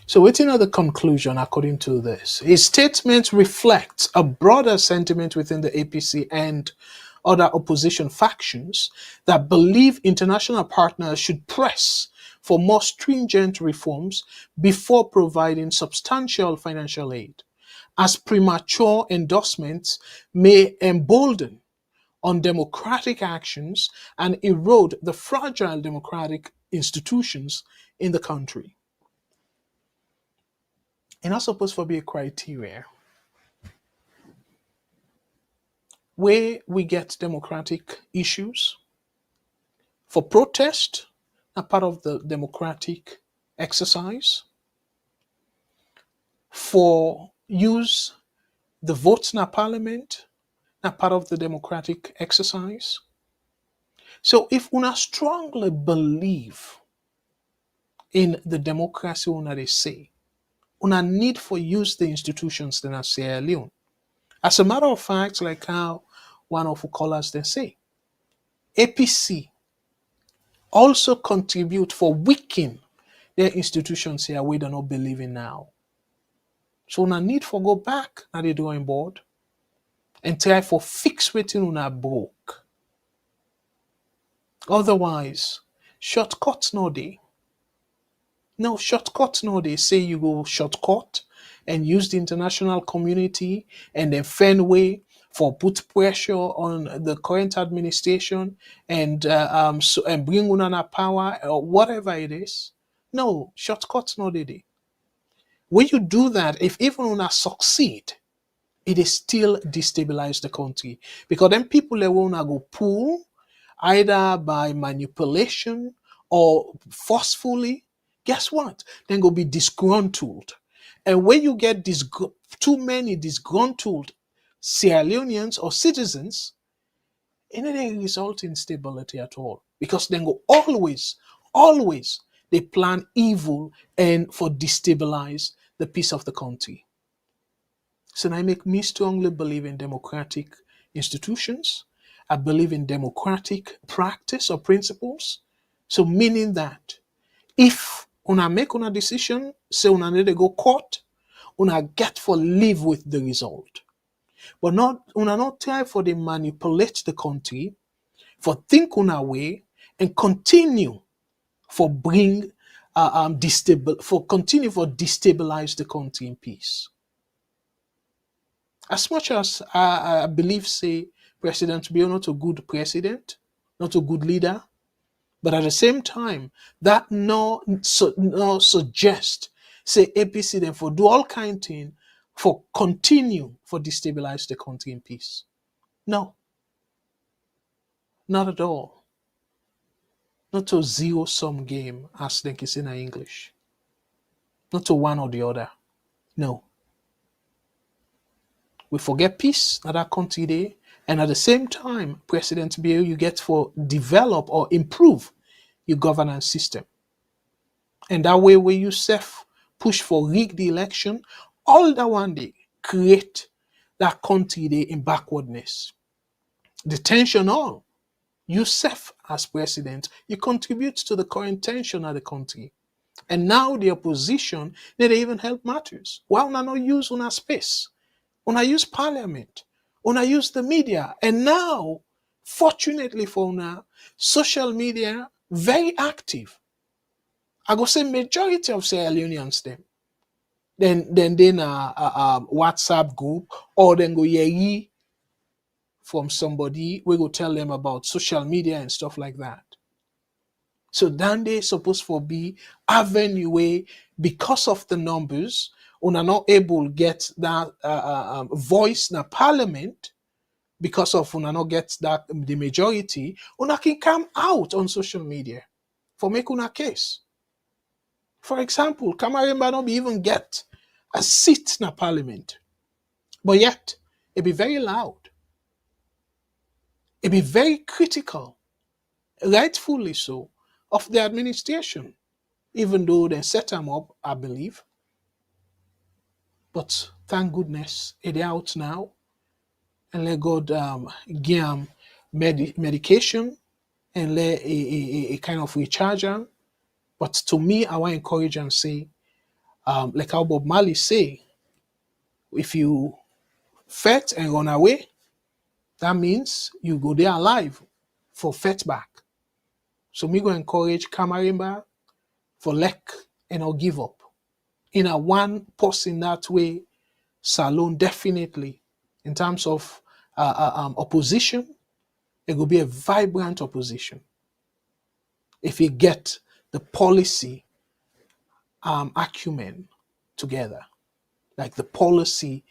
So within the conclusion, according to this, his statement reflects a broader sentiment within the APC and other opposition factions that believe international partners should press for more stringent reforms before providing substantial financial aid, as premature endorsements may embolden undemocratic actions and erode the fragile democratic institutions in the country. It's not supposed to be a criteria where we get democratic issues for protest, a part of the democratic exercise, for use the votes in a parliament, a part of the democratic exercise. So if una strongly believe in the democracy una they say, una need for use the institutions in Sierra Leone. As a matter of fact, like how one of the callers they say, APC also contribute for weakening their institutions here we do not believe in now. So una need for go back at the drawing board and try for fix waiting on our broke. Otherwise, shortcuts no day. No shortcuts no day. Say you go shortcut and use the international community and then find way for put pressure on the current administration and and bring unana power or whatever it is. No, shortcuts no day. When you do that, if even una succeed, it is still destabilize the country because then people they wanna go pull either by manipulation or forcefully. Guess what? Then go be disgruntled. And when you get too many disgruntled Sierra Leoneans or citizens, it doesn't result in stability at all. Because then go always, they plan evil and for destabilize the peace of the country. So I make me strongly believe in democratic institutions. I believe in democratic practice or principles. So meaning that if una make una decision, say una need to go court, una get for live with the result. But not una not try for they manipulate the country, for think una way and continue for bring for continue for destabilize the country in peace. As much as I believe, say, President Bio not a good president, not a good leader, but at the same time, that no suggest, say, APC then for do all kind thing for continue for destabilize the country in peace. No, not at all. Not a zero-sum game, as they can say in English. Not to one or the other. No. We forget peace at our country day, and at the same time, President Bio, you get for develop or improve your governance system. And that way, where you self push for rig the election, all that one day create that country day in backwardness. The tension all. You self as president, you contribute to the current tension of the country. And now the opposition, they even help matters. Why una not use una space? Una use parliament. Una use the media. And now, fortunately for una, social media very active. I go say majority of Sierra Leoneans them. Then a WhatsApp group or then go yei from somebody we go tell them about social media and stuff like that. So then they supposed to be avenue way because of the numbers, una not able get that voice in parliament because of una not get that the majority, una can come out on social media for make una case. For example, Cameroon not be even get a seat in parliament, but yet it be very loud. It be very critical, rightfully so, of the administration, even though they set them up, I believe. But thank goodness it out now, and let God give them medication and let a kind of recharge them. But to me, I want to encourage and say, like how Bob Marley say, if you fight and run away, that means you go there alive for fight back. So me go encourage Kamarimba for lack and not give up. In a one person that way, Salone definitely, in terms of opposition, it will be a vibrant opposition. If you get the policy acumen together, like the policy,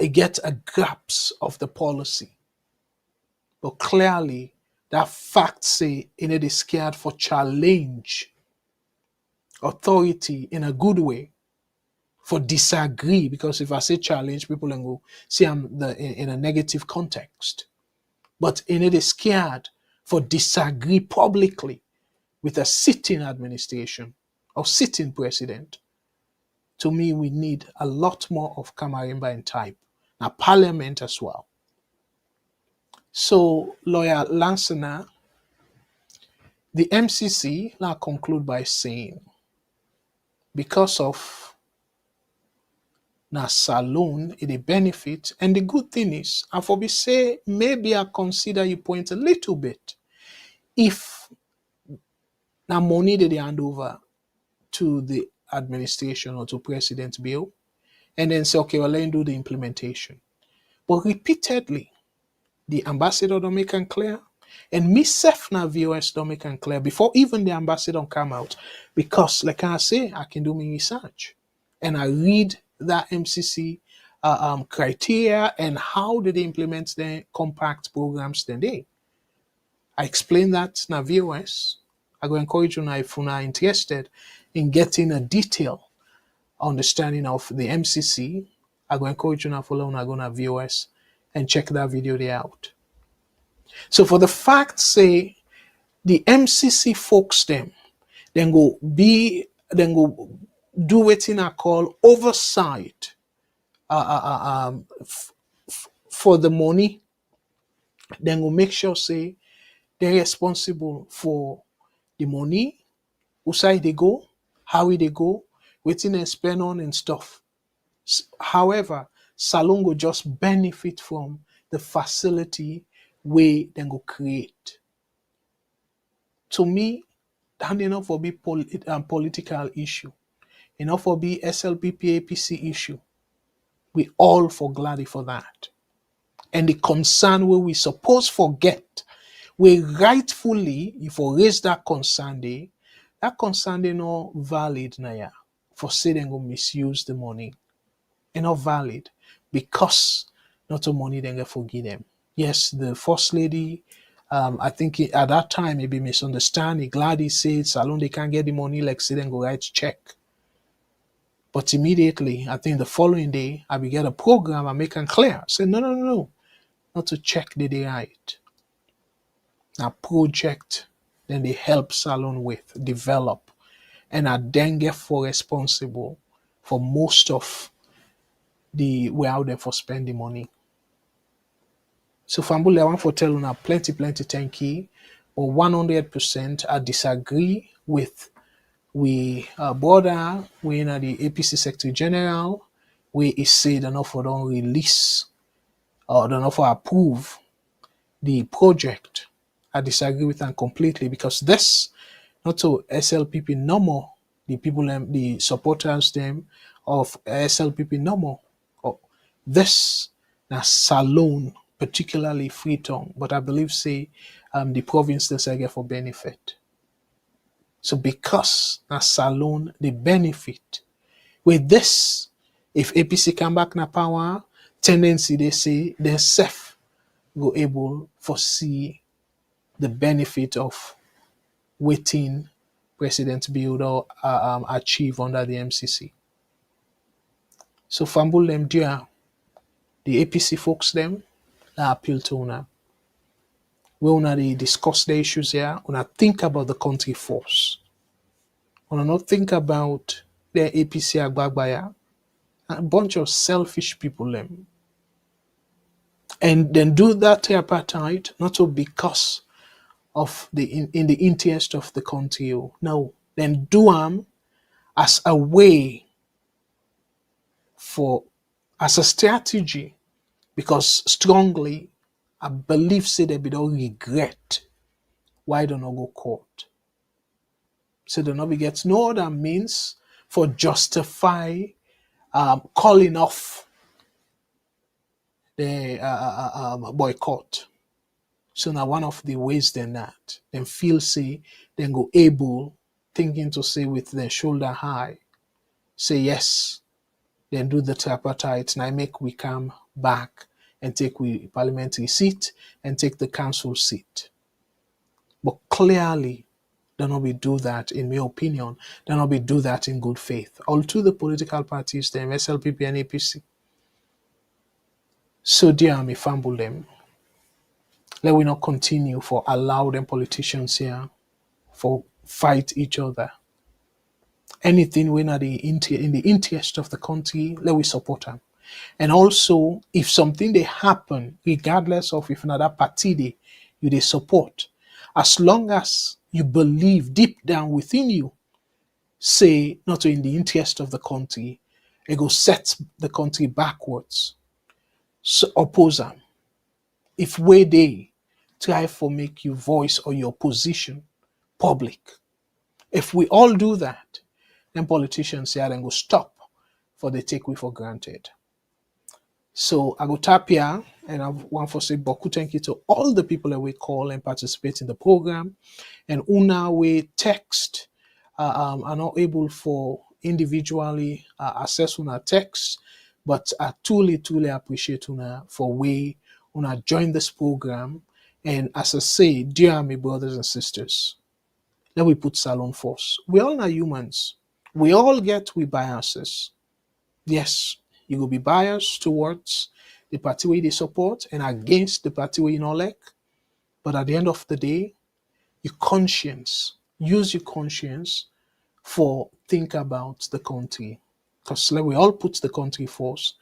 it gets a grasp of the policy. But clearly, that fact say it is scared for challenge authority in a good way, for disagree, because if I say challenge, people can go see I'm in a negative context. But it is scared for disagree publicly with a sitting administration or sitting president. To me, we need a lot more of Kamarimba in type. Now, parliament as well. So, Lawyer Lansana, the MCC, now conclude by saying, because of na Salone, it a benefit, and the good thing is, I for be say, maybe I consider you point a little bit, if na money that they hand over to the administration or to President Bill, and then say, okay, well, let him do the implementation. But repeatedly, the ambassador don't make it clear, and myself now VOS don't make it clear before even the ambassador come out, because like I say, I can do my research and I read that MCC criteria and how did they implement the compact programs then I explain that now VOS. I go encourage you now if you are interested in getting a detail understanding of the MCC. I go encourage you now follow now go na VOS and check that video there out. So for the fact say the MCC folks them, then go do wetin I call oversight for the money. Then go make sure say they're responsible for the money, who side they go, how they go, wetin they spend on and stuff. However, Salone go just benefit from the facility way then go create. To me, that enough for be political issue, enough for be SLPP APC issue. We all for glad for that. And the concern where we suppose forget, we rightfully, if we raise that concern day, that concern they not valid na ya. For say they go misuse the money. They not valid because not the money they get forgive them. Yes, the first lady, I think at that time maybe misunderstand. Glad he said salon they can't get the money like say then go write check. But immediately, I think the following day, I began a program and make it clear. Say no, not to check the day right. Now project then they help salon with develop, and I then get for responsible for most of the way out there for spending money. So Fambule, I want to tell you plenty thank you, but 100% I disagree with we brother we in the APC Secretary General, we is said enough for don't release or don't offer approve the project. I disagree with them completely because this not to SLPP no more. The people the supporters them of SLPP no more. Oh, this na salon, particularly Freetown, but I believe say the province does get for benefit. So because na salon the benefit with this, if APC come back na power, tendency they say they're safe go able foresee the benefit of waiting President Builder achieve under the MCC. So fambul them there, the APC folks them, I appeal to una. We una discuss the issues here, una think about the country force. Una not think about the APC Agbagbaya, a bunch of selfish people them. And then do that tripartite, not so because of in the interest of the country. No, then do them as a way for as a strategy, because strongly I believe say they be don't regret why don't go court. So they not be get no other means for justify calling off the boycott. So now one of the ways then that then feel say then go able thinking to say with their shoulder high, say yes, then do the tripartite and I make we come back and take we parliamentary seat and take the council seat. But clearly they not be do that in my opinion, they not be do that in good faith. All to the political parties, them SLPP and APC. So dear me fumble them. Let we not continue for allow them politicians here for fight each other. Anything when in the interest of the country, let we support them. And also, if something they happen, regardless of if another party they support, as long as you believe deep down within you, say not in the interest of the country, it go set the country backwards. So oppose them. If way they try for make you voice or your position public. If we all do that, then politicians here then go stop for the take we for granted. So I go tap here and I want to say Boku thank you to all the people that we call and participate in the program. And una we text are not able for individually access una text, but I truly appreciate una for way una join this program. And as I say, dear my brothers and sisters, let we put salon first. We all are humans. We all get we biases. Yes, you will be biased towards the party where they support and against the party where you not like. But at the end of the day, your conscience, use your conscience for think about the country. Because we all put the country first.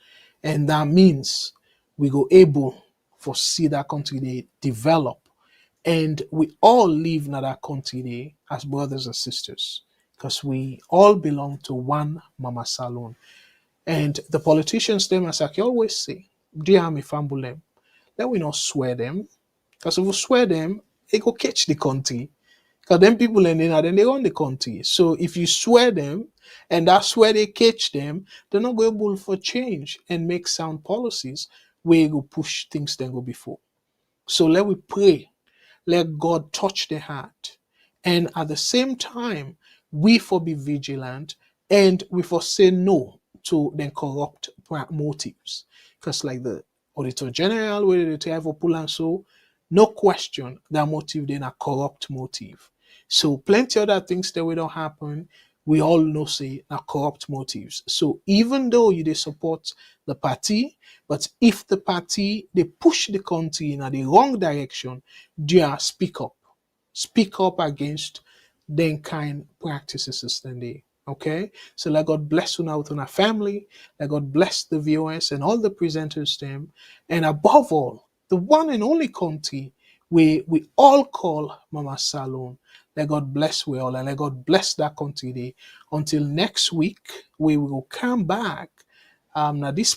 And that means we go able for see that country they develop. And we all live in that country there as brothers and sisters. Because we all belong to one Mama Salon. And the politicians, them, as I can always say, dear me fumble them, let we not swear them. Because if we swear them, it go catch the country. Because them people in there, then they run the country. So if you swear them, and that's where they catch them, they're not going able for change and make sound policies where you go push things then go before. So let we pray. Let God touch the heart. And at the same time, we for be vigilant and we for say no to the corrupt motives. Because like the Auditor General, where they have a pull and so, no question that motive then a corrupt motive. So plenty other things that will not happen. We all know say are corrupt motives. So even though you they support the party, but if the party they push the country in the wrong direction, dear, speak up against them kind practices then they. Okay, so let God bless you out on our family. Let God bless the VOS and all the presenters them, and above all, the one and only country we all call Mama Salon. Let God bless we all, and let God bless that country day. Until next week, we will come back. Now this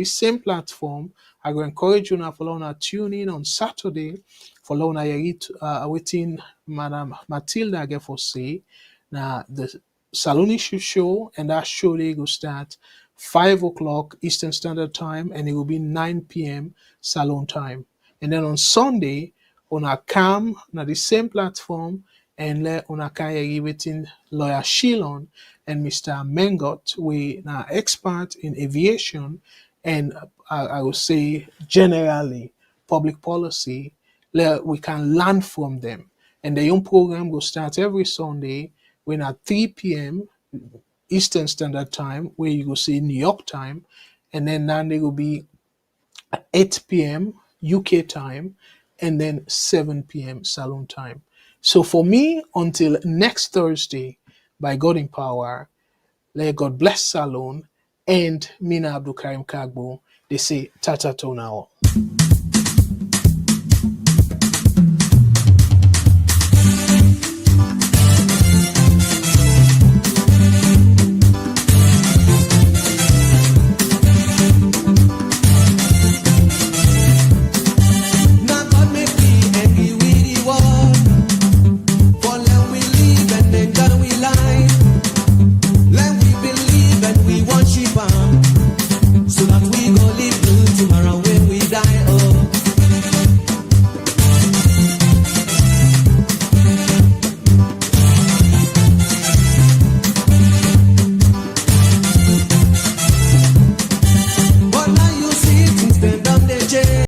same platform, I will encourage you now follow now tune in on Saturday. Follow now waiting Madam Matilda get for say. Now the Salon issue show, and that show they go start 5 o'clock Eastern Standard Time, and it will be 9 p.m. Salon time. And then on Sunday, on a come now the same platform, and let on a carry waiting lawyer Shilon and Mr. Mengot, we are expert in aviation and I would say generally public policy. We can learn from them. And the young program will start every Sunday when at 3 p.m. Eastern Standard Time, where you go see New York time, and then they will be at 8 p.m. UK time, and then 7 p.m. Salon time. So for me, until next Thursday, by God in power, let God bless Salon and Mina Abdul Karim Kargbo. They say Tata to now.